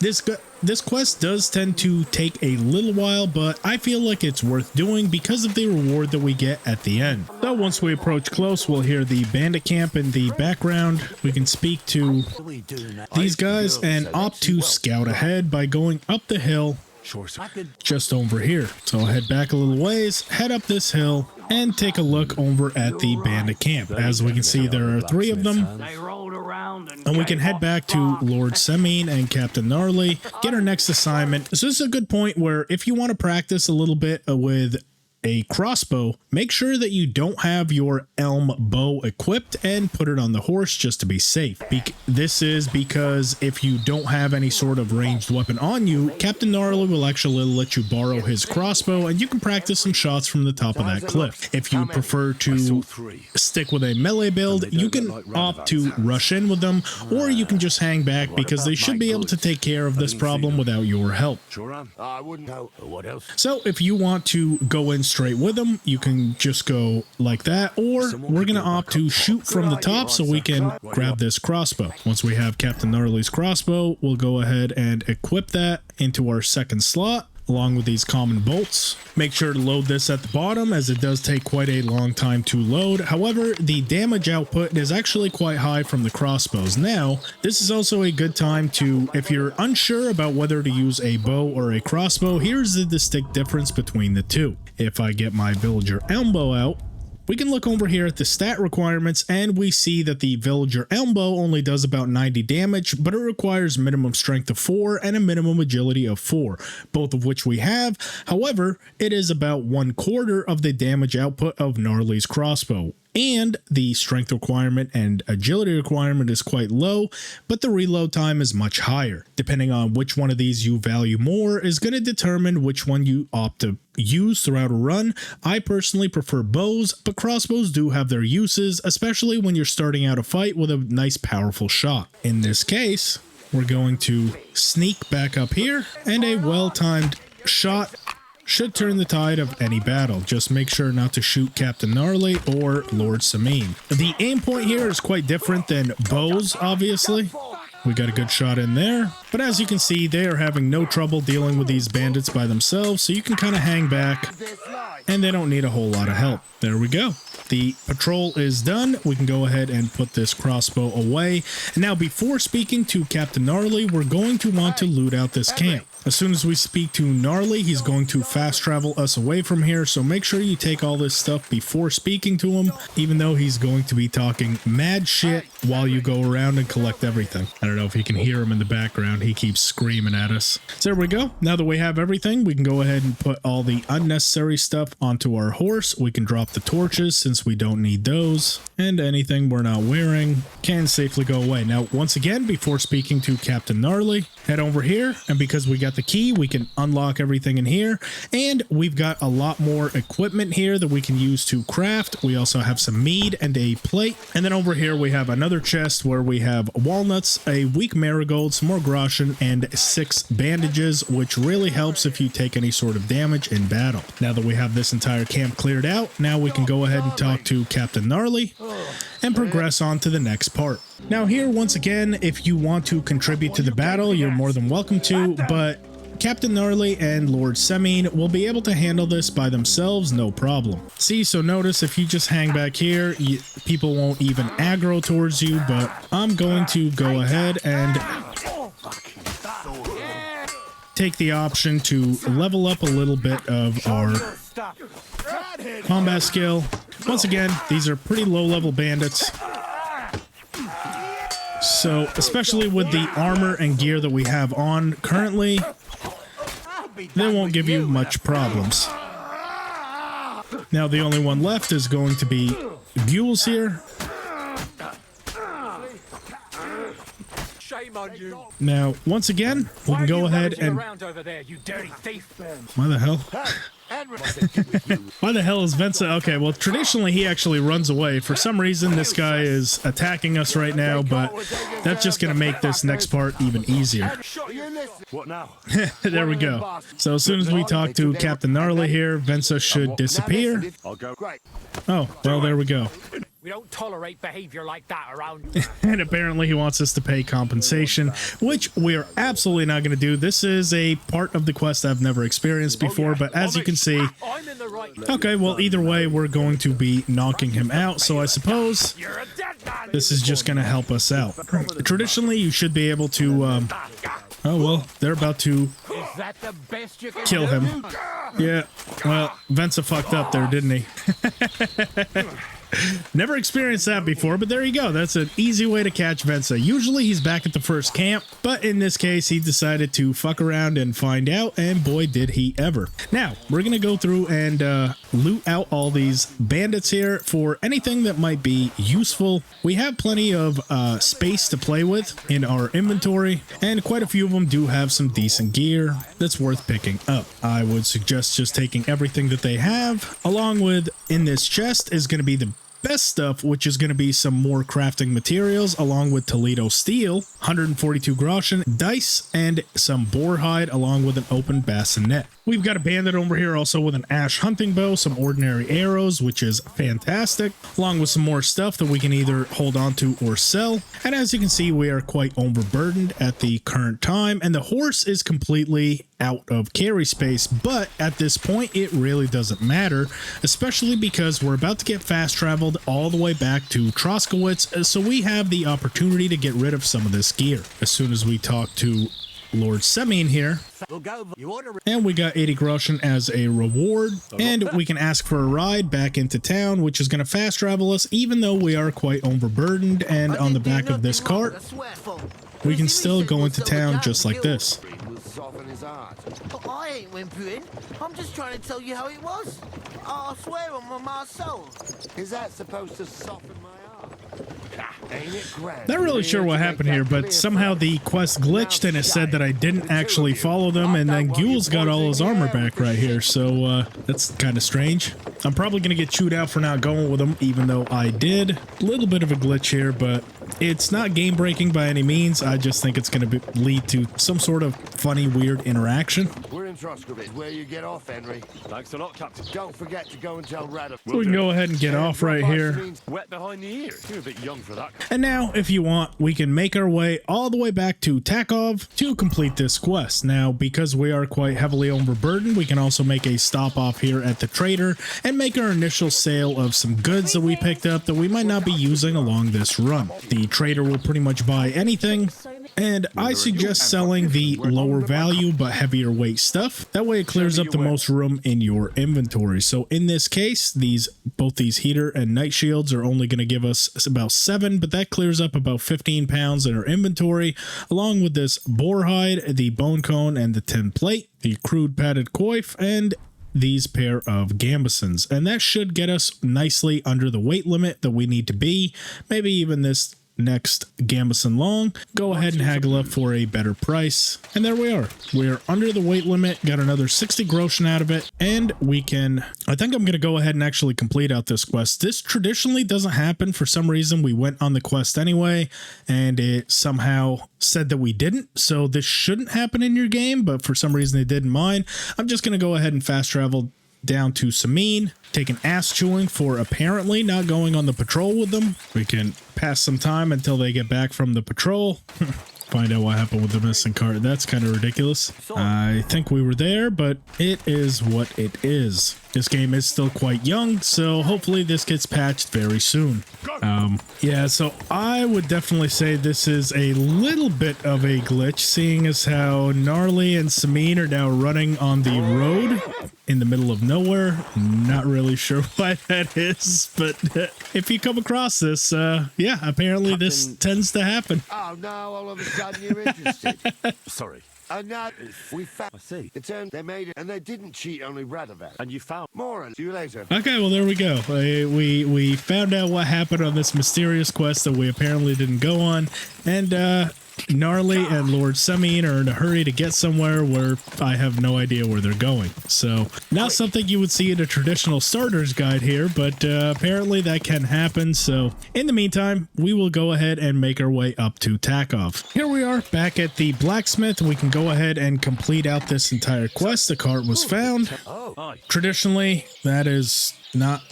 This quest does tend to take a little while, but I feel like it's worth doing because of the reward that we get at the end. So once we approach close, we'll hear the bandit camp in the background. We can speak to these guys and opt to scout ahead by going up the hill just over here. So I'll head back a little ways, head up this hill, and take a look over at the bandit camp. As we can see, there are 3 of them, and we can head back to Lord Semin and Captain Gnarly, get our next assignment. So this is a good point where if you want to practice a little bit with a crossbow, make sure that you don't have your elm bow equipped and put it on the horse just to be safe. This is because if you don't have any sort of ranged weapon on you, Captain Gnarly will actually let you borrow his crossbow and you can practice some shots from the top of that cliff. If you prefer to stick with a melee build, you can opt to rush in with them, or you can just hang back because they should be able to take care of this problem without your help. I wouldn't know what else. So if you want to go in straight with them, you can just go like that, or we're going to opt to shoot from the top so we can grab this crossbow. Once we have Captain Gnarly's crossbow, we'll go ahead and equip that into our second slot along with these common bolts. Make sure to load this at the bottom as it does take quite a long time to load. However, the damage output is actually quite high from the crossbows. Now, this is also a good time to, if you're unsure about whether to use a bow or a crossbow, here's the distinct difference between the two. If I get my villager elm bow out, we can look over here at the stat requirements and we see that the villager elm bow only does about 90 damage, but it requires minimum strength of 4 and a minimum agility of 4, both of which we have. However, it is about 1/4 of the damage output of Gnarly's crossbow. And the strength requirement and agility requirement is quite low, but the reload time is much higher. Depending on which one of these you value more is going to determine which one you opt to use throughout a run. I personally prefer bows, but crossbows do have their uses, especially when you're starting out a fight with a nice powerful shot. In this case, we're going to sneak back up here, and a well-timed shot should turn the tide of any battle. Just make sure not to shoot Captain Gnarly or Lord Samine. The aim point here is quite different than Bo's, obviously. We got a good shot in there, but as you can see, they are having no trouble dealing with these bandits by themselves, so you can kind of hang back, and they don't need a whole lot of help. There we go. The patrol is done. We can go ahead and put this crossbow away. And now, before speaking to Captain Gnarly, we're going to want to loot out this camp. As soon as we speak to Gnarly, he's going to fast travel us away from here, so make sure you take all this stuff before speaking to him, even though he's going to be talking mad shit while you go around and collect everything. I don't know if you can hear him in the background. He keeps screaming at us. So there we go. Now that we have everything, we can go ahead and put all the unnecessary stuff onto our horse. We can drop the torches since we don't need those, and anything we're not wearing can safely go away. Now, once again, before speaking to Captain Gnarly, head over here, and because we got the key, we can unlock everything in here, and we've got a lot more equipment here that we can use to craft. We also have some mead and a plate, and then over here we have another chest where we have walnuts, a weak marigold, some more groschen, and 6 bandages, which really helps if you take any sort of damage in battle. Now that we have this entire camp cleared out, now we can go ahead and talk to Captain Gnarly and progress on to the next part. Now here, once again, if you want to contribute to the battle, you're more than welcome to, but Captain Gnarly and Lord Samine will be able to handle this by themselves, no problem. See, so notice if you just hang back here, people won't even aggro towards you, but I'm going to go ahead and take the option to level up a little bit of our combat skill. Once again, these are pretty low-level bandits, so especially with the armor and gear that we have on currently, they won't give you much problems. Now the only one left is going to be Buell's here. Shame on you. Now, once again, we can go ahead and... Why the hell? Why the hell is Vensa? Okay, well, traditionally he actually runs away. For some reason, this guy is attacking us right now, but that's just going to make this next part even easier. What now? There we go. So as soon as we talk to Captain Gnarly here, Vensa should disappear. I'll go. Right. Oh, well, there we go. We don't tolerate behavior like that around. And apparently he wants us to pay compensation, which we are absolutely not going to do. This is a part of the quest I've never experienced before, but as you can see... I'm in the right. Okay, well, either way, we're going to be knocking him out, so I suppose You're a dead man. this is just going to help us out. Traditionally, you should be able to... oh, well, they're about to Is that the best you can kill do? him. Yeah, well, Vensa fucked up there, didn't he? Never experienced that before, but there you go. That's an easy way to catch Vensa. Usually he's back at the first camp, but in this case, he decided to fuck around and find out, and boy, did he ever. Now, we're going to go through and loot out all these bandits here for anything that might be useful. We have plenty of space to play with in our inventory, and quite a few of them do have some decent gear that's worth picking up. I would suggest just taking everything that they have, along with, in this chest, is going to be the best stuff, which is going to be some more crafting materials along with Toledo steel, 142 groschen, dice, and some boar hide along with an open bassinet. We've got a bandit over here also with an ash hunting bow, some ordinary arrows, which is fantastic, along with some more stuff that we can either hold on to or sell. And as you can see, we are quite overburdened at the current time, and the horse is completely out of carry space, but at this point it really doesn't matter, especially because we're about to get fast traveled all the way back to Troskowitz, so we have the opportunity to get rid of some of this gear as soon as we talk to Lord Samine here. And we got 80 groschen as a reward, and we can ask for a ride back into town, which is going to fast travel us, even though we are quite overburdened. And on the back of this cart, we can still go into town just like this. I ain't whimpering. I'm just trying to tell you how it was. I swear on my soul. Is that supposed to soften my heart? Ain't it grand? Not really sure what happened here, but somehow the quest glitched and it said that I didn't actually follow them, and then Gule's got all his armor back right here, so that's kind of strange. I'm probably going to get chewed out for not going with them, even though I did. A little bit of a glitch here, but it's not game breaking by any means. I just think it's going to lead to some sort of funny, weird interaction. Troskowitz. Where you get off, Henry. Thanks a lot, Captain. Don't forget to go and tell Radov. So we can go ahead and get off right here. Wet behind the ears. You're a bit young for that. And now, if you want, we can make our way all the way back to Takov to complete this quest. Now, because we are quite heavily overburdened, we can also make a stop off here at the trader and make our initial sale of some goods that we picked up that we might not be using along this run. The trader will pretty much buy anything, and I suggest selling the lower value but heavier weight stuff. That way it clears up the most room in your inventory. So in this case, both these heater and night shields are only going to give us about 7, but that clears up about 15 pounds in our inventory, along with this boar hide, the bone cone, and the tin plate, the crude padded coif, and these pair of gambesons. And that should get us nicely under the weight limit that we need to be. Maybe even this next gambeson long. Go ahead and haggle up for a better price. And there we are. We're under the weight limit, got another 60 groschen out of it, and we can, I think I'm going to go ahead and actually complete out this quest. This traditionally doesn't happen. For some reason, we went on the quest anyway, and it somehow said that we didn't. So this shouldn't happen in your game, but for some reason it did in mine. I'm just going to go ahead and fast travel down to Sameen, take an ass chewing for apparently not going on the patrol with them. We can pass some time until they get back from the patrol. Find out what happened with the missing cart. That's kind of ridiculous. I think we were there, but it is what it is. This game is still quite young, so hopefully this gets patched very soon. Yeah, so I would definitely say this is a little bit of a glitch, seeing as how Gnarly and Sameen are now running on the road in the middle of nowhere. Not really sure why that is, but if you come across this, yeah, apparently this tends to happen. Oh, no, all of a sudden you're interested. Sorry. And now we found. I see. It turned they made it, and they didn't cheat only Radov. And you found More on. See you later. Okay, well, there we go. We found out what happened on this mysterious quest that we apparently didn't go on, and Gnarly and Lord Sameen are in a hurry to get somewhere where I have no idea where they're going. So, not something you would see in a traditional starter's guide here, but apparently that can happen. So, in the meantime, we will go ahead and make our way up to Takov. Here we are back at the blacksmith. We can go ahead and complete out this entire quest. The cart was found. Traditionally, that is not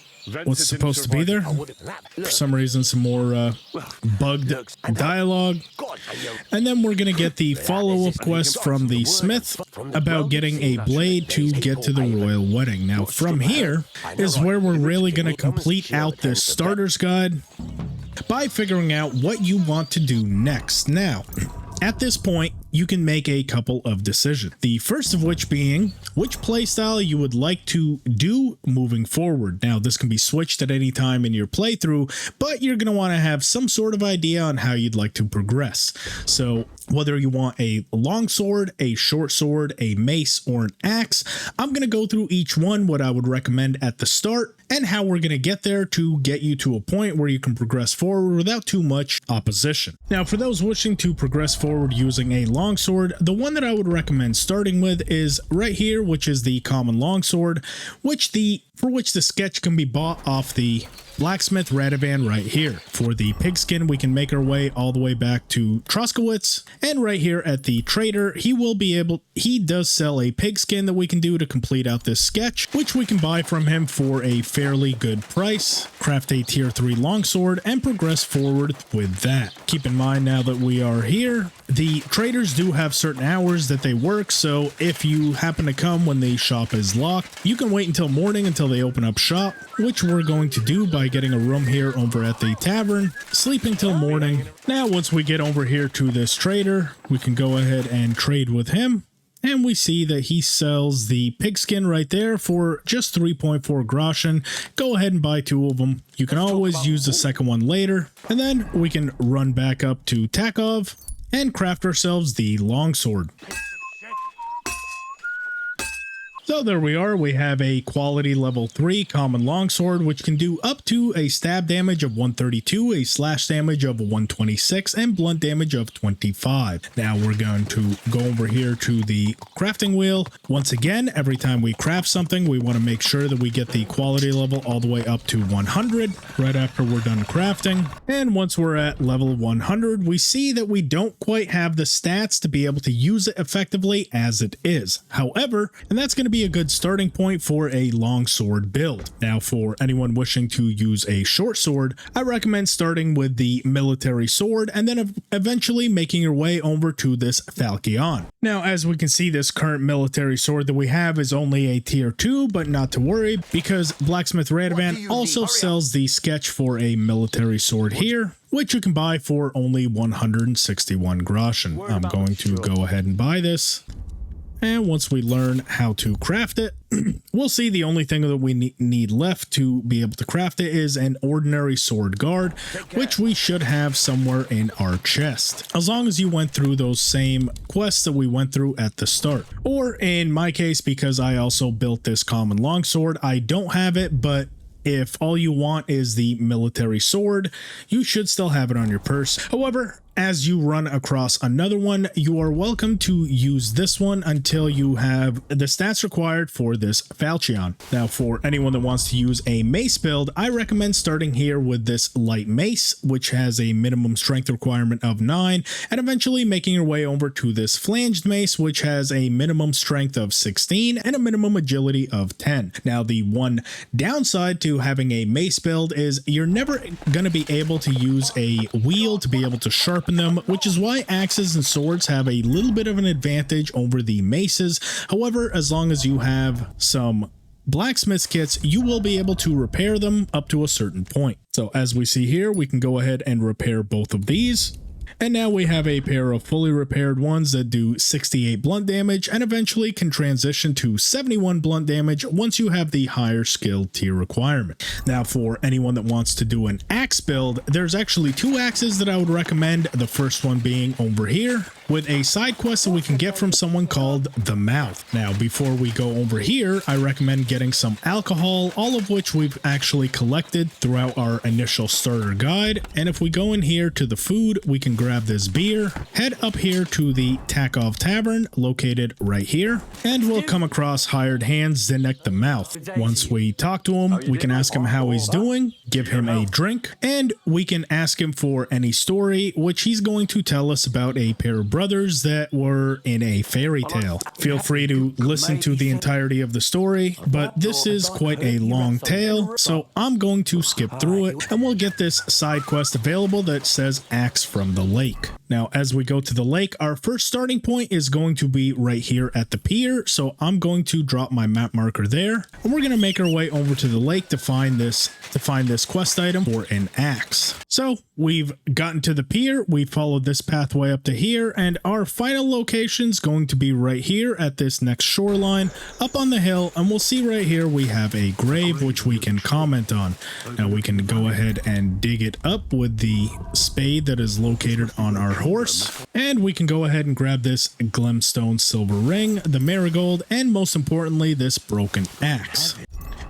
what's supposed to be there. For some reason, some more bugged dialogue. And then we're going to get the follow-up quest from the smith about getting a blade to get to the royal wedding. Now, from here is where we're really going to complete out this starter's guide by figuring out what you want to do next. Now, at this point, you can make a couple of decisions. The first of which being which playstyle you would like to do moving forward. Now, this can be switched at any time in your playthrough, but you're going to want to have some sort of idea on how you'd like to progress. So whether you want a long sword, a short sword, a mace, or an axe, I'm going to go through each one, what I would recommend at the start, and how we're going to get there to get you to a point where you can progress forward without too much opposition. Now, for those wishing to progress forward using a longsword, the one that I would recommend starting with is right here, which is the common longsword, for which the sketch can be bought off the blacksmith Radovan right here. For the pigskin, we can make our way all the way back to Troskowitz, and right here at the trader, he does sell a pigskin that we can do to complete out this sketch, which we can buy from him for a fairly good price, craft a tier 3 longsword, and progress forward with that. Keep in mind, now that we are here, the traders do have certain hours that they work, so if you happen to come when the shop is locked, you can wait until morning until they open up shop, which we're going to do by getting a room here over at the tavern, sleeping till morning. Now, once we get over here to this trader, we can go ahead and trade with him. And we see that he sells the pigskin right there for just 3.4 groschen. Go ahead and buy 2 of them. You can always use the second one later. And then we can run back up to Takov and craft ourselves the longsword. So there we are. We have a quality level 3 common longsword, which can do up to a stab damage of 132, a slash damage of 126, and blunt damage of 25. Now we're going to go over here to the crafting wheel. Once again, every time we craft something, we want to make sure that we get the quality level all the way up to 100 right after we're done crafting. And once we're at level 100, we see that we don't quite have the stats to be able to use it effectively as it is. However, and that's going to be a good starting point for a longsword build. Now, for anyone wishing to use a short sword, I recommend starting with the military sword and then eventually making your way over to this falchion. Now, as we can see, this current military sword that we have is only a tier 2, but not to worry, because Blacksmith Radovan also sells the sketch for a military sword here, which you can buy for only 161 groschen. I'm going to go ahead and buy this. And once we learn how to craft it, we'll see the only thing that we need left to be able to craft it is an ordinary sword guard, which we should have somewhere in our chest, as long as you went through those same quests that we went through at the start. Or in my case, because I also built this common longsword, I don't have it, but if all you want is the military sword, you should still have it on your purse. However, as you run across another one, you are welcome to use this one until you have the stats required for this falchion. Now, for anyone that wants to use a mace build, I recommend starting here with this light mace, which has a minimum strength requirement of 9, and eventually making your way over to this flanged mace, which has a minimum strength of 16 and a minimum agility of 10. Now, the one downside to having a mace build is you're never going to be able to use a wheel to be able to sharpen them, which is why axes and swords have a little bit of an advantage over the maces. However, as long as you have some blacksmith kits, you will be able to repair them up to a certain point. So as we see here, we can go ahead and repair both of these. And now we have a pair of fully repaired ones that do 68 blunt damage and eventually can transition to 71 blunt damage once you have the higher skill tier requirement. Now, for anyone that wants to do an axe build, there's actually 2 axes that I would recommend. The first one being over here with a side quest that we can get from someone called the Mouth. Now, before we go over here, I recommend getting some alcohol, all of which we've actually collected throughout our initial starter guide. And if we go in here to the food, we can grab this beer, head up here to the Takov Tavern located right here, and we'll come across hired hand Zinnek the Mouth. Once we talk to him, we can ask him how he's doing, give him a drink, and we can ask him for any story, which he's going to tell us about a pair of brothers that were in a fairy tale. Feel free to listen to the entirety of the story, but this is quite a long tale, so I'm going to skip through it, and we'll get this side quest available that says Axe from the Lake. Now, as we go to the lake, our first starting point is going to be right here at the pier, so I'm going to drop my map marker there, and we're going to make our way over to the lake to find this quest item for an axe. So we've gotten to the pier, we followed this pathway up to here, and our final location is going to be right here at this next shoreline up on the hill, and we'll see right here we have a grave which we can comment on. Now we can go ahead and dig it up with the spade that is located on our horse, and we can go ahead and grab this glemstone silver ring, the marigold, and most importantly this broken axe.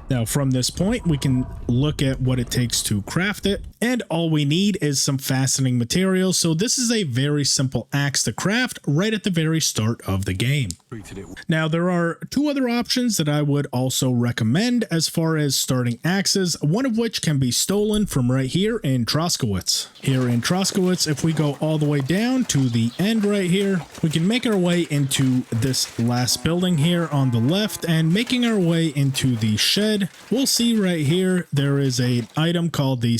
Now from this point we can look at what it takes to craft it, and all we need is some fastening materials, so this is a very simple axe to craft right at the very start of the game. Now there are 2 other options that I would also recommend as far as starting axes, one of which can be stolen from right here in Troskowitz. Here in Troskowitz, if we go all the way down to the end right here, we can make our way into this last building here on the left, and making our way into the shed, we'll see right here there is an item called the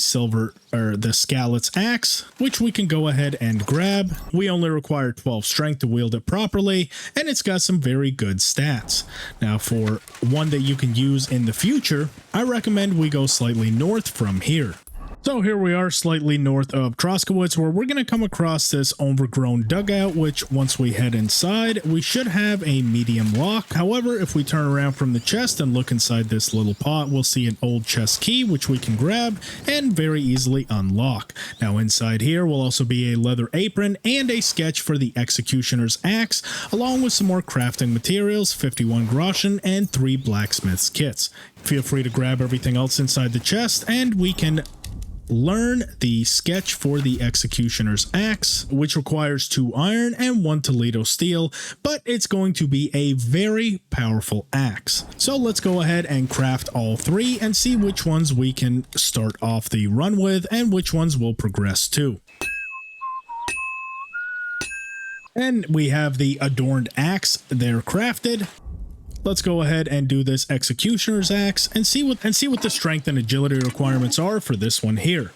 Skalit's axe, which we can go ahead and grab. We only require 12 strength to wield it properly, and it's got some very good stats. Now for one that you can use in the future, I recommend we go slightly north from here. So here we are slightly north of Troskowitz, where we're going to come across this overgrown dugout, which once we head inside, we should have a medium lock. However, if we turn around from the chest and look inside this little pot, we'll see an old chest key, which we can grab and very easily unlock. Now inside here will also be a leather apron and a sketch for the executioner's axe, along with some more crafting materials, 51 groschen, and 3 blacksmith's kits. Feel free to grab everything else inside the chest, and we can learn the sketch for the executioner's axe, which requires 2 iron and 1 Toledo steel, but it's going to be a very powerful axe. So let's go ahead and craft all 3 and see which ones we can start off the run with and which ones we'll progress to. And we have the adorned axe there crafted. Let's go ahead and do this executioner's axe and see what the strength and agility requirements are for this one here.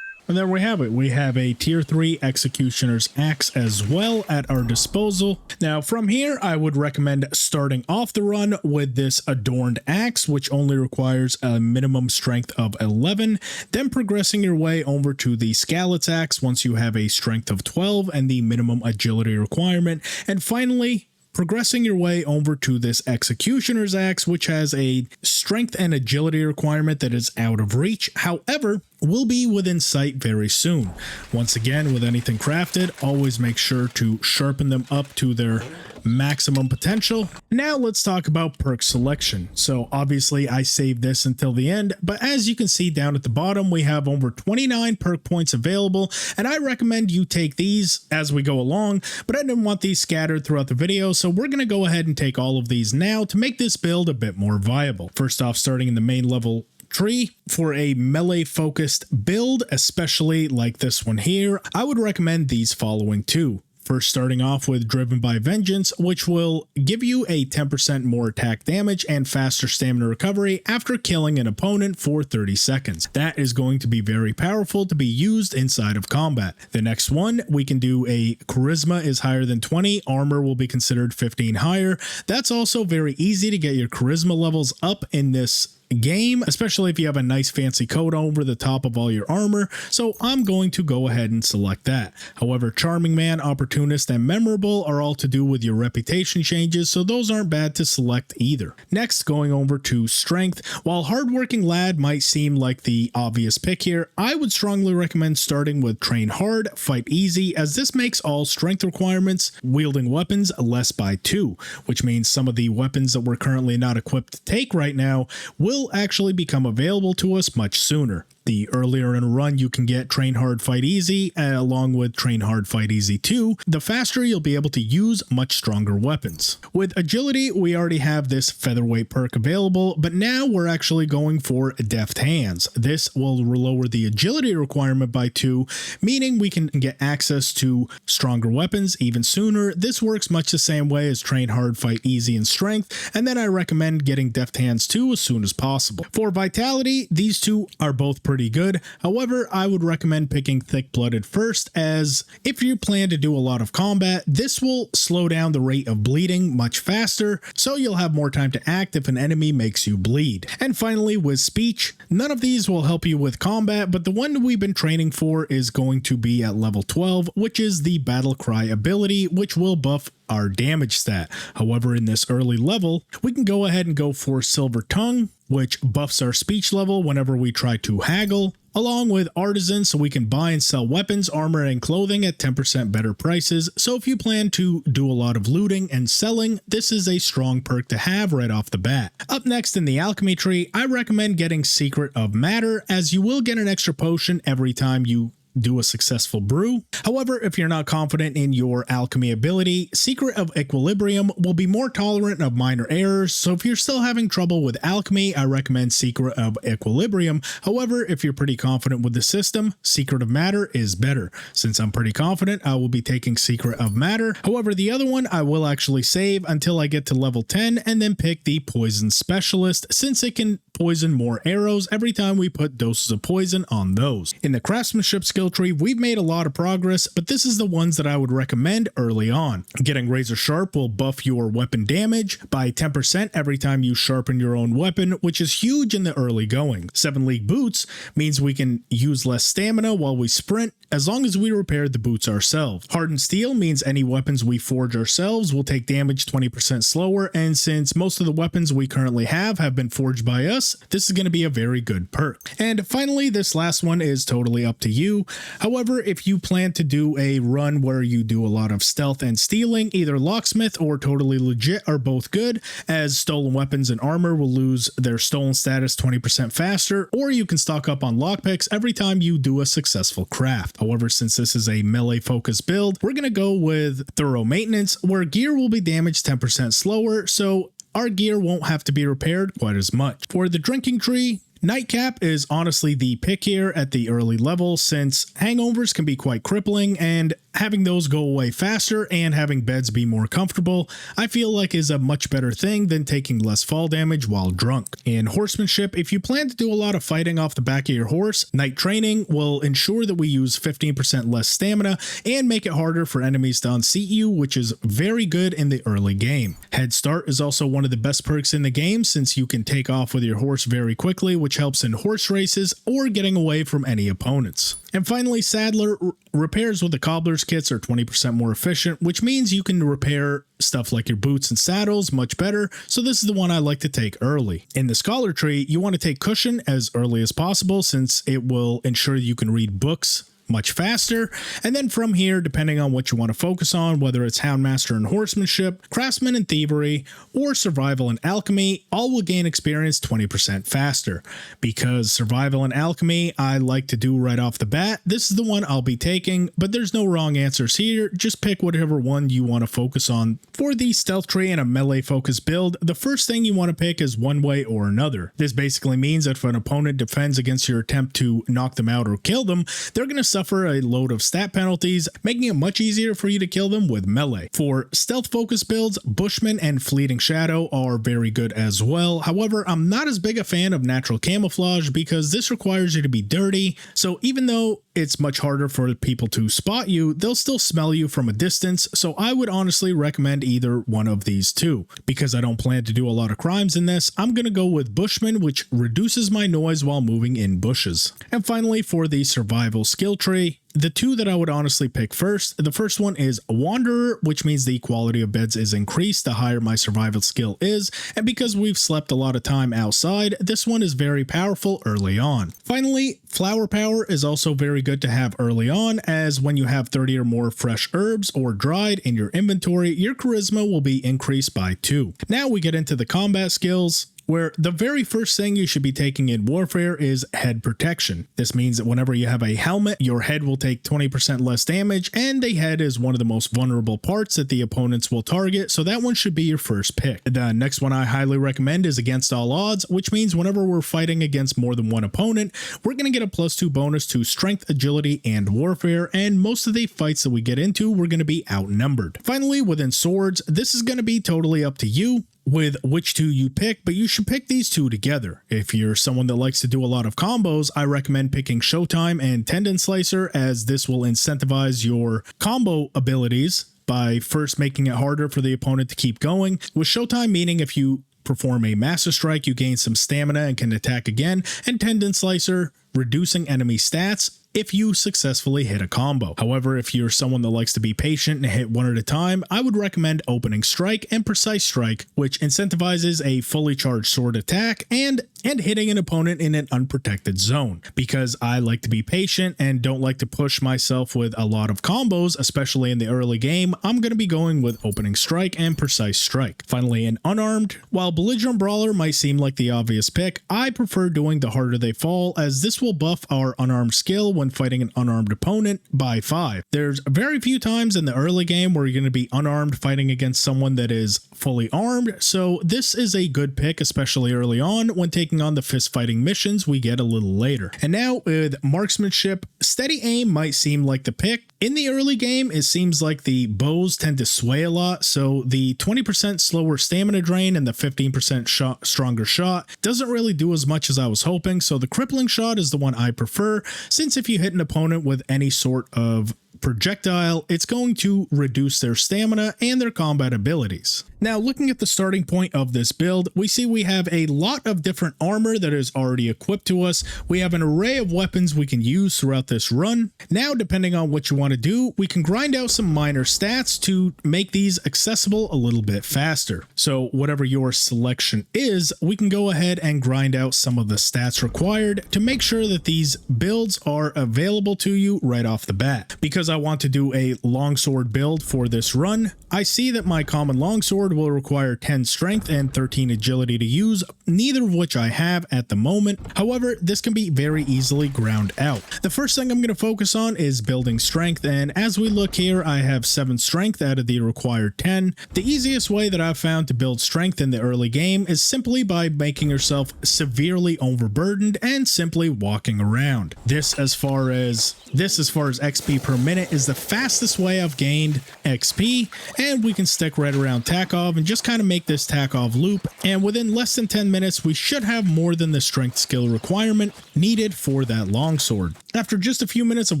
And there we have it. We have a tier 3 executioner's axe as well at our disposal. Now from here, I would recommend starting off the run with this adorned axe, which only requires a minimum strength of 11, then progressing your way over to the Scallet's axe once you have a strength of 12 and the minimum agility requirement, and finally progressing your way over to this executioner's axe, which has a strength and agility requirement that is out of reach. However, will be within sight very soon. Once again, with anything crafted, always make sure to sharpen them up to their maximum potential. Now let's talk about perk selection. So obviously I saved this until the end, but as you can see down at the bottom, we have over 29 perk points available, and I recommend you take these as we go along, but I didn't want these scattered throughout the video, so we're going to go ahead and take all of these now to make this build a bit more viable. First off, starting in the main level tree, for a melee focused build, especially like this one here, I would recommend these following 2. First, starting off with Driven by Vengeance, which will give you a 10% more attack damage and faster stamina recovery after killing an opponent for 30 seconds. That is going to be very powerful to be used inside of combat. The next one, we can do a Charisma is higher than 20, armor will be considered 15 higher. That's also very easy to get your Charisma levels up in this game, especially if you have a nice fancy coat over the top of all your armor, so I'm going to go ahead and select that. However, Charming Man, Opportunist, and Memorable are all to do with your reputation changes, so those aren't bad to select either. Next, going over to Strength. While Hardworking Lad might seem like the obvious pick here, I would strongly recommend starting with Train Hard, Fight Easy, as this makes all strength requirements wielding weapons less by 2, which means some of the weapons that we're currently not equipped to take right now will actually become available to us much sooner. The earlier in a run you can get Train Hard Fight Easy along with Train Hard Fight Easy 2, the faster you'll be able to use much stronger weapons. With Agility, we already have this Featherweight perk available, but now we're actually going for Deft Hands. This will lower the agility requirement by 2, meaning we can get access to stronger weapons even sooner. This works much the same way as Train Hard Fight Easy and Strength, and then I recommend getting Deft Hands 2 as soon as possible. For Vitality, these two are both pretty good. However, I would recommend picking Thick Blooded first, as if you plan to do a lot of combat, this will slow down the rate of bleeding much faster, so you'll have more time to act if an enemy makes you bleed. And finally, with Speech, none of these will help you with combat, but the one we've been training for is going to be at level 12, which is the Battle Cry ability, which will buff our damage stat. However, in this early level, we can go ahead and go for Silver Tongue, which buffs our speech level whenever we try to haggle, along with Artisan, so we can buy and sell weapons, armor, and clothing at 10% better prices. So if you plan to do a lot of looting and selling, this is a strong perk to have right off the bat. Up next in the alchemy tree, I recommend getting Secret of Matter, as you will get an extra potion every time you do a successful brew. However, if you're not confident in your alchemy ability, Secret of Equilibrium will be more tolerant of minor errors, so if you're still having trouble with alchemy, I recommend Secret of Equilibrium. However, if you're pretty confident with the system, Secret of Matter is better. Since I'm pretty confident, I will be taking Secret of Matter. However, the other one I will actually save until I get to level 10 and then pick the Poison Specialist, since it can poison more arrows every time we put doses of poison on those. In the craftsmanship skill tree, we've made a lot of progress, but this is the ones that I would recommend early on. Getting razor sharp will buff your weapon damage by 10% every time you sharpen your own weapon, which is huge in the early going. 7 league boots means we can use less stamina while we sprint, as long as we repair the boots ourselves. Hardened steel means any weapons we forge ourselves will take damage 20% slower, and since most of the weapons we currently have been forged by us, this is going to be a very good perk. And finally, this last one is totally up to you. However, if you plan to do a run where you do a lot of stealth and stealing, either locksmith or totally legit are both good, as stolen weapons and armor will lose their stolen status 20% faster, or you can stock up on lockpicks every time you do a successful craft. However, since this is a melee focused build, we're going to go with thorough maintenance, where gear will be damaged 10% slower, so our gear won't have to be repaired quite as much. For the drinking tree, Nightcap is honestly the pick here at the early level, since hangovers can be quite crippling, and having those go away faster and having beds be more comfortable, I feel like is a much better thing than taking less fall damage while drunk. In horsemanship, if you plan to do a lot of fighting off the back of your horse, night training will ensure that we use 15% less stamina and make it harder for enemies to unseat you, which is very good in the early game. Head start is also one of the best perks in the game, since you can take off with your horse very quickly, which helps in horse races or getting away from any opponents. And finally, Saddler repairs with the cobbler's kits are 20% more efficient, which means you can repair stuff like your boots and saddles much better, so this is the one I like to take early. In the scholar tree, you want to take cushion as early as possible, since it will ensure you can read books much faster, and then from here, depending on what you want to focus on, whether it's Houndmaster and Horsemanship, Craftsman and Thievery, or Survival and Alchemy, all will gain experience 20% faster. Because Survival and Alchemy I like to do right off the bat, this is the one I'll be taking, but there's no wrong answers here, just pick whatever one you want to focus on. For the Stealth tree and a melee focused build, the first thing you want to pick is one way or another. This basically means that if an opponent defends against your attempt to knock them out or kill them, they're going to suffer a load of stat penalties, making it much easier for you to kill them with melee. For stealth focused builds, Bushman and Fleeting Shadow are very good as well. However, I'm not as big a fan of natural camouflage because this requires you to be dirty, so even though it's much harder for people to spot you, they'll still smell you from a distance, so I would honestly recommend either one of these two. Because I don't plan to do a lot of crimes in this, I'm going to go with Bushman, which reduces my noise while moving in bushes. And finally, for the survival skill tree, the two that I would honestly pick first, the first one is Wanderer, which means the quality of beds is increased the higher my survival skill is, and because we've slept a lot of time outside, this one is very powerful early on. Finally, Flower Power is also very good to have early on, as when you have 30 or more fresh herbs or dried in your inventory, your charisma will be increased by 2. Now we get into the combat skills, where the very first thing you should be taking in warfare is head protection. This means that whenever you have a helmet, your head will take 20% less damage, and the head is one of the most vulnerable parts that the opponents will target, so that one should be your first pick. The next one I highly recommend is Against All Odds, which means whenever we're fighting against more than one opponent, we're going to get a +2 bonus to strength, agility, and warfare, and most of the fights that we get into, we're going to be outnumbered. Finally, within swords, this is going to be totally up to you with which two you pick, but you should pick these two together. If you're someone that likes to do a lot of combos, I recommend picking Showtime and Tendon Slicer, as this will incentivize your combo abilities by first making it harder for the opponent to keep going. With Showtime meaning if you perform a Master Strike, you gain some stamina and can attack again, and Tendon Slicer, reducing enemy stats if you successfully hit a combo. However, if you're someone that likes to be patient and hit one at a time, I would recommend Opening Strike and Precise Strike, which incentivizes a fully charged sword attack and hitting an opponent in an unprotected zone. Because I like to be patient and don't like to push myself with a lot of combos, especially in the early game, I'm going to be going with Opening Strike and Precise Strike. Finally, in Unarmed, while Belligerent Brawler might seem like the obvious pick, I prefer doing The Harder They Fall, as this will buff our unarmed skill when fighting an unarmed opponent by 5. There's very few times in the early game where you're going to be unarmed fighting against someone that is fully armed, so this is a good pick, especially early on when taking taking on the fist fighting missions we get a little later. And now with marksmanship, steady aim might seem like the pick. In the early game, it seems like the bows tend to sway a lot, so the 20% slower stamina drain and the 15% stronger shot doesn't really do as much as I was hoping, so the crippling shot is the one I prefer, since if you hit an opponent with any sort of projectile, it's going to reduce their stamina and their combat abilities. Now, looking at the starting point of this build, we see we have a lot of different armor that is already equipped to us. We have an array of weapons we can use throughout this run. Now, depending on what you want to do, we can grind out some minor stats to make these accessible a little bit faster. So whatever your selection is, we can go ahead and grind out some of the stats required to make sure that these builds are available to you right off the bat. Because I want to do a longsword build for this run, I see that my common longsword will require 10 strength and 13 agility to use, neither of which I have at the moment. However, this can be very easily ground out. The first thing I'm going to focus on is building strength, and as we look here, I have 7 strength out of the required 10. The easiest way that I've found to build strength in the early game is simply by making yourself severely overburdened and simply walking around. This as far as XP per minute is the fastest way I've gained XP, and we can stick right around Takov and just kind of make this Takov loop, and within less than 10 minutes we should have more than the strength skill requirement needed for that longsword. After just a few minutes of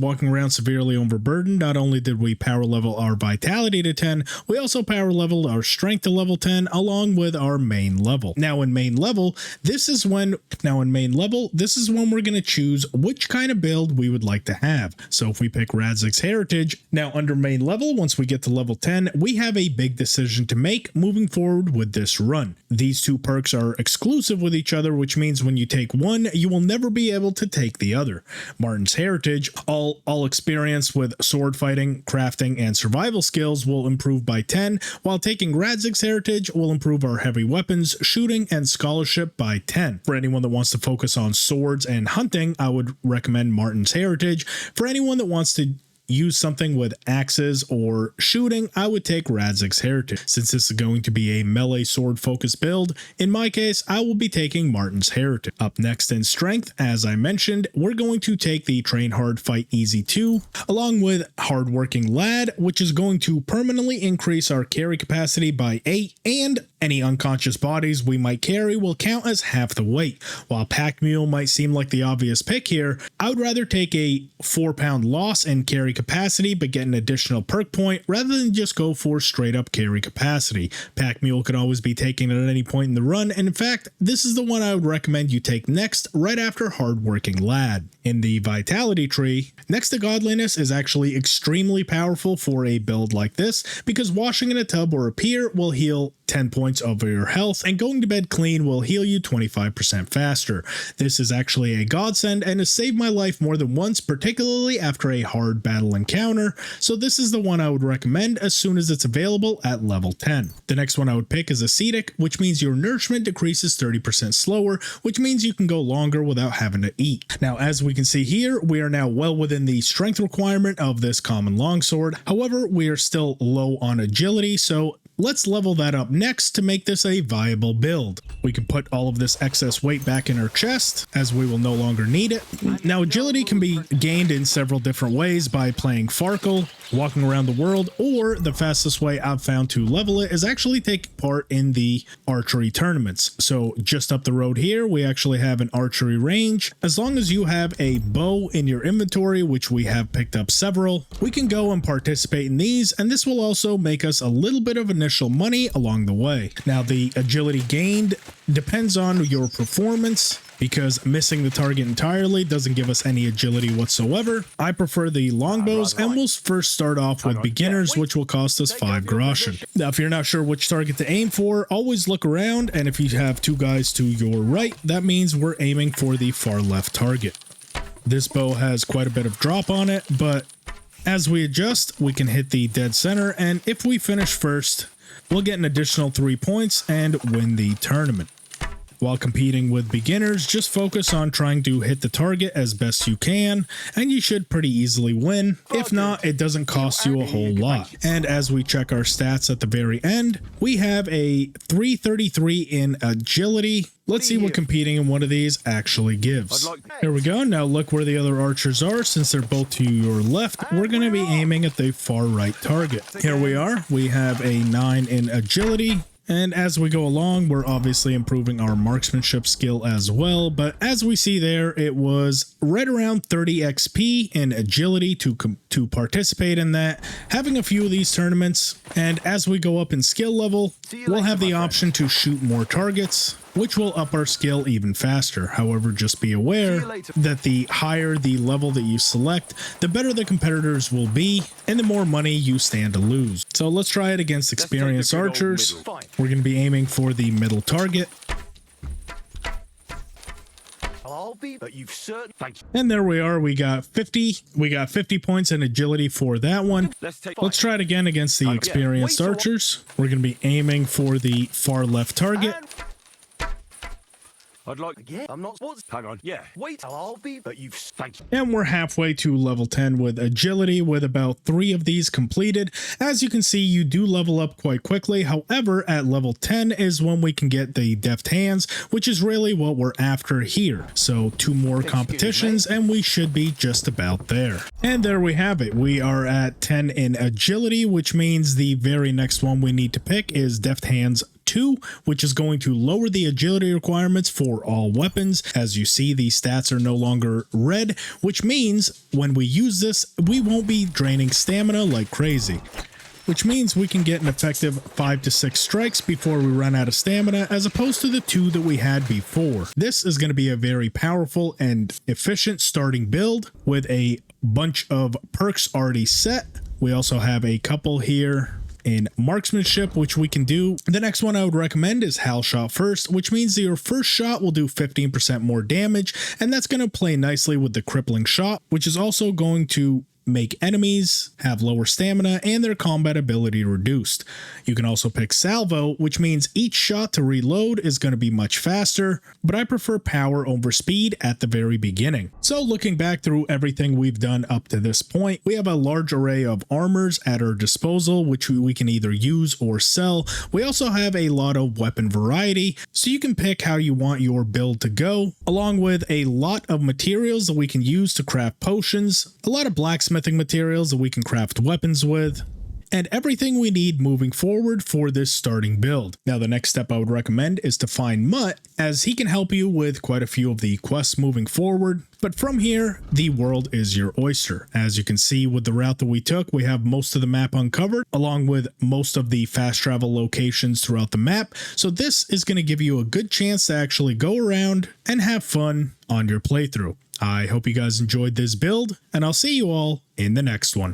walking around severely overburdened, not only did we power level our vitality to 10, we also power leveled our strength to level 10 along with our main level. Now in main level, this is when we're going to choose which kind of build we would like to have. So if we pick Radzig's Heritage, now under main level, once we get to level 10, we have a big decision to make moving forward with this run. These two perks are exclusive with each other, which means when you take one, you will never be able to take the other. Martin's Heritage, all experience with sword fighting, crafting, and survival skills will improve by 10, while taking Radzig's Heritage will improve our heavy weapons, shooting, and scholarship by 10. For anyone that wants to focus on swords and hunting, I would recommend Martin's Heritage. For anyone that wants to use something with axes or shooting, I would take Radzig's Heritage. Since this is going to be a melee sword focused build, in my case, I will be taking Martin's Heritage. Up next in strength, as I mentioned, we're going to take the Train Hard Fight Easy 2, along with Hardworking Lad, which is going to permanently increase our carry capacity by 8, and any unconscious bodies we might carry will count as half the weight. While Pack Mule might seem like the obvious pick here, I would rather take a 4-pound loss in carry capacity but get an additional perk point rather than just go for straight up carry capacity. Pack Mule could always be taken at any point in the run, and in fact, this is the one I would recommend you take next, right after Hardworking Lad. In the Vitality tree, next to Godliness is actually extremely powerful for a build like this, because washing in a tub or a pier will heal 10 points over your health, and going to bed clean will heal you 25% faster. This is actually a godsend and has saved my life more than once, particularly after a hard battle encounter, so this is the one I would recommend as soon as it's available at level 10. The next one I would pick is Ascetic, which means your nourishment decreases 30% slower, which means you can go longer without having to eat. Now, as we can see here, we are now well within the strength requirement of this common longsword. However, we are still low on agility, so let's level that up next to make this a viable build. We can put all of this excess weight back in our chest, as we will no longer need it. Now, agility can be gained in several different ways by playing Farkle, walking around the world, or the fastest way I've found to level it is actually take part in the archery tournaments. So just up the road here, we actually have an archery range. As long as you have a bow in your inventory, which we have picked up several, we can go and participate in these, and this will also make us a little bit of initial money along the way. Now, the agility gained depends on your performance, because missing the target entirely doesn't give us any agility whatsoever. I prefer the longbows, and we'll first start off with beginners, which will cost us 5 groschen. Now, if you're not sure which target to aim for, always look around, and if you have 2 guys to your right, that means we're aiming for the far left target. This bow has quite a bit of drop on it, but as we adjust, we can hit the dead center, and if we finish first, we'll get an additional 3 points and win the tournament. While competing with beginners, just focus on trying to hit the target as best you can, and you should pretty easily win. If not, it doesn't cost you a whole lot. And as we check our stats at the very end, we have a 333 in agility. Let's see what competing in one of these actually gives. Here we go. Now look where the other archers are. Since they're both to your left, we're going to be aiming at the far right target. Here we are. We have a 9 in agility. And as we go along, we're obviously improving our marksmanship skill as well. But as we see there, it was right around 30 XP in agility to participate in that. Having a few of these tournaments, and as we go up in skill level, we'll have the option to shoot more targets, which will up our skill even faster. However, just be aware that the higher the level that you select, the better the competitors will be, and the more money you stand to lose. So let's try it against experienced archers. We're going to be aiming for the middle target. And there we are. We got 50. We got 50 points in agility for that one. Let's try it again against the experienced archers. We're going to be aiming for the far left target. I'd like again. I'm not. What's? Hang on. Yeah. Wait. I'll be. But you've. Thank you. And we're halfway to level 10 with agility, with about 3 of these completed. As you can see, you do level up quite quickly. However, at level 10 is when we can get the deft hands, which is really what we're after here. So 2 more competitions, and we should be just about there. And there we have it. We are at 10 in agility, which means the very next one we need to pick is deft hands 2, which is going to lower the agility requirements for all weapons. As you see, the stats are no longer red, which means when we use this, we won't be draining stamina like crazy, which means we can get an effective 5 to 6 strikes before we run out of stamina, as opposed to the 2 that we had before. This is going to be a very powerful and efficient starting build with a bunch of perks already set. We also have a couple here in marksmanship, which we can do. The next one I would recommend is Hal Shot First, which means that your first shot will do 15% more damage, and that's going to play nicely with the crippling shot, which is also going to make enemies have lower stamina and their combat ability reduced. You can also pick Salvo, which means each shot to reload is going to be much faster, but I prefer power over speed at the very beginning. So looking back through everything we've done up to this point, we have a large array of armors at our disposal, which we can either use or sell. We also have a lot of weapon variety, so you can pick how you want your build to go, along with a lot of materials that we can use to craft potions, a lot of blacksmithing materials that we can craft weapons with, and everything we need moving forward for this starting build. Now, the next step I would recommend is to find Mutt, as he can help you with quite a few of the quests moving forward. But from here, the world is your oyster. As you can see with the route that we took, we have most of the map uncovered, along with most of the fast travel locations throughout the map. So this is going to give you a good chance to actually go around and have fun on your playthrough. I hope you guys enjoyed this build, and I'll see you all in the next one.